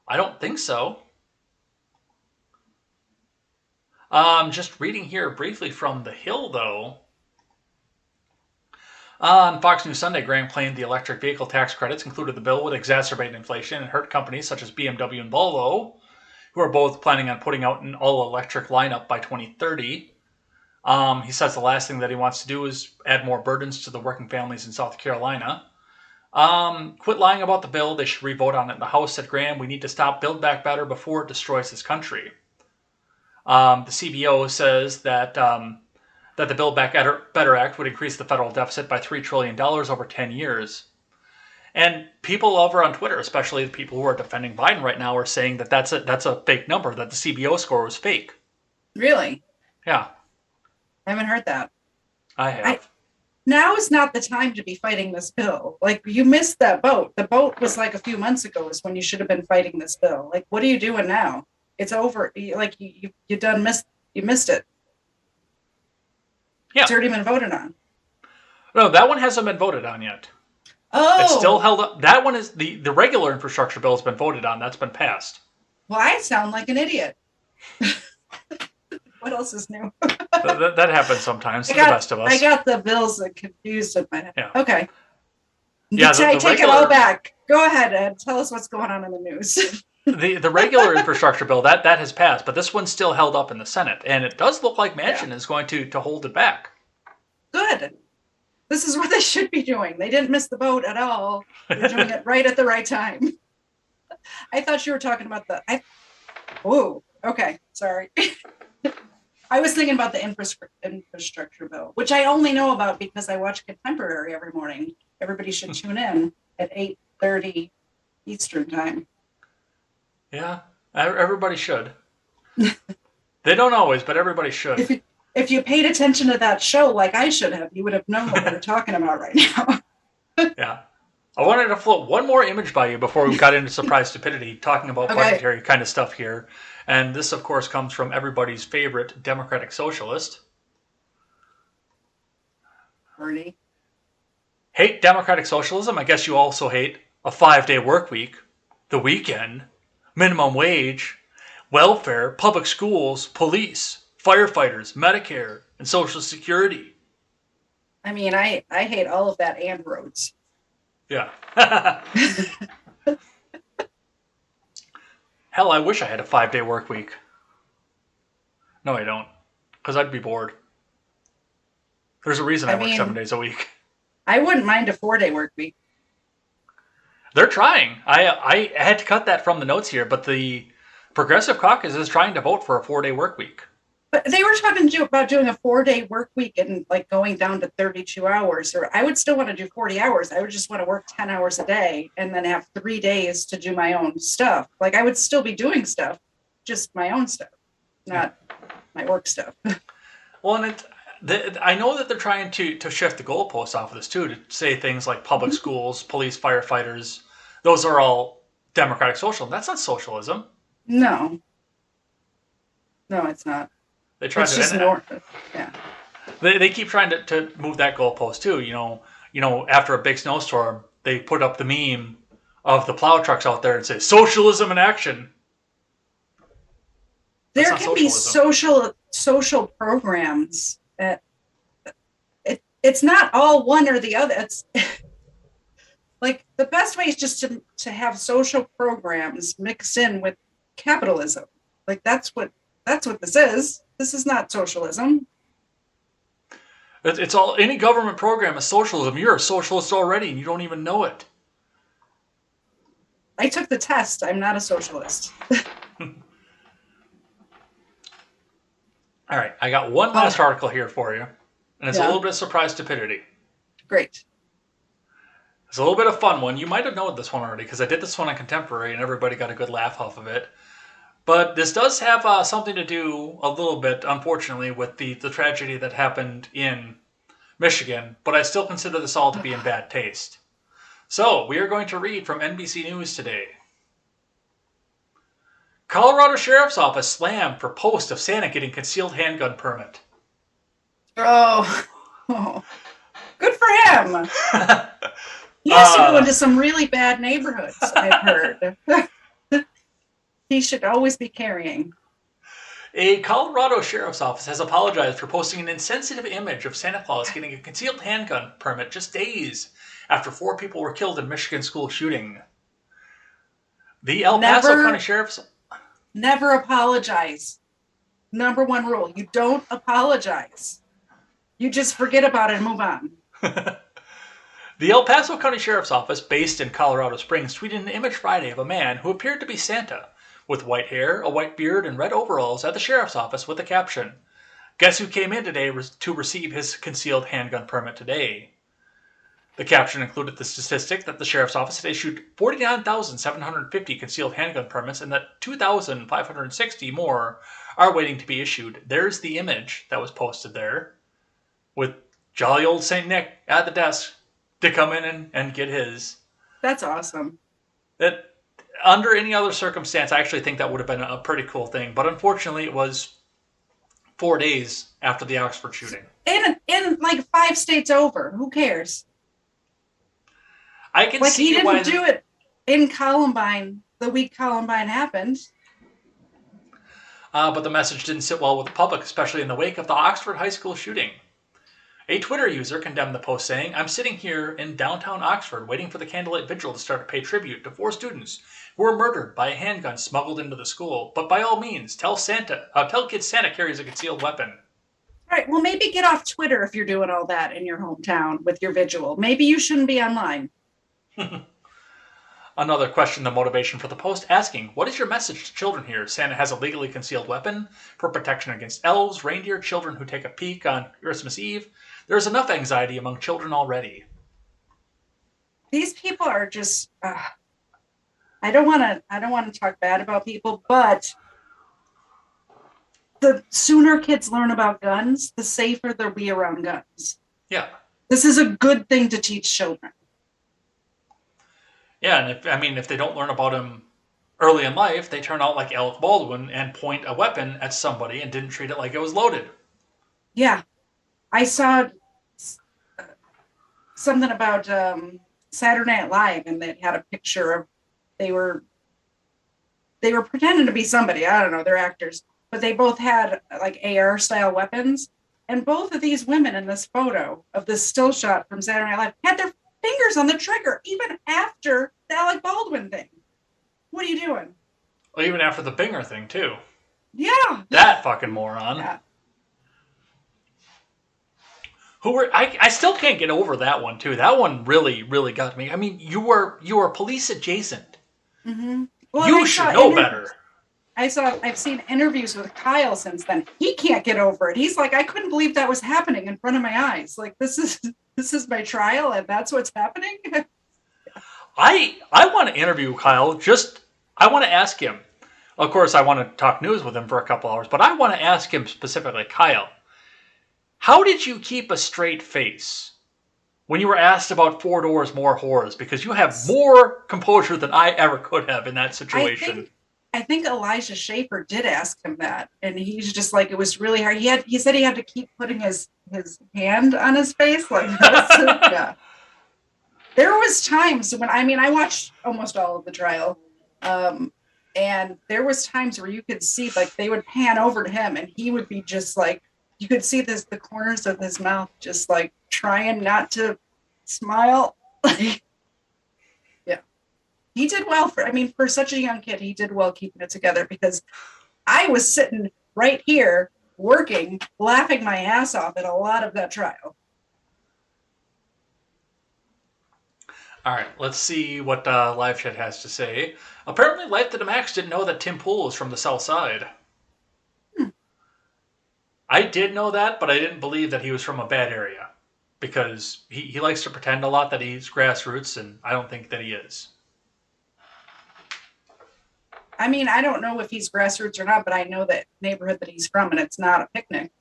I don't think so. Just reading here briefly from The Hill, though. On Fox News Sunday, Graham claimed the electric vehicle tax credits included the bill would exacerbate inflation and hurt companies such as BMW and Volvo, who are both planning on putting out an all-electric lineup by 2030. He says the last thing that he wants to do is add more burdens to the working families in South Carolina. Quit lying about the bill. They should re-vote on it in the House, said Graham. We need to stop Build Back Better before it destroys this country. The CBO says that the Build Back Better Act would increase the federal deficit by $3 trillion over 10 years. And people over on Twitter, especially the people who are defending Biden right now, are saying that that's a fake number, that the CBO score was fake. Really? Yeah. I haven't heard that. I have. Now is not the time to be fighting this bill. Like, you missed that boat. The boat was like a few months ago is when you should have been fighting this bill. Like, what are you doing now? It's over. You missed it. Yeah. It's already been voted on. No, that one hasn't been voted on yet. Oh. It's still held up. That one is the regular infrastructure bill has been voted on. That's been passed. Well, I sound like an idiot. What else is new? that happens sometimes to the best of us. I got the bills confused in my head. Yeah. Okay. Yeah, take it all back. Go ahead, Ed. Tell us what's going on in the news. The regular infrastructure bill, that has passed, but this one's still held up in the Senate, and it does look like Manchin is going to hold it back. Good. This is what they should be doing. They didn't miss the boat at all. They're doing it right at the right time. I thought you were talking about Oh, okay. Sorry. I was thinking about the infrastructure bill, which I only know about because I watch Contemporary every morning. Everybody should tune in at 8:30 Eastern time. Yeah, everybody should. They don't always, but everybody should. If you paid attention to that show like I should have, you would have known what we're talking about right now. Yeah. I wanted to float one more image by you before we got into surprise stupidity, talking about budgetary kind of stuff here. And this, of course, comes from everybody's favorite Democratic socialist. Bernie. Hate democratic socialism? I guess you also hate a 5-day work week, the weekend, minimum wage, welfare, public schools, police, firefighters, Medicare, and Social Security. I mean, I hate all of that and roads. Yeah. Hell, I wish I had a 5-day work week. No, I don't. Because I'd be bored. There's a reason I work 7 days a week. I wouldn't mind a 4-day work week. They're trying. I had to cut that from the notes here, but the Progressive Caucus is trying to vote for a 4-day work week. But they were talking about doing a 4-day work week and like going down to 32 hours. Or I would still want to do 40 hours. I would just want to work 10 hours a day and then have 3 days to do my own stuff. Like I would still be doing stuff, just my own stuff, not my work stuff. Well, and I know that they're trying to shift the goalposts off of this too, to say things like public schools, police, firefighters, those are all democratic socialism. That's not socialism. No, it's not. They try It's to just yeah. They keep trying to move that goalpost too. After a big snowstorm, they put up the meme of the plow trucks out there and say socialism in action. There can be social programs. It's not all one or the other. It's like the best way is just to have social programs mixed in with capitalism. Like that's what this is. This is not socialism. It's all, any government program is socialism. You're a socialist already and you don't even know it. I took the test. I'm not a socialist. All right, I got one last article here for you, and it's a little bit of surprise stupidity. Great. It's a little bit of fun one. You might have known this one already because I did this one on Contemporary, and everybody got a good laugh off of it. But this does have something to do a little bit, unfortunately, with the tragedy that happened in Michigan, but I still consider this all to be in bad taste. So, we are going to read from NBC News today. Colorado Sheriff's Office slammed for post of Santa getting concealed handgun permit. Oh. Good for him. He has to go into some really bad neighborhoods, I've heard. He should always be carrying. A Colorado Sheriff's Office has apologized for posting an insensitive image of Santa Claus getting a concealed handgun permit just days after 4 people were killed in Michigan school shooting. The El Paso County Sheriff's... Never apologize. Number 1 rule. You don't apologize. You just forget about it and move on. The El Paso County Sheriff's Office, based in Colorado Springs, tweeted an image Friday of a man who appeared to be Santa, with white hair, a white beard, and red overalls at the sheriff's office with the caption, "Guess who came in today to receive his concealed handgun permit today?" The caption included the statistic that the sheriff's office had issued 49,750 concealed handgun permits and that 2,560 more are waiting to be issued. There's the image that was posted there with jolly old St. Nick at the desk to come in and get his. That's awesome. That under any other circumstance, I actually think that would have been a pretty cool thing. But unfortunately, it was 4 days after the Oxford shooting. In like 5 states over. Who cares? I can see he didn't why do it in Columbine the week Columbine happened. But the message didn't sit well with the public, especially in the wake of the Oxford high school shooting. A Twitter user condemned the post, saying, "I'm sitting here in downtown Oxford waiting for the candlelight vigil to start to pay tribute to 4 students who were murdered by a handgun smuggled into the school. But by all means, tell kids Santa carries a concealed weapon." All right, well, maybe get off Twitter if you're doing all that in your hometown with your vigil. Maybe you shouldn't be online. Another questioned the motivation for the post, asking, "What is your message to children here? Santa has a legally concealed weapon for protection against elves, reindeer, children who take a peek on Christmas Eve. There's enough anxiety among children already." These people are just. I don't want to talk bad about people, but the sooner kids learn about guns, the safer they'll be around guns. Yeah. This is a good thing to teach children. Yeah, and if they don't learn about him early in life, they turn out like Alec Baldwin and point a weapon at somebody and didn't treat it like it was loaded. Yeah. I saw something about Saturday Night Live, and they had a picture of they were pretending to be somebody. I don't know, they're actors, but they both had like AR style weapons, and both of these women in this photo of this still shot from Saturday Night Live had their fingers on the trigger even after the Alec Baldwin thing. What are you doing? Well, even after the Binger thing too. Yeah. That fucking moron. Yeah. I still can't get over that one too. That one really, really got me. I mean, you were police adjacent. Mm-hmm. Well, you should know better. I've seen interviews with Kyle since then. He can't get over it. He's like, I couldn't believe that was happening in front of my eyes. Like, this is my trial and that's what's happening. I want to interview Kyle. I want to ask him, Of course, I want to talk news with him for a couple hours, but I want to ask him specifically, Kyle, how did you keep a straight face when you were asked about Four Doors More Whores? Because you have more composure than I ever could have in that situation. I think Elijah Schaefer did ask him that, and he's just like, it was really hard. He said he had to keep putting his hand on his face like this. Yeah. There was times when, I watched almost all of the trial, and there was times where you could see, like, they would pan over to him, and he would be just like, you could see the corners of his mouth just like trying not to smile. Yeah. He did well for such a young kid, he did well keeping it together, because I was sitting right here working, laughing my ass off at a lot of that trial. All right, let's see what Live Chat has to say. Apparently, Leibt to the Max didn't know that Tim Pool is from the South Side. I did know that, but I didn't believe that he was from a bad area, because he likes to pretend a lot that he's grassroots, and I don't think that he is. I don't know if he's grassroots or not, but I know that neighborhood that he's from, and it's not a picnic.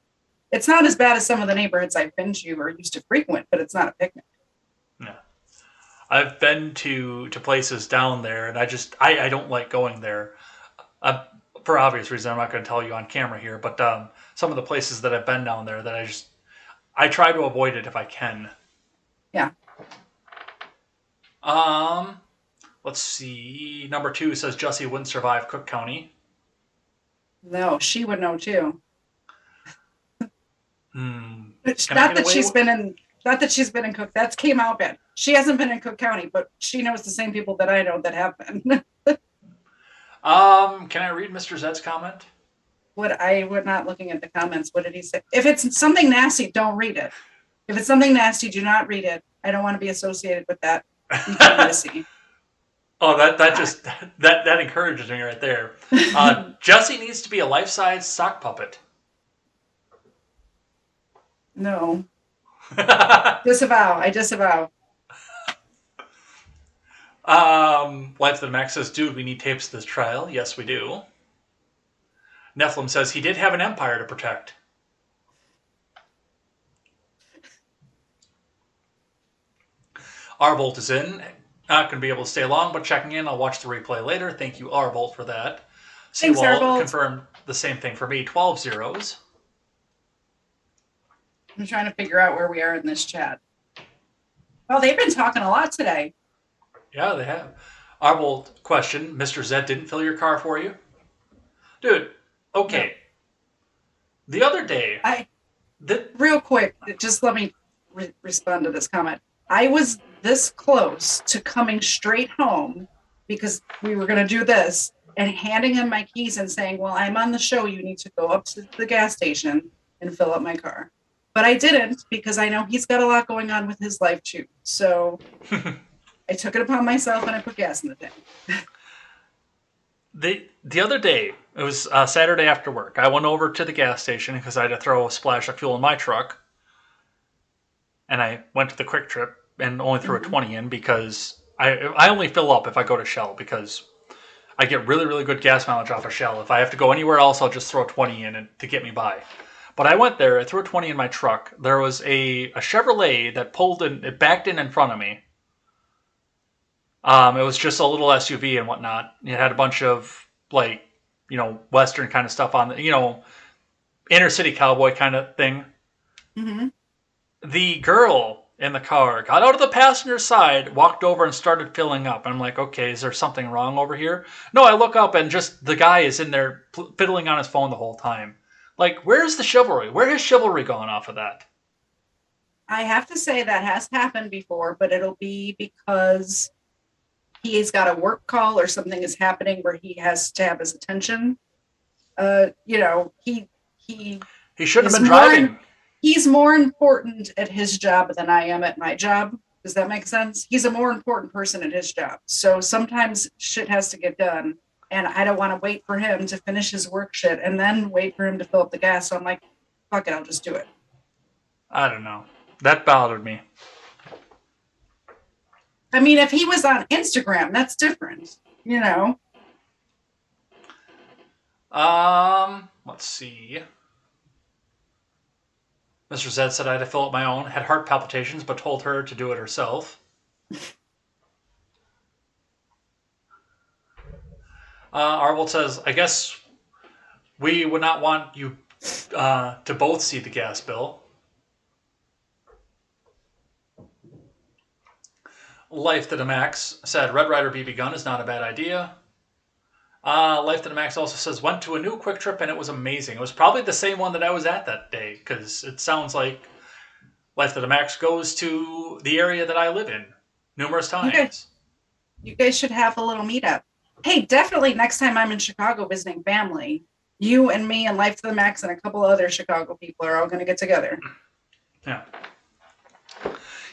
It's not as bad as some of the neighborhoods I've been to or used to frequent, but it's not a picnic. Yeah. I've been to places down there, and I don't like going there. For obvious reasons, I'm not going to tell you on camera here, but some of the places that I've been down there that I try to avoid it if I can. Yeah. Let's see. Number 2 says Jussie wouldn't survive Cook County. No, she would know too. Not that she's been in Cook. That came out bad. She hasn't been in Cook County, but she knows the same people that I know that have been. Can I read Mr. Zed's comment? We're not looking at the comments. What did he say? If it's something nasty, don't read it. If it's something nasty, do not read it. I don't want to be associated with that. Oh, that encourages me right there. Jussie needs to be a life-size sock puppet. No. Disavow. I disavow. Life to the Max says, dude, we need tapes of this trial. Yes, we do. Nephilim says he did have an empire to protect. Arbolt is in. Not going to be able to stay long, but checking in. I'll watch the replay later. Thank you, Arbolt, for that. Thanks, Arbolt. Confirmed the same thing for me. 12 zeros. I'm trying to figure out where we are in this chat. Well, they've been talking a lot today. Yeah, they have. Arbolt question, Mr. Zed didn't fill your car for you? Dude, okay. No. The other day... Real quick, just let me respond to this comment. I was this close to coming straight home because we were going to do this and handing him my keys and saying, well, I'm on the show. You need to go up to the gas station and fill up my car. But I didn't, because I know he's got a lot going on with his life too. So I took it upon myself and I put gas in the tank. The other day, it was Saturday after work. I went over to the gas station because I had to throw a splash of fuel in my truck. And I went to the Quick Trip and only threw a 20 in because I only fill up if I go to Shell, because I get really, really good gas mileage off of Shell. If I have to go anywhere else, I'll just throw a 20 in to get me by. But I went there, I threw a 20 in my truck. There was a Chevrolet that pulled in, it backed in front of me. It was just a little SUV and whatnot. It had a bunch of, Western kind of stuff on the, inner city cowboy kind of thing. Mm-hmm. The girl in the car got out of the passenger side, walked over and started filling up. I'm like, okay, is there something wrong over here? No, I look up and just the guy is in there fiddling on his phone the whole time. Like, where's the chivalry? Where has chivalry gone off of that? I have to say that has happened before, but it'll be because he's got a work call or something is happening where he has to have his attention. He shouldn't have been driving. He's more important at his job than I am at my job. Does that make sense? He's a more important person at his job. So sometimes shit has to get done. And I don't want to wait for him to finish his work shit and then wait for him to fill up the gas. So I'm like, fuck it, I'll just do it. I don't know. That bothered me. I mean, if he was on Instagram, that's different, Let's see. Mr. Zed said I had to fill up my own. Had heart palpitations, but told her to do it herself. Arvold says, I guess we would not want you to both see the gas bill. Life to the Max said, Red Ryder BB gun is not a bad idea. Life to the Max also says, went to a new Quick Trip and it was amazing. It was probably the same one that I was at that day, because it sounds like Life to the Max goes to the area that I live in numerous times. You guys should have a little meetup. Hey, definitely next time I'm in Chicago visiting family, you and me and Life to the Max and a couple other Chicago people are all going to get together. Yeah.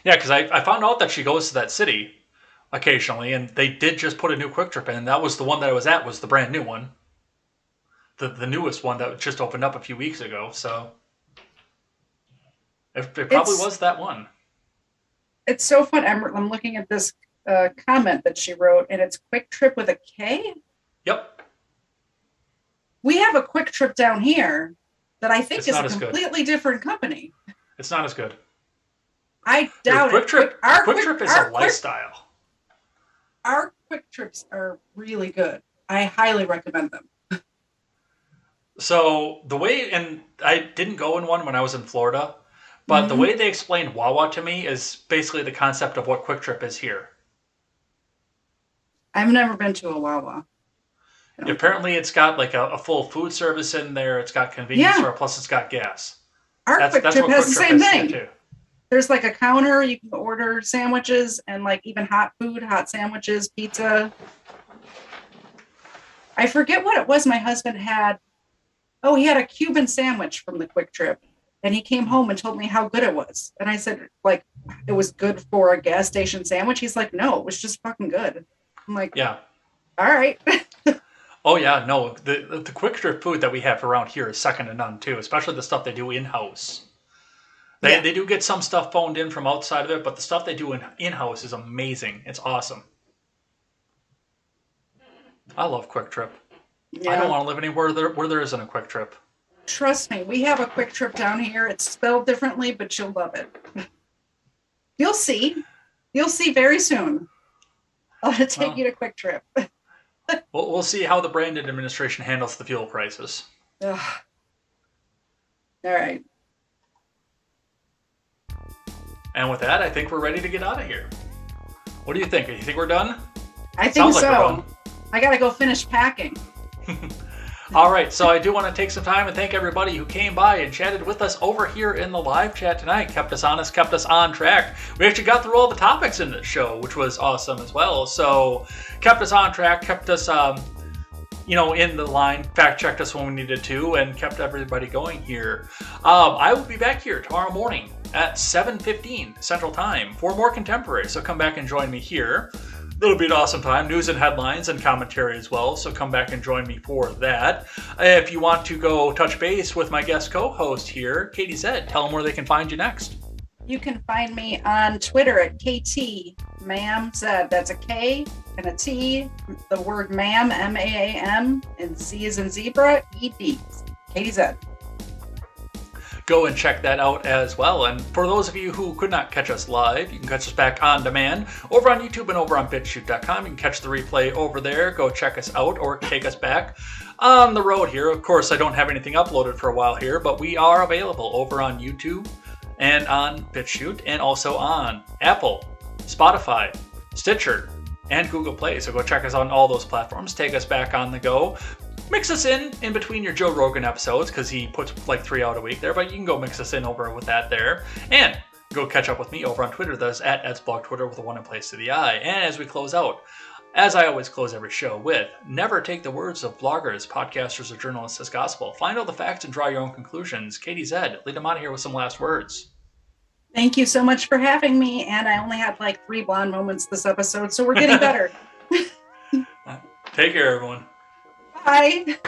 Yeah, because I found out that she goes to that city occasionally, and they did just put a new Quick Trip in, and that was the one that I was at, was the brand new one. The newest one that just opened up a few weeks ago, so it probably was that one. It's so fun. I'm looking at this comment that she wrote, and it's Quick Trip with a K? Yep. We have a Quick Trip down here that I think It's is not a as good. completely different company. It's not as good. I doubt Quick it. Trip, Quick Trip is a lifestyle. Our Quick Trips are really good. I highly recommend them. So the way, and I didn't go in one when I was in Florida, but the way they explained Wawa to me is basically the concept of what Quick Trip is here. I've never been to a Wawa. Apparently, it's got like a full food service in there. It's got convenience store, plus it's got gas. Our Quick Trip has the same thing. Too. There's like a counter. You can order sandwiches and like even hot food, hot sandwiches, pizza. I forget what it was my husband had. Oh, he had a Cuban sandwich from the Quick Trip. And he came home and told me how good it was. And I said, like, it was good for a gas station sandwich. He's like, no, it was just fucking good. I'm like, yeah. All right. Oh, yeah, no. The Quick Trip food that we have around here is second to none, too, especially the stuff they do in-house. They do get some stuff phoned in from outside of it, but the stuff they do in-house is amazing. It's awesome. I love Quick Trip. Yeah. I don't want to live anywhere where there isn't a Quick Trip. Trust me, we have a Quick Trip down here. It's spelled differently, but you'll love it. You'll see. You'll see very soon. I'll take you to Quick Trip. We'll see how the Brandon administration handles the fuel prices. Ugh. All right. And with that, I think we're ready to get out of here. What do you think? Do you think we're done? I think so. I got to go finish packing. All right, so I do want to take some time and thank everybody who came by and chatted with us over here in the live chat tonight. Kept us honest, kept us on track. We actually got through all the topics in this show, which was awesome as well. So kept us on track, kept us, in the line, fact-checked us when we needed to, and kept everybody going here. I will be back here tomorrow morning at 7:15 Central Time for more contemporary. So come back and join me here. It'll be an awesome time. News and headlines and commentary as well. So come back and join me for that. If you want to go touch base with my guest co-host here, Katie Zed, tell them where they can find you next. You can find me on Twitter at KT_ma'am_Zed. That's a K and a T, the word ma'am, M-A-A-M, and Z as in zebra, E-D. Katie Zed. Go and check that out as well. And for those of you who could not catch us live, you can catch us back on demand over on YouTube and over on BitChute.com. You can catch the replay over there. Go check us out or take us back on the road here. Of course, I don't have anything uploaded for a while here, but we are available over on YouTube and on BitChute and also on Apple, Spotify, Stitcher, and Google Play. So go check us out on all those platforms. Take us back on the go. Mix us in between your Joe Rogan episodes, because he puts like 3 out a week there, but you can go mix us in over with that there. And go catch up with me over on Twitter. That's at EdsBlog Twitter with a 1 in place to the I. And as we close out, as I always close every show with, never take the words of bloggers, podcasters, or journalists as gospel. Find all the facts and draw your own conclusions. Katie Zed, lead them out of here with some last words. Thank you so much for having me. And I only had like 3 blonde moments this episode, so we're getting better. Take care, everyone. Bye.